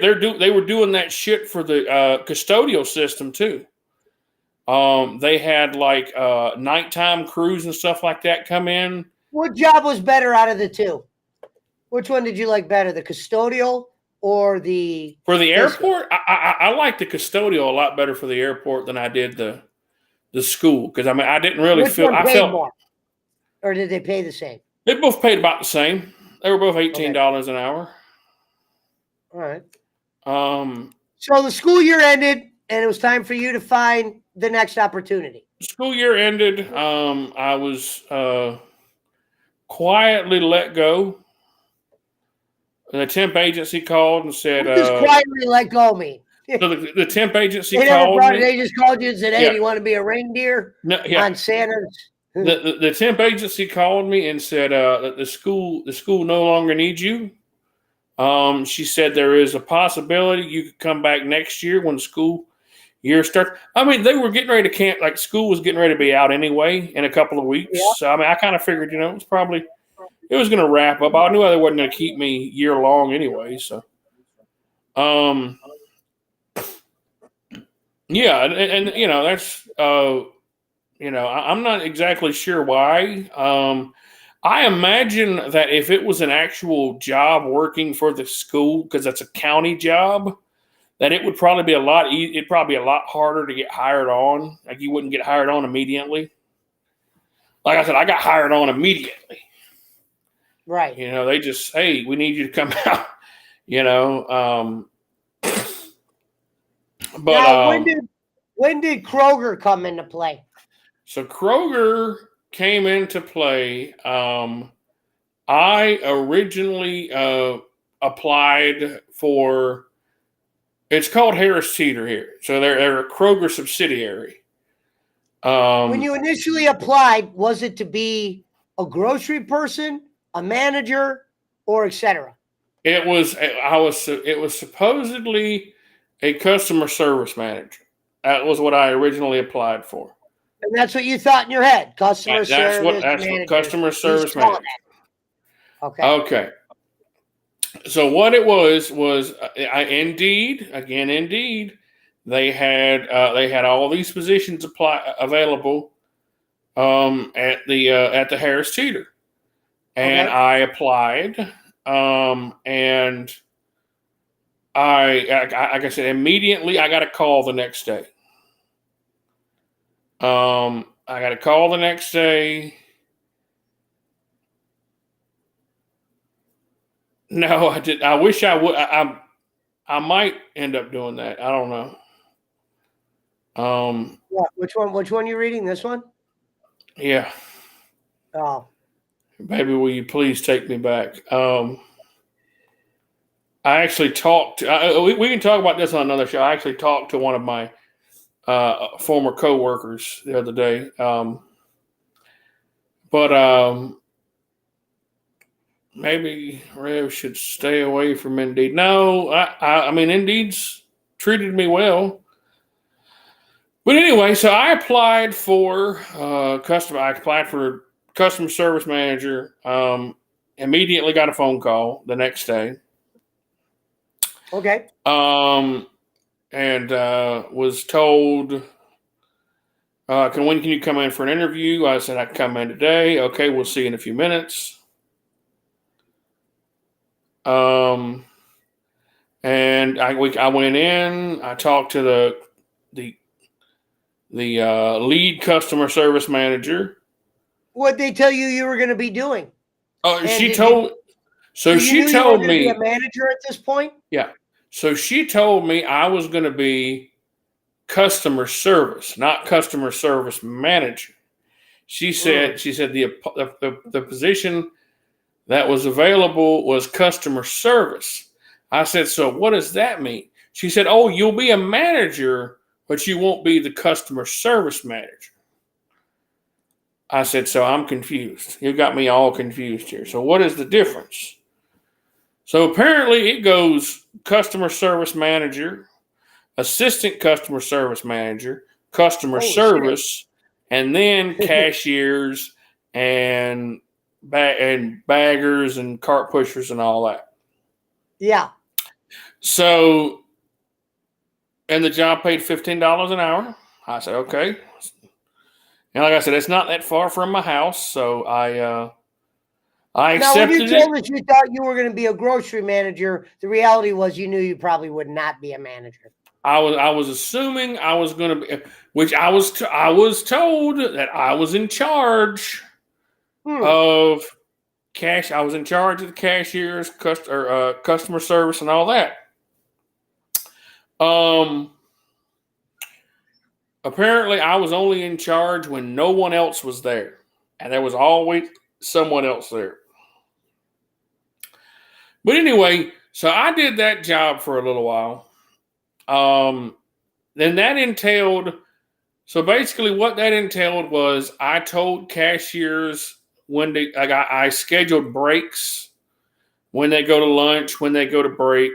were doing that shit for the custodial system too. They had like nighttime crews and stuff like that come in. What job was better out of the two? Which one did you like better, the custodial or the for the airport? I like the custodial a lot better for the airport than I did the school, because I didn't really Which feel. one I paid felt more, or did they pay the same? They both paid about the same. They were both $18 an hour. All right. So the school year ended, and it was time for you to find the next opportunity. School year ended. I was quietly let go. The temp agency called and said, What does quietly let go mean? So the temp agency they called me. They just called you and said, "Hey, do you want to be a reindeer on Santa's?" The temp agency called me and said that the school no longer needs you. She said there is a possibility you could come back next year when the school year starts. I mean, they were getting ready to camp, like school was getting ready to be out anyway in a couple of weeks. Yeah. So I kind of figured, it was going to wrap up. I knew they wasn't going to keep me year long anyway. So, yeah, and that's I'm not exactly sure why. I imagine that if it was an actual job working for the school, because that's a county job, that it would probably be it'd probably be a lot harder to get hired on. Like, you wouldn't get hired on immediately. Like I said, I got hired on immediately. Right. They just, hey, we need you to come out. But now, when did Kroger come into play? So Kroger came into play. I originally applied for. It's called Harris Teeter here, so they're a Kroger subsidiary. When you initially applied, was it to be a grocery person, a manager, or etc.? It was supposedly a customer service manager. That was what I originally applied for. And that's what you thought in your head, customer service manager. That's what customer service manager. Okay. Okay. So what it was Indeed, they had all these positions available at the Harris Teeter, and I applied, and like I said, immediately I got a call the next day. I got a call the next day. No, I did. I wish I would. I might end up doing that. I don't know. What? Which one? Which one you reading? This one? Yeah. Oh. Baby, will you please take me back? I actually talked. We can talk about this on another show. I actually talked to one of my former coworkers the other day. But maybe Rev should stay away from Indeed. No, I mean, Indeed's treated me well. But anyway, so I applied for customer service manager. Immediately got a phone call the next day. Okay. And was told, when can you come in for an interview? I said I can come in today. Okay, we'll see you in a few minutes. And I went in. I talked to the lead customer service manager. What'd they tell you were going to be doing? She told me be a manager at this point. Yeah. So she told me I was going to be customer service, not customer service manager. She said the position that was available was customer service. I said, so what does that mean? She said, oh, you'll be a manager, but you won't be the customer service manager. I said, so I'm confused. You got me all confused here. So what is the difference? So apparently it goes customer service manager, assistant customer service manager, customer Holy shit. service, and then cashiers and baggers and cart pushers and all that. Yeah. So, and the job paid $15 an hour. I said, okay. And like I said, it's not that far from my house, so I Now, when you accepted it. told us you thought you were going to be a grocery manager, the reality was you knew you probably would not be a manager. I was assuming I was going to be, which I was told that I was in charge of cash. I was in charge of the cashiers, customer service, and all that. Apparently, I was only in charge when no one else was there, and there was always someone else there. But anyway, so I did that job for a little while. Then that entailed, so basically what that entailed was I told cashiers when they, like I scheduled breaks, when they go to lunch, when they go to break.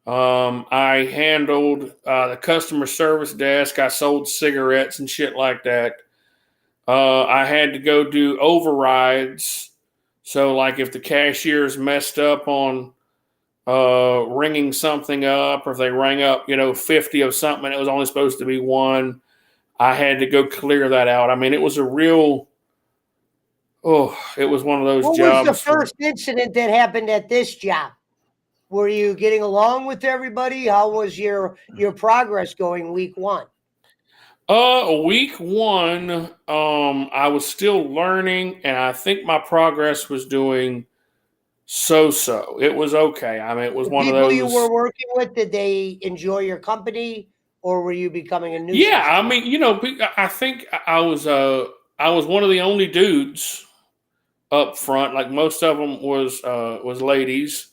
I handled the customer service desk. I sold cigarettes and shit like that. I had to go do overrides. So like if the cashiers messed up on ringing something up, or if they rang up, 50 of something and it was only supposed to be one, I had to go clear that out. I mean, it was it was one of those jobs. What was the first incident that happened at this job? Were you getting along with everybody? How was your progress going week one? Week one, I was still learning, and I think my progress was doing so. It was okay. I mean, it was one of those. People you were working with, did they enjoy your company, or were you becoming a nuisance? Yeah, I mean, I think I was one of the only dudes up front. Like most of them was ladies.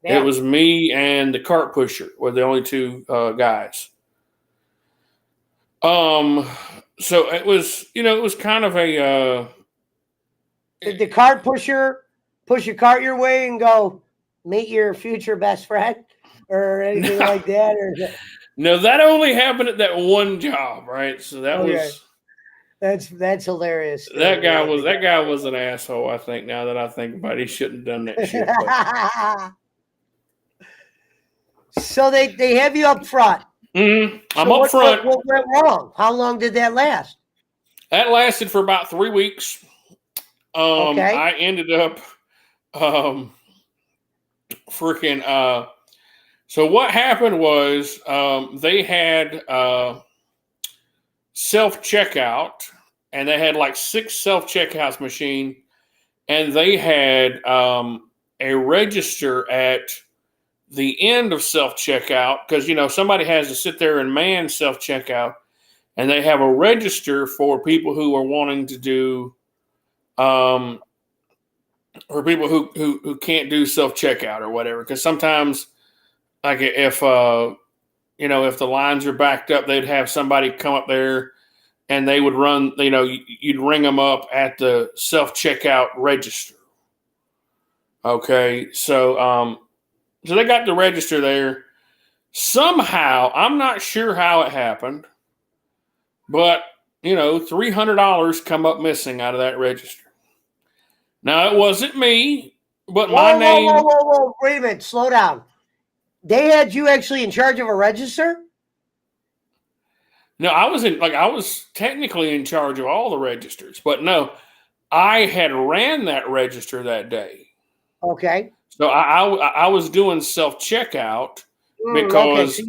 Yeah. It was me and the cart pusher were the only two guys. So it was, it was kind of a. Did the cart pusher push your cart your way and go meet your future best friend or anything like that? Or no, that only happened at that one job, right? So that was. That's hilarious. That guy was an asshole. I think now that I think about it, he shouldn't have done that shit. So they have you up front. Mm-hmm. I'm up front. What went wrong? How long did that last? That lasted for about 3 weeks. Okay. I ended up so what happened was they had self-checkout, and they had like 6 self-checkouts machine, and they had a register at the end of self-checkout, because somebody has to sit there and man self-checkout, and they have a register for people who are wanting to do or people who can't do self-checkout or whatever, because sometimes like if the lines are backed up, they'd have somebody come up there and they would run, you'd ring them up at the self-checkout register. Okay, so they got the register there. Somehow, I'm not sure how it happened, but, $300 come up missing out of that register. Now, it wasn't me, but my name. Whoa. Wait a minute. Slow down. They had you actually in charge of a register? No, I was technically in charge of all the registers, but no, I had ran that register that day. Okay. So I was doing self-checkout because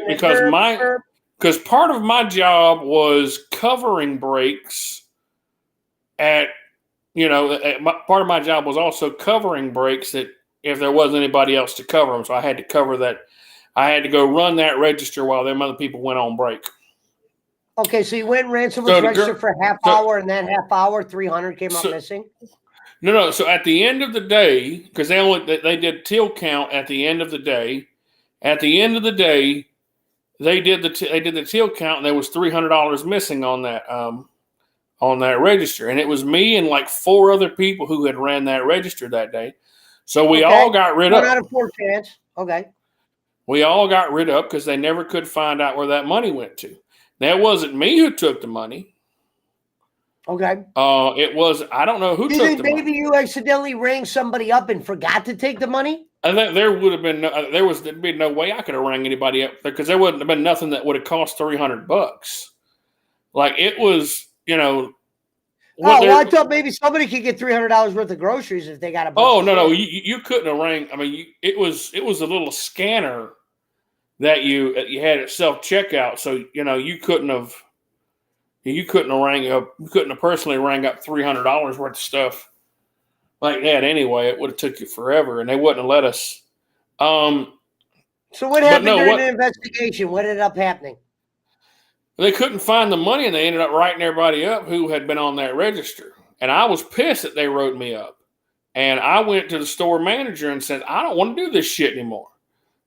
because part of my job was covering breaks part of my job was also covering breaks that if there wasn't anybody else to cover them. So I had to cover that. I had to go run that register while them other people went on break. Okay, so you went and ran someone's register for a half hour, and that half hour, 300 came up missing? No. So at the end of the day, because they did till count at the end of the day. At the end of the day, they did the till count, and there was $300 missing on that register, and it was me and like 4 other people who had ran that register that day. So we Okay. all got rid 1 of out them. of 4 chance. Okay. We all got rid of because they never could find out where that money went to. Now, it wasn't me who took the money. Okay. It was, I don't know who Do you took think the maybe money. you accidentally rang somebody up and forgot to take the money? I think there would have been there'd be no way I could have rang anybody up because there wouldn't have been nothing that would have cost $300. Like it was, what Oh, well, I they're. thought maybe somebody could get $300 worth of groceries if they got a bunch Oh of no, shit. you couldn't have rang. I mean, it was a little scanner that you had at self checkout, so you couldn't have personally rang up $300 worth of stuff like that anyway. It would have took you forever, and they wouldn't have let us. So what But happened no, during what the investigation? What ended up happening? they couldn't find the money, and they ended up writing everybody up who had been on that register. And I was pissed that they wrote me up. And I went to the store manager and said, I don't want to do this shit anymore.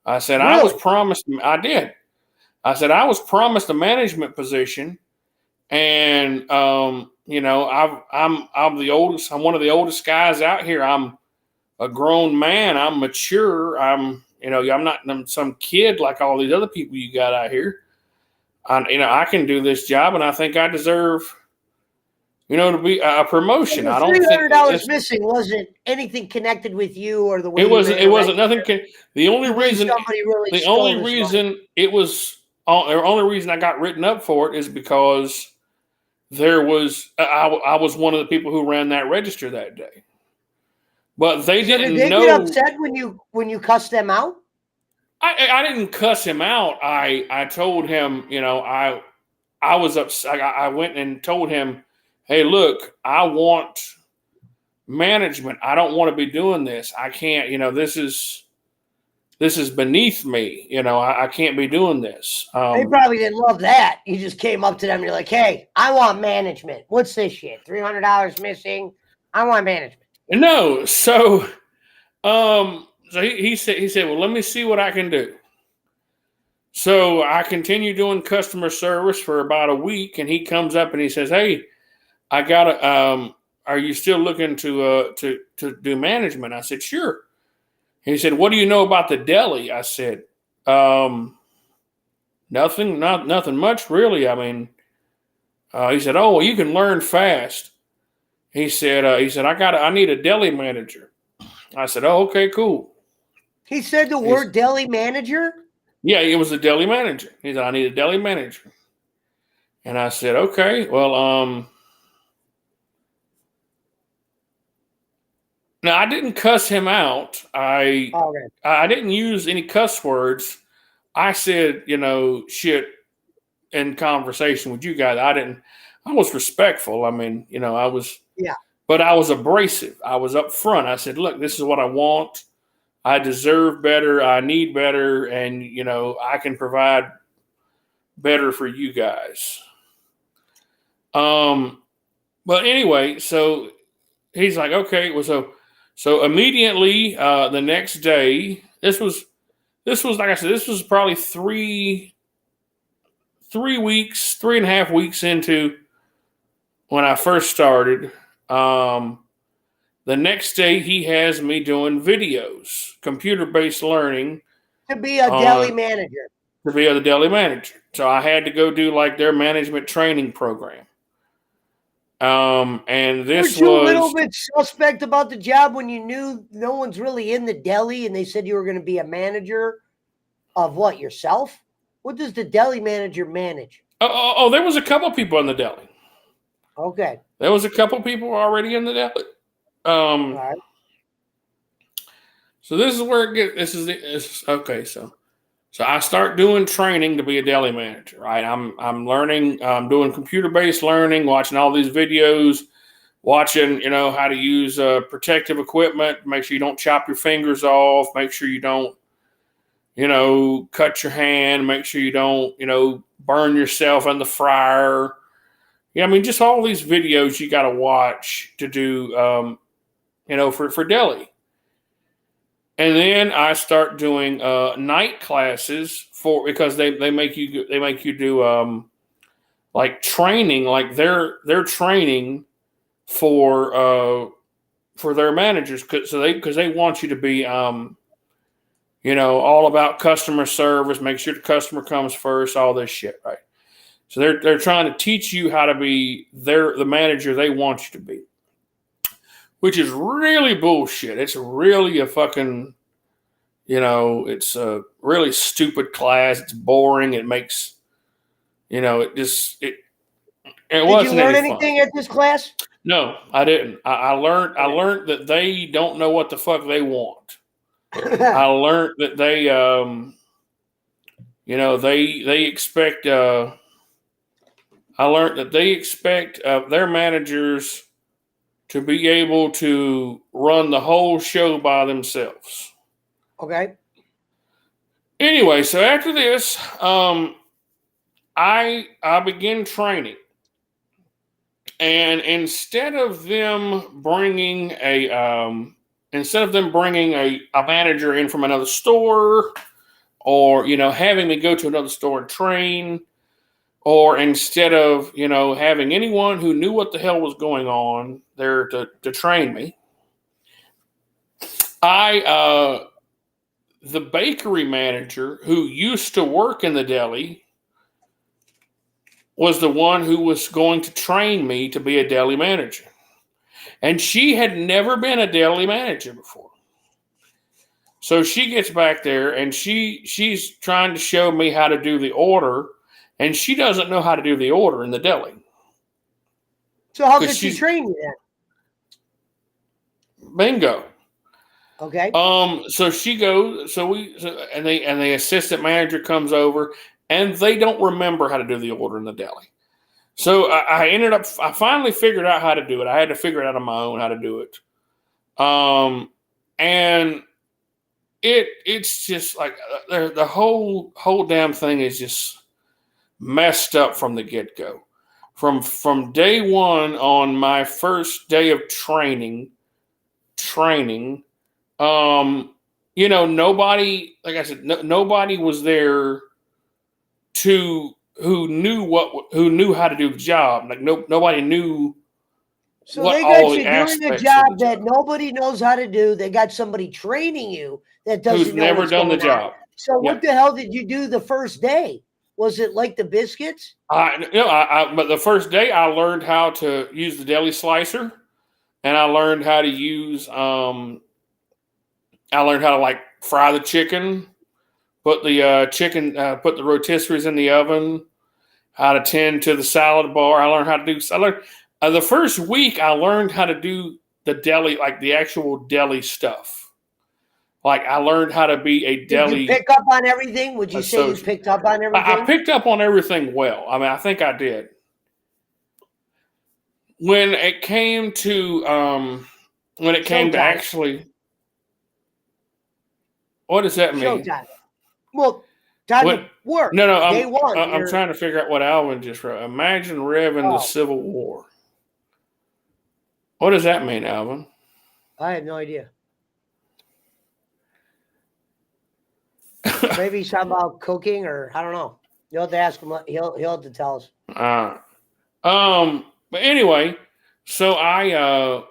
I said, I was Really? promised, I did. I said, I was promised a management position. And, I'm the oldest, I'm one of the oldest guys out here. I'm a grown man. I'm mature. I'm not some kid like all these other people you got out here. I can do this job, and I think I deserve, to be a promotion. The I don't think $300 missing wasn't anything connected with you or the way it you wasn't. ran It the wasn't register. nothing. The only You believe reason, somebody really the stole only this money? reason it was, the only reason I got written up for it is because I was one of the people who ran that register that day, but they So did didn't they get know. upset when you cussed them out? I didn't cuss him out. I told him, I was upset. I went and told him, hey, look, I want management. I don't want to be doing this. I can't, this is beneath me. I can't be doing this. They probably didn't love that. You just came up to them and you're like, hey, I want management. What's this shit? $300 missing. I want management. No. So he said, well, let me see what I can do. So I continue doing customer service for about a week, and he comes up and he says, hey, I gotta, are you still looking to do management? I said, sure. He said, what do you know about the deli? I said, nothing, nothing much really. I mean, he said, oh, well, you can learn fast. He said, I need a deli manager. I said, oh, okay, cool. He said the word deli manager? Yeah, it was a deli manager. He said, I need a deli manager. And I said, okay, well, now I didn't cuss him out. I didn't use any cuss words. I said, shit in conversation with you guys. I was respectful. I mean, I was, but I was abrasive. I was up front. I said, look, this is what I want. I deserve better. I need better. And, I can provide better for you guys. But anyway, so he's like, okay, well, so immediately, the next day, this was, like I said, this was probably 3.5 weeks into when I first started. The next day, he has me doing videos, computer-based learning. To be a deli manager. To be a deli manager. So I had to go do like their management training program. And this Weren't you a little bit suspect about the job when you knew no one's really in the deli and they said you were going to be a manager of what, yourself? What does the deli manager manage? Oh, there was a couple people in the deli. Okay. There was a couple people already in the deli. All right. So this is where it gets. Okay. So I start doing training to be a deli manager. Right. I'm learning. I'm doing computer-based learning, watching all these videos, watching how to use protective equipment. Make sure you don't chop your fingers off. Make sure you don't cut your hand. Make sure you don't burn yourself in the fryer. Yeah, I mean, just all these videos you got to watch to do, for deli. And then I start doing night classes because they make you do like training, like they're training for for their managers because they want you to be all about customer service, make sure the customer comes first, all this shit, right? So they're trying to teach you how to be the manager they want you to be, which is really bullshit. It's really a fucking, it's a really stupid class. It's boring. It makes, it wasn't Did you learn any anything fun. at this class? No, I didn't. I learned that they don't know what the fuck they want. I learned that they expect. I learned that they expect their managers to be able to run the whole show by themselves. Okay. Anyway, so after this, I began training, and instead of them bringing a manager in from another store, or having me go to another store and train, or instead of having anyone who knew what the hell was going on there to train me, the bakery manager who used to work in the deli was the one who was going to train me to be a deli manager. And she had never been a deli manager before. So she gets back there and she's trying to show me how to do the order, and she doesn't know how to do the order in the deli. So how did she train you then? Bingo. Okay. So she goes. And the assistant manager comes over, and they don't remember how to do the order in the deli. So I finally figured out how to do it. I had to figure it out on my own how to do it. And it's just like the whole damn thing is just messed up from the get-go. From day one on my first day of training, nobody, like I said, nobody was there who knew how to do the job. Like nobody knew. So they got you doing a job that nobody knows how to do. They got somebody training you that doesn't know never done the job. So what the hell did you do the first day? Was it like the biscuits? But the first day I learned how to use the deli slicer, and I learned how to use I learned how to like fry the chicken, put the rotisseries in the oven, how to tend to the salad bar. I learned how to do. The first week I learned how to do the deli, like the actual deli stuff. Like I learned how to be a deli. Did you pick up on everything? Would you say you picked up on everything? I picked up on everything well. I mean, I think I did. When it came to actually, what does that mean? Showtime. Well, time to work. No. I'm trying to figure out what Alvin just wrote. Imagine Rev in the Civil War. What does that mean, Alvin? I have no idea. Maybe he's talking about cooking, or I don't know. You'll have to ask him. He'll have to tell us. But anyway, so after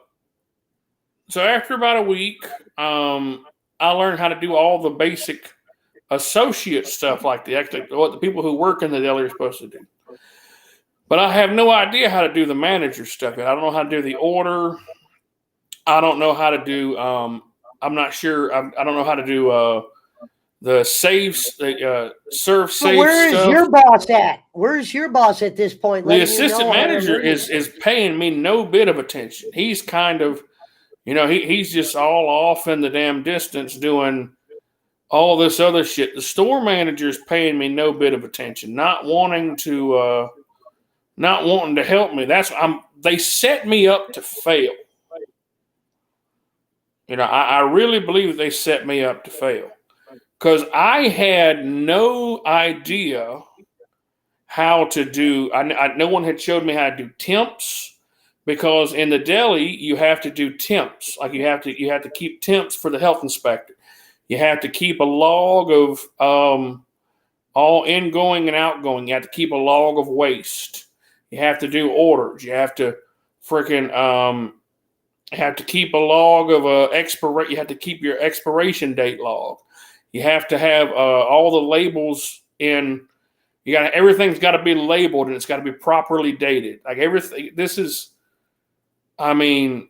about a week, I learned how to do all the basic associate stuff, like what the people who work in the deli are supposed to do. But I have no idea how to do the manager stuff yet. I don't know how to do the order. I don't know how to do. I'm not sure. I don't know how to do the saves, serve safe. Where is your boss at? Where's your boss at this point? The assistant manager is paying me no bit of attention. He's kind of, he's just all off in the damn distance doing all this other shit. The store manager is paying me no bit of attention, not wanting to help me. They set me up to fail. I really believe they set me up to fail. Because I had no idea how to do. No one had showed me how to do temps, because in the deli you have to do temps. Like you have to keep temps for the health inspector. You have to keep a log of all ingoing and outgoing. You have to keep a log of waste. You have to do orders. You have to freaking You have to keep a log of you have to keep your expiration date log. You have to have all the labels in. Everything's got to be labeled and it's got to be properly dated. Like everything, this is, I mean,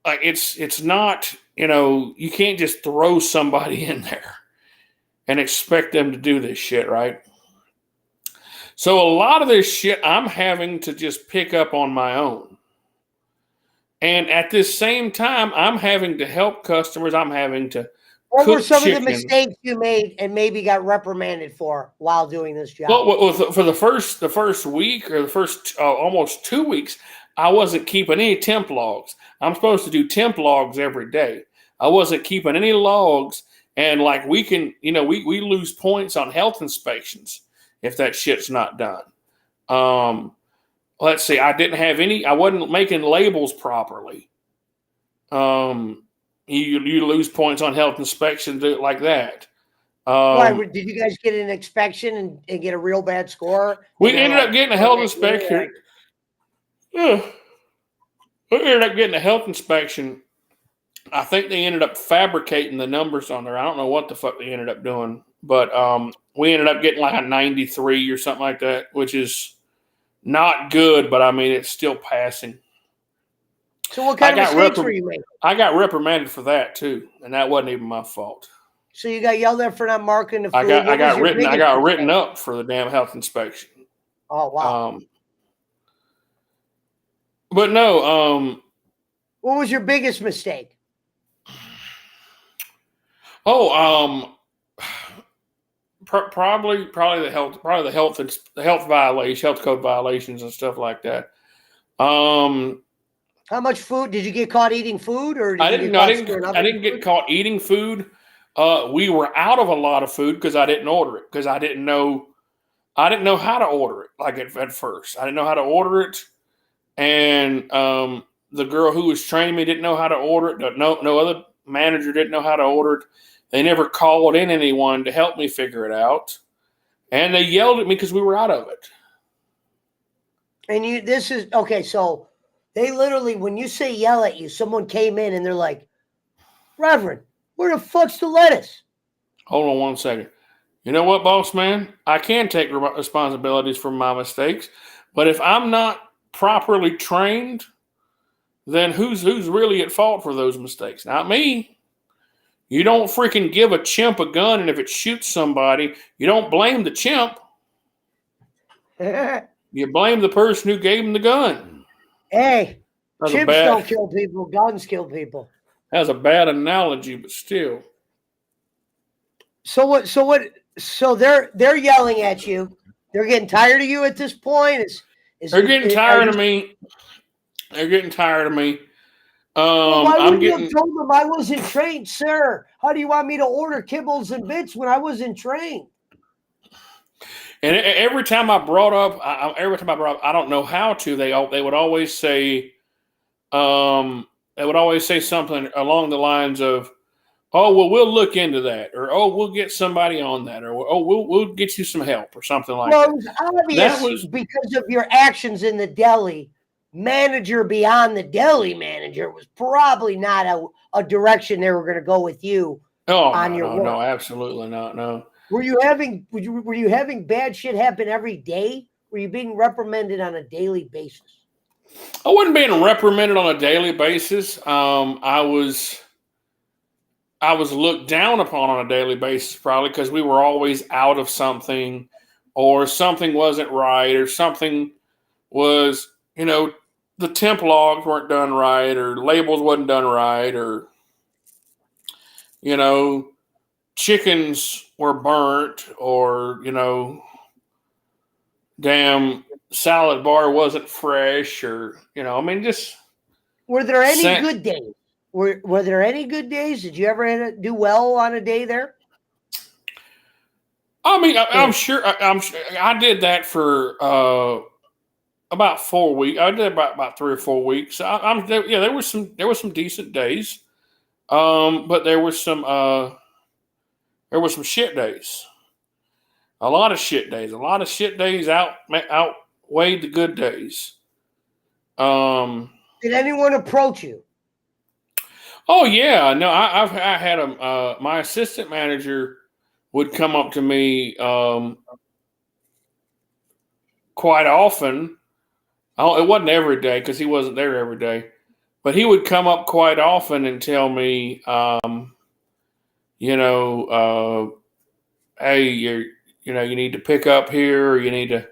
like it's not, you can't just throw somebody in there and expect them to do this shit, right? So a lot of this shit I'm having to just pick up on my own. And at this same time, I'm having to help customers. I'm having to What were some chicken. of the mistakes you made and maybe got reprimanded for while doing this job? Well, for the first week or the first almost 2 weeks, I wasn't keeping any temp logs. I'm supposed to do temp logs every day. I wasn't keeping any logs, and like we can, we lose points on health inspections if that shit's not done. Let's see, I wasn't making labels properly. You lose points on health inspection, do it like that. Why did you guys get an inspection and get a real bad score? We ended up getting a health inspection. Yeah. We ended up getting a health inspection. I think they ended up fabricating the numbers on there. I don't know what the fuck they ended up doing, but we ended up getting like a 93 or something like that, which is not good, but I mean it's still passing. So what kind of mistakes were you making? I got reprimanded for that too, and that wasn't even my fault. So you got yelled at for not marking the food. I got written up for the damn health inspection. Oh wow. But no. What was your biggest mistake? Probably the health violations, health code violations, and stuff like that. How much food did you get caught eating food, or I didn't get caught eating food. We were out of a lot of food because I didn't order it because I didn't know how to order it. Like at first, I didn't know how to order it, and the girl who was training me didn't know how to order it. No other manager didn't know how to order it. They never called in anyone to help me figure it out, and they yelled at me because we were out of it. And this is okay. So they literally, when you say yell at you, someone came in and they're like, "Reverend, where the fuck's the lettuce?" Hold on one second. You know what, boss man? I can take responsibilities for my mistakes, but if I'm not properly trained, then who's really at fault for those mistakes? Not me. You don't freaking give a chimp a gun, and if it shoots somebody, you don't blame the chimp. You blame the person who gave him the gun. Hey, chimps don't kill people. Guns kill people. That's a bad analogy, but still. So they're yelling at you. They're getting tired of you at this point. They're getting tired of me. They're getting tired of me. Why would you have told them I wasn't trained, sir? How do you want me to order kibbles and bits when I wasn't trained? And every time I brought up, I don't know how to. They would always say, something along the lines of, "Oh, well, we'll look into that," or "Oh, we'll get somebody on that," or "Oh, we'll get you some help," or something like that. Well, it was obvious because of your actions in the deli. Manager beyond the deli manager was probably not a direction they were going to go with you. No, absolutely not. No. Were you having bad shit happen every day? Were you being reprimanded on a daily basis? I wasn't being reprimanded on a daily basis. I was looked down upon on a daily basis, probably because we were always out of something, or something wasn't right, or something was, the temp logs weren't done right, or labels wasn't done right, or, chickens were burnt, or, damn salad bar wasn't fresh, or, just. Were there any good days? Were there any good days? Did you ever do well on a day there? I mean, I'm sure I did that for about 4 weeks. I did about 3 or 4 weeks. There were some decent days, but there were some shit days. A lot of shit days. A lot of shit days outweighed the good days. Did anyone approach you? Oh yeah, no, I had a my assistant manager would come up to me quite often. Oh, it wasn't every day because he wasn't there every day, but he would come up quite often and tell me, you know, hey, you need to pick up here, or you need to,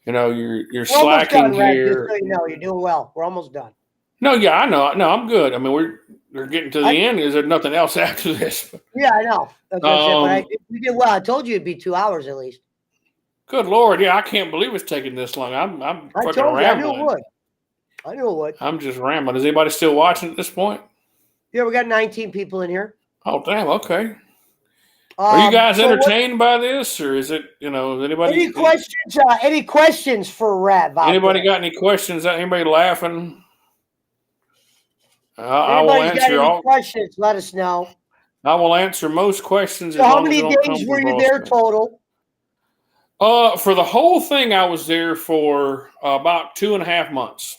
you're We're almost slacking done, Red. Just here. so you know, you're doing well. We're almost done. No, yeah, I know, no, I'm good. I mean, we're getting to the end. Is there nothing else after this? Yeah, I know. That's what I said. But Um, you did well. I told you it'd be 2 hours at least. Good Lord, yeah, I can't believe it's taking this long. I'm I fucking told you. I knew it rambling. would. I knew it would. I'm just rambling. Is anybody still watching at this point? Yeah, we got 19 people in here. Oh, damn. Okay. Are you guys So entertained by this, or is it, is anybody? Any questions for Rev? Anybody got any questions? Anybody laughing? I will Anybody's got answer any all. questions? Let us know. I will answer most questions So, as how long as many they don't come days from were you there voicemail. total? For the whole thing, I was there for about 2.5 months.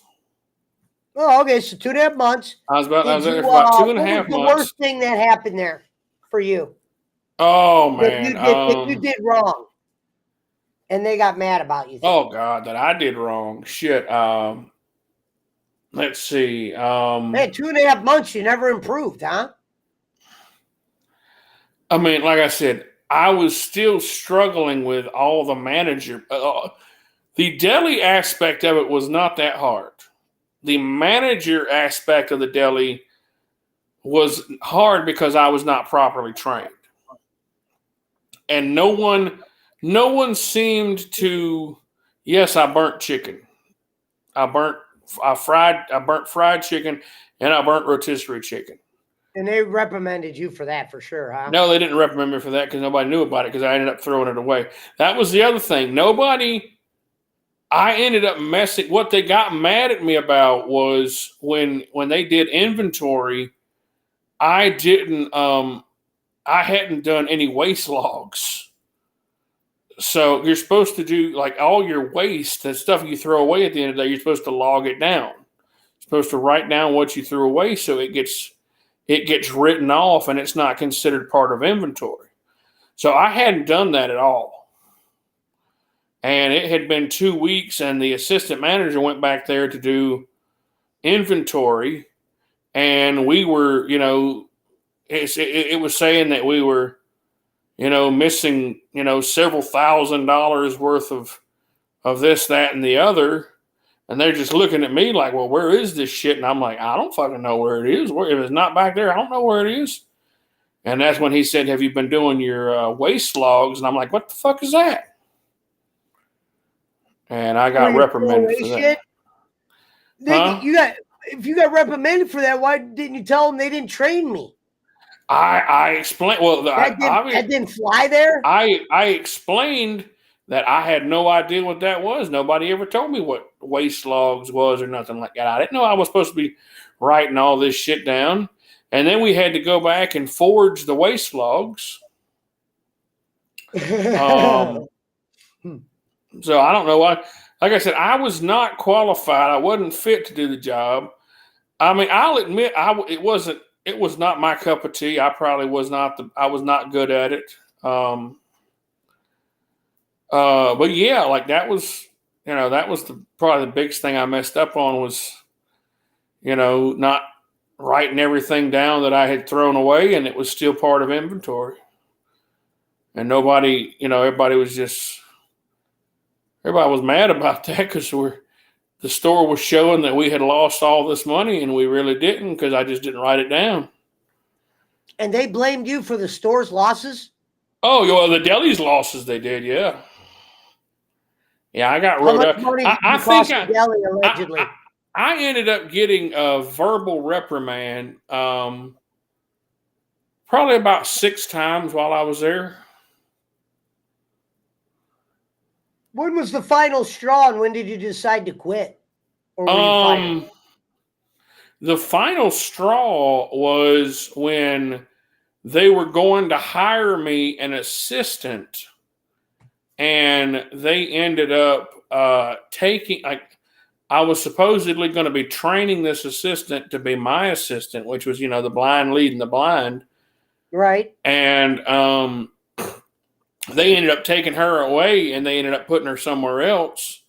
Oh, okay. So 2.5 months. I was there for about What two and a was half the months. worst thing that happened there for you? Oh That man. you did wrong, and they got mad about you. Oh God, that I did wrong. Shit. Let's see. Man, 2.5 months, you never improved, huh? I mean, like I said, I was still struggling with all the manager. The deli aspect of it was not that hard. The manager aspect of the deli was hard because I was not properly trained, and no one seemed to. Yes, I burnt chicken. I burnt fried chicken, and I burnt rotisserie chicken. And they reprimanded you for that, for sure, huh? No, they didn't reprimand me for that because nobody knew about it because I ended up throwing it away. That was the other thing. I ended up messing. What they got mad at me about was when they did inventory, I didn't. I hadn't done any waste logs. So you're supposed to do like all your waste, that stuff you throw away at the end of the day. You're supposed to log it down. You're supposed to write down what you threw away so it gets written off and it's not considered part of inventory. So I hadn't done that at all. And it had been 2 weeks, and the assistant manager went back there to do inventory. And we were, it was saying that we were, missing, several $1,000s worth of this, that, and the other. And they're just looking at me like, well, where is this shit? And I'm like, I don't fucking know where it is. If it's not back there, I don't know where it is. And that's when he said, have you been doing your waste logs? And I'm like, what the fuck is that? And I got reprimanded for that. If you got reprimanded for that, why didn't you tell them they didn't train me? I explained. Well, that didn't fly there. I explained that I had no idea what that was. Nobody ever told me what waste logs was or nothing like that. I didn't know I was supposed to be writing all this shit down. And then we had to go back and forge the waste logs. So I don't know why. Like I said, I was not qualified. I wasn't fit to do the job. I mean, I'll admit it was not my cup of tea. I probably was not I was not good at it. But yeah, like that was probably the biggest thing I messed up on was, not writing everything down that I had thrown away, and it was still part of inventory. And nobody, everybody was mad about that because the store was showing that we had lost all this money, and we really didn't because I just didn't write it down. And they blamed you for the store's losses? Oh, well, the deli's losses they did, yeah. Yeah, I got wrote up. I think deli, allegedly. I ended up getting a verbal reprimand probably about 6 times while I was there. When was the final straw, and when did you decide to quit? Or were you fired? The final straw was when they were going to hire me an assistant, and they ended up taking I was supposedly going to be training this assistant to be my assistant, which was, the blind leading the blind. Right. And they ended up taking her away, and they ended up putting her somewhere else.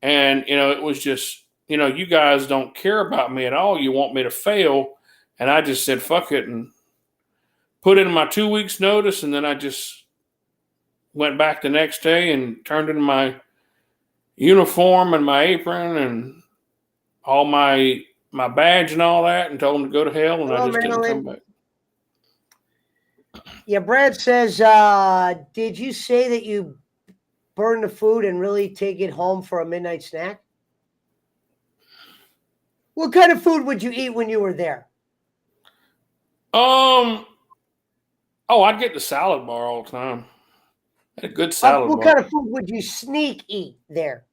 And, it was just, you guys don't care about me at all. You want me to fail. And I just said, fuck it, and put in my 2 weeks notice. And then I just went back the next day and turned in my uniform and my apron and all my badge and all that, and told them to go to hell. And I just didn't come back. Yeah, Brad says, did you say that you burn the food and really take it home for a midnight snack? What kind of food would you eat when you were there? Oh, I'd get the salad bar all the time. I had a good salad What bar. kind of food would you sneak eat there?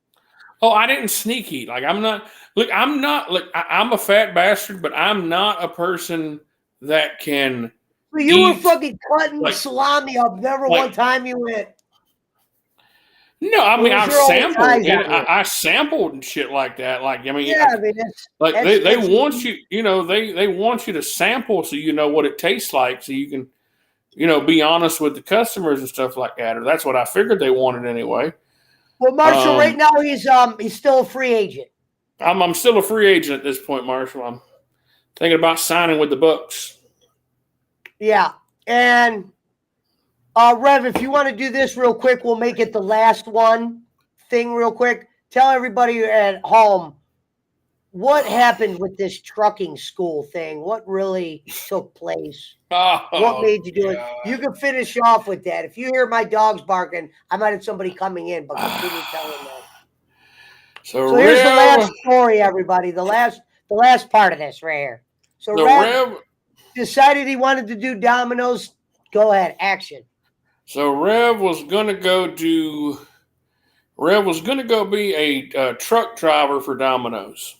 Oh, I didn't sneak eat. Like, I'm a fat bastard, but I'm not a person that can. So you were fucking cutting salami up. Never one time you went. No, I mean, I've sampled. I sampled and shit like that. Like, I mean, they want you. They want you to sample so you know what it tastes like, so you can, be honest with the customers and stuff like that. Or that's what I figured they wanted anyway. Well, Marshall, right now he's still a free agent. I'm still a free agent at this point, Marshall. I'm thinking about signing with the Bucks. Yeah, and Rev, if you want to do this real quick, we'll make it the last thing real quick. Tell everybody at home what happened with this trucking school thing. What really took place? What made you do it? You can finish off with that. If you hear my dogs barking, I might have somebody coming in, but continue telling them. So here's the last story, everybody. The last part of this right here. So Rev decided he wanted to do Domino's. Go ahead, action. So Rev was gonna go be a truck driver for Domino's.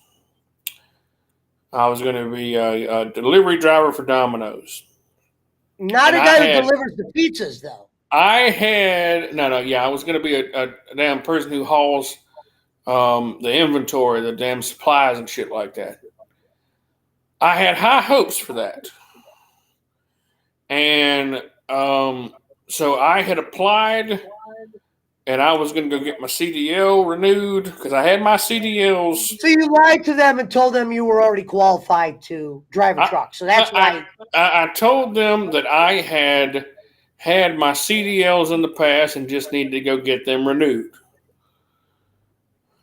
I was going to be a delivery driver for Domino's. Not a guy who delivers the pizzas, though. I was going to be a damn person who hauls the inventory, the damn supplies and shit like that. I had high hopes for that. And so I had applied, and I was going to go get my CDL renewed because I had my CDLs. So you lied to them and told them you were already qualified to drive a truck. So that's why. I told them that I had my CDLs in the past and just needed to go get them renewed.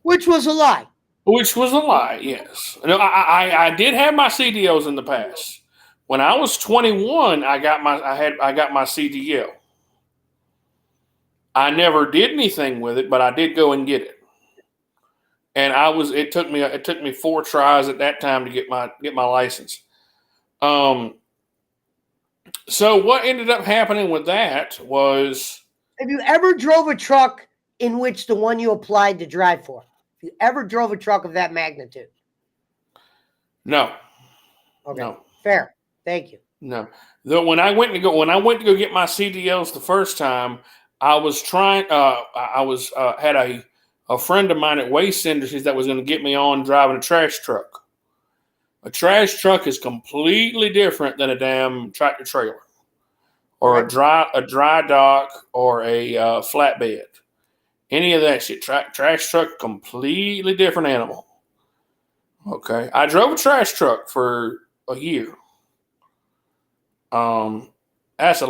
Which was a lie. Which was a lie, yes. No, I did have my CDLs in the past. When I was 21, I got my CDL. I never did anything with it, but I did go and get it. And it took me 4 tries at that time to get my license. So what ended up happening with that was, have you ever drove a truck in which the one you applied to drive for? Have you ever drove a truck of that magnitude? No. Okay. No. Fair. Thank you. No. Though when I went to go get my CDLs the first time, I was trying. Had a friend of mine at Waste Industries that was going to get me on driving a trash truck. A trash truck is completely different than a damn tractor trailer, or a dry dock, or a flatbed. Any of that shit. Trash truck, completely different animal. Okay, I drove a trash truck for a year. That's a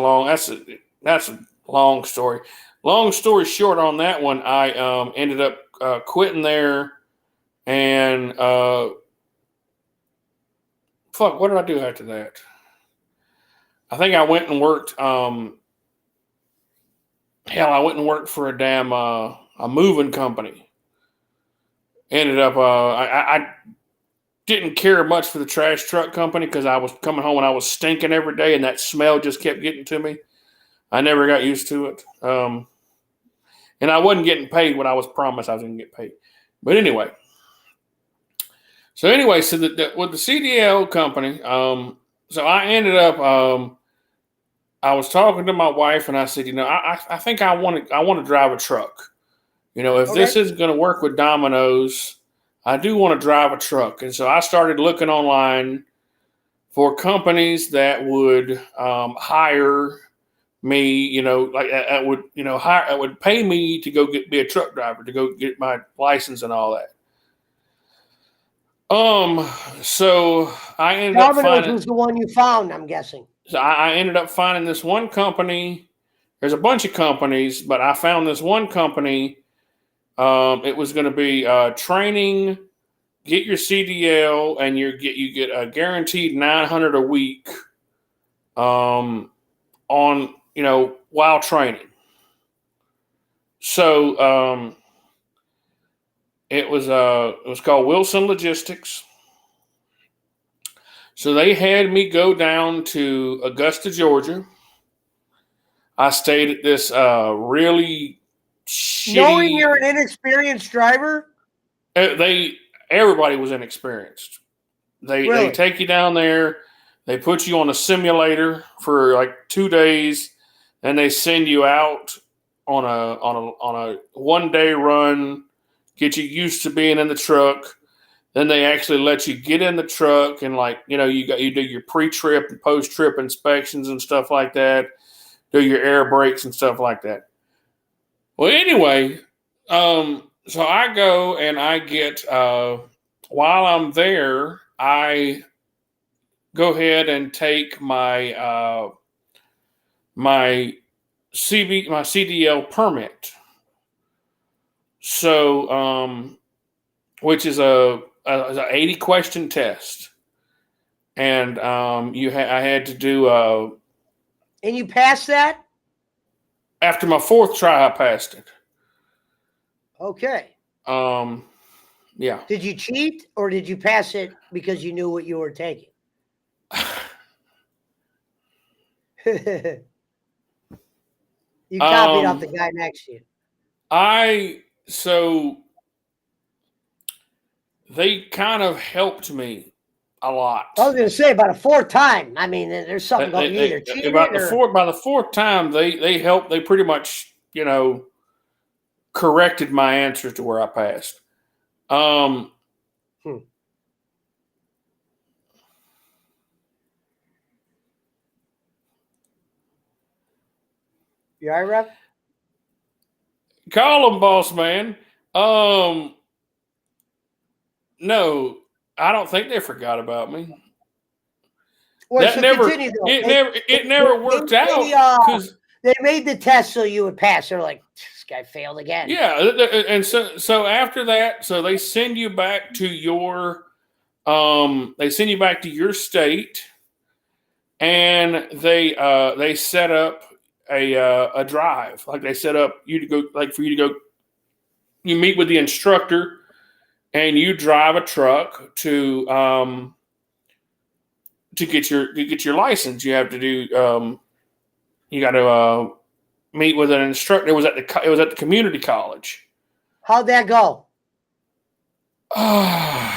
long story. Long story short on that one, I ended up quitting there, and what did I do after that? I think I went and worked. I went and worked for a damn a moving company. Ended up I didn't care much for the trash truck company because I was coming home and I was stinking every day, and that smell just kept getting to me. I never got used to it. And I wasn't getting paid what I was promised I was going to get paid. But anyway. So with the CDL company, so I ended up, I was talking to my wife, and I said, I think I want to drive a truck. If this isn't going to work with Domino's, I do want to drive a truck. And so I started looking online for companies that would hire me, like that would, hire, that would pay me to go be a truck driver, to go get my license and all that. So I ended up finding. was the one you found, I'm guessing. So I ended up finding this one company. There's a bunch of companies, but I found this one company. It was going to be training, get your CDL, and you get a guaranteed $900 a week. On while training. So it was called Wilson Logistics. So they had me go down to Augusta, Georgia. I stayed at this really shitty. Knowing you're an inexperienced driver, everybody was inexperienced. They take you down there. They put you on a simulator for like 2 days, and they send you out on a 1 day run, get you used to being in the truck. Then they actually let you get in the truck and you do your pre-trip and post-trip inspections and stuff like that. Do your air brakes and stuff like that. Well, anyway, so I go and I get while I'm there, I go ahead and take my my CDL permit. So, which is a 80 question test, and I had to do. And you passed that? After my 4th try, I passed it. Okay. Yeah. Did you cheat, or did you pass it because you knew what you were taking? You copied off the guy next to you. So they kind of helped me a lot. I was going to say, about a 4th time. I mean, there's something going. You either cheated by the 4th time, they helped. They pretty much, corrected my answers to where I passed. You all right, Rev? Call him, boss man. No, I don't think they forgot about me. Well, that never, it never worked out because they made the test so you would pass. They're like, this guy failed again. Yeah, and so after that, so they send you back to your, state, and they set up a drive. Like they set up you to go, like for you to go, you meet with the instructor, and you drive a truck to get your license. You have to do you got to meet with an instructor. It was at the community college. How'd that go? Well,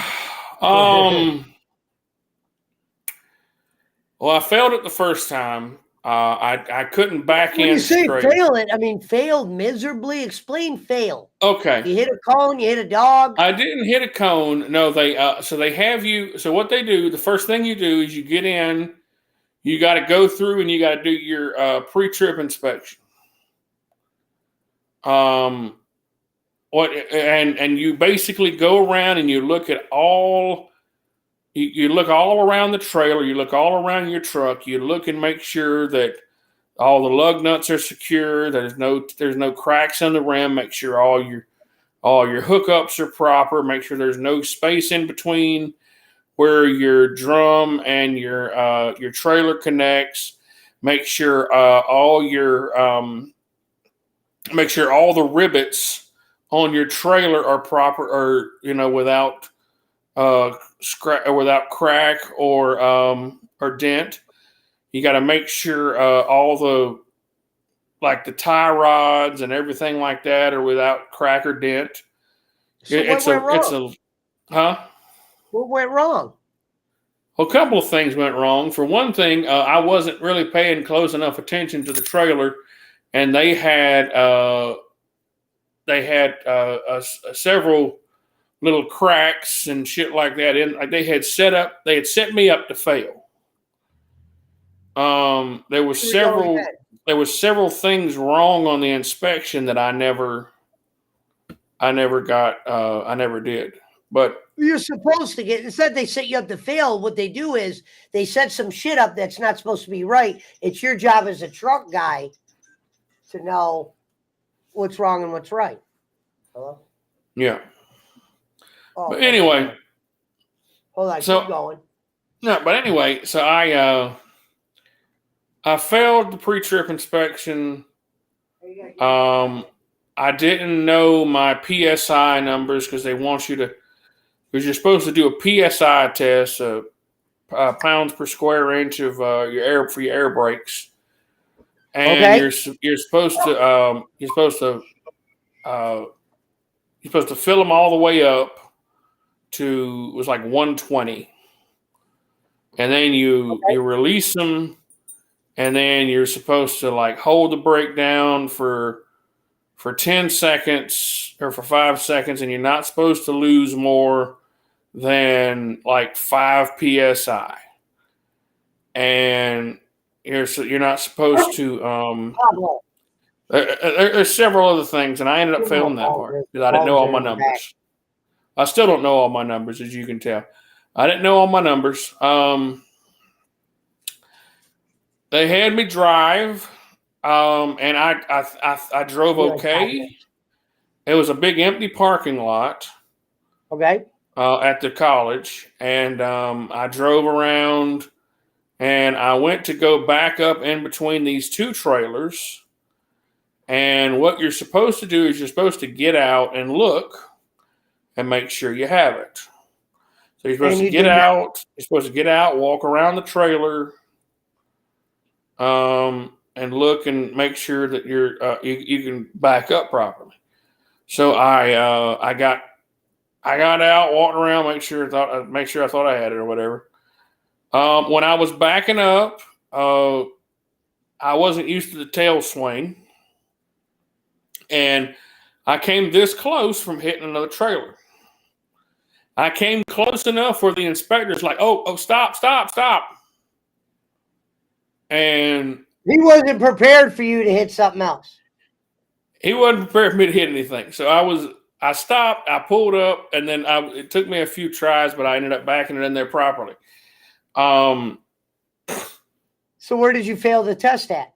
I failed it the first time. I couldn't back in. When you say straight. fail it, I mean failed miserably. Explain fail. Okay. You hit a cone. You hit a dog. I didn't hit a cone. No, so they have you. So what they do, the first thing you do is you get in. You got to go through and you got to do your pre-trip inspection. And you basically go around and you look at all. You look all around the trailer. You look all around your truck. You look and make sure that all the lug nuts are secure. There's no cracks in the rim. Make sure all your hookups are proper. Make sure there's no space in between where your drum and your trailer connects. Make sure all the rivets on your trailer are proper, or without without crack or dent. You got to make sure all the tie rods and everything like that are without crack or dent. So what went wrong? What went wrong? Well, a couple of things went wrong. For one thing, I wasn't really paying close enough attention to the trailer, and they had several little cracks and shit like that. And they had set me up to fail. There was several things wrong on the inspection that I never did. But you're supposed to get, instead they set you up to fail. What they do is they set some shit up that's not supposed to be right. It's your job as a truck guy to know what's wrong and what's right. Hello? Yeah. Oh, but anyway. Okay. Hold on, so, keep going. No, but anyway, so I failed the pre-trip inspection. I didn't know my PSI numbers because they want you to, because you're supposed to do a PSI test, pounds per square inch of your air brakes, and you're supposed to fill them all the way up to, it was like 120, and then you release them, and then you're supposed to like hold the brake down for 10 seconds or for 5 seconds, and you're not supposed to lose more than like 5 psi, and you're not supposed to. There's several other things, and I ended up failing that part because I didn't know all my numbers. I still don't know all my numbers, as you can tell. I didn't know all my numbers. They had me drive, and I drove okay. It was a big empty parking lot. Okay. At the college, and I drove around, and I went to go back up in between these two trailers. And what you're supposed to do is you're supposed to get out and look and make sure you have it. So you're supposed to get out. You're supposed to get out, walk around the trailer, and look and make sure that you can back up properly. So I got out, walked around, make sure I thought I had it or whatever. When I was backing up, I wasn't used to the tail swing, and I came this close from hitting another trailer. I came close enough where the inspector's like, "Oh, stop!" And he wasn't prepared for you to hit something else. He wasn't prepared for me to hit anything, so I stopped, I pulled up, and then it took me a few tries, but I ended up backing it in there properly. So where did you fail the test at?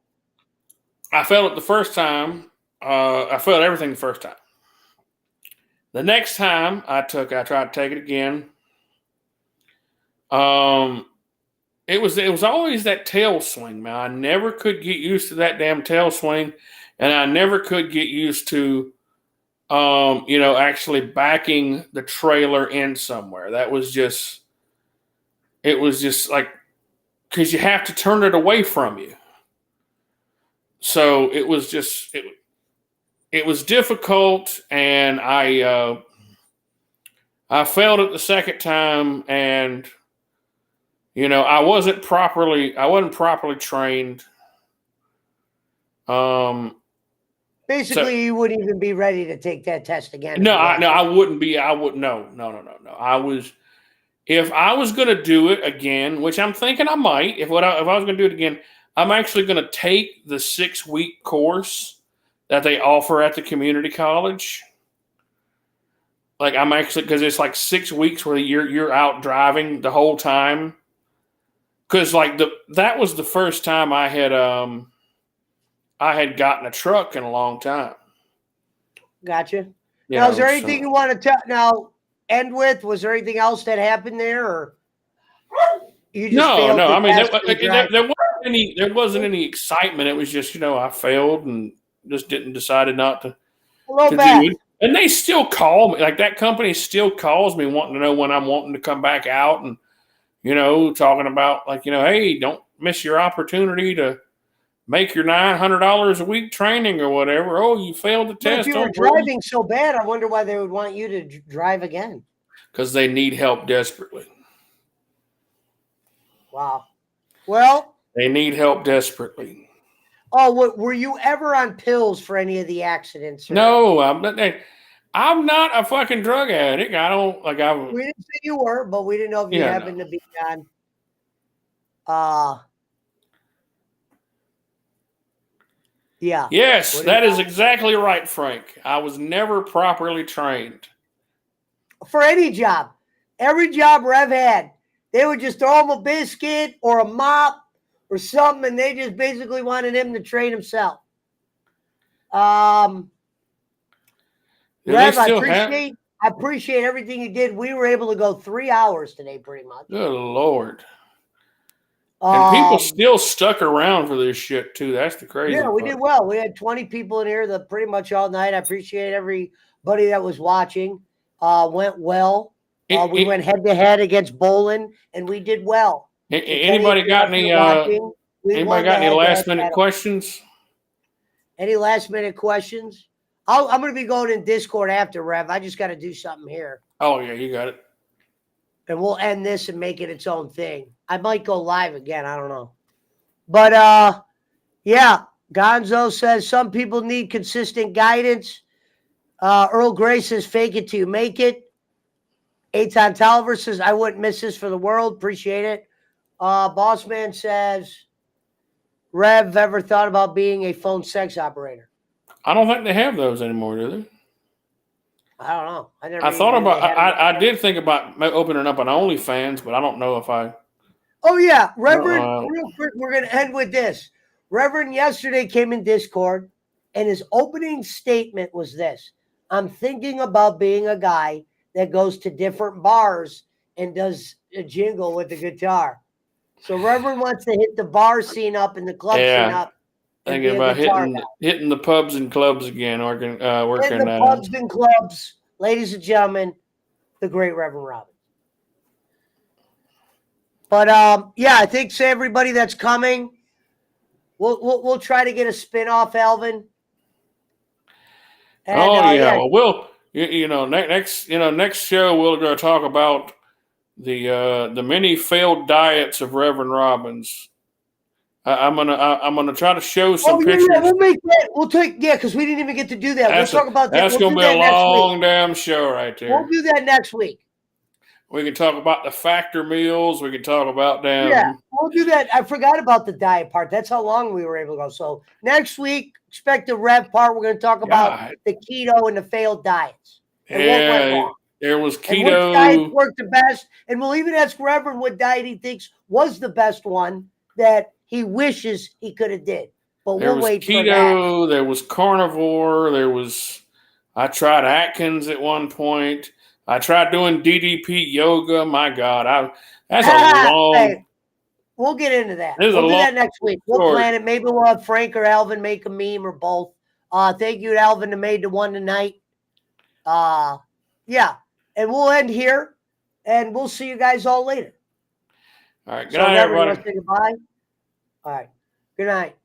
I failed it the first time. I failed everything the first time. The next time I tried to take it again. It was always that tail swing, man. I never could get used to that damn tail swing, and I never could get used to actually backing the trailer in somewhere. It was just like, because you have to turn it away from you. So it was just, it was difficult, and I failed it the second time, and I wasn't properly trained. Basically, you wouldn't even be ready to take that test again. No, I wouldn't be. I would no. If I was going to do it again, which I'm thinking I might, if I was going to do it again, I'm actually going to take the 6-week course that they offer at the community college. Like, I'm actually, because it's like 6 weeks where you're out driving the whole time. Because that was the first time I had gotten a truck in a long time. Gotcha. Now, is there anything you want to end with? Was there anything else that happened there, or you just failed? No. I mean, there wasn't any excitement. It was just, I failed and just decided not to do it. And they still call me. Like, that company still calls me wanting to know when I'm wanting to come back out, and talking about hey, don't miss your opportunity to make your $900 a week training or whatever. Oh, you failed the test. If you were driving so bad, I wonder why they would want you to drive again. Because they need help desperately. Wow. Well, they need help desperately. Oh, were you ever on pills for any of the accidents? No, I'm not a fucking drug addict. I don't like. We didn't say you were, but we didn't know if you Yeah, happened no. to be on. Yeah. Yes, What that is exactly right, Frank. I was never properly trained. for any job. Every job Rev had, they would just throw him a biscuit or a mop or something, and they just basically wanted him to train himself. Do they Rev, I still have? appreciate everything you did. We were able to go 3 hours today, pretty much. Good Lord. And people Um, still stuck around for this shit too. That's the crazy yeah, we part. did well. We had 20 people in here pretty much all night. I appreciate everybody that was watching. Went well. We went head to head against Bolin, and we did well. So Kenny, Anybody if you're got out any? there watching, we Anybody won got the any last head-to-head minute battle. questions? Any last minute questions? I'm going to be going in Discord after, Rev. I just got to do something here. Oh yeah, you got it. And we'll end this and make it its own thing. I might go live again. I don't know. But yeah, Gonzo says some people need consistent guidance. Earl Grey says fake it till you make it. Eitan Tolliver says I wouldn't miss this for the world. Appreciate it. Bossman says, Rev, ever thought about being a phone sex operator? I don't think they have those anymore, do they? I don't know. I never I even thought knew about. they had them. I did think about opening up an OnlyFans, but I don't know if I. Oh, yeah. Reverend, real quick, we're going to end with this. Reverend yesterday came in Discord, and his opening statement was this: I'm thinking about being a guy that goes to different bars and does a jingle with the guitar. So Reverend wants to hit the bar scene up and the club scene up. Thinking about hitting the pubs and clubs again, working In the pubs and clubs, ladies and gentlemen, the great Reverend Robbins. But yeah, I think to everybody that's coming, we'll try to get a spin-off, Alvin. And, well, next show we're going to talk about the many failed diets of Reverend Robbins. I'm gonna try to show some pictures. Yeah, we'll make that. We'll take because we didn't even get to do that. We'll talk about that. That's gonna be a long damn show right there. We'll do that next week. We can talk about the factor meals. We can talk about them. Yeah, we'll do that. I forgot about the diet part. That's how long we were able to go. So next week, expect the Rev part. We're going to talk about the keto and the failed diets. And what went wrong. There was keto. And which diet worked the best. And we'll even ask Reverend what diet he thinks was the best one that he wishes he could have did. But we'll wait for that. There was keto. There was carnivore. I tried Atkins at one point. I tried doing DDP yoga. My God, that's a long. Hey, we'll get into that. We'll do that next week. We'll plan it. Maybe we'll have Frank or Alvin make a meme or both. Thank you to Alvin that made the one tonight. Yeah, and we'll end here, and we'll see you guys all later. All right, good night, everybody. Say goodbye. All right, good night.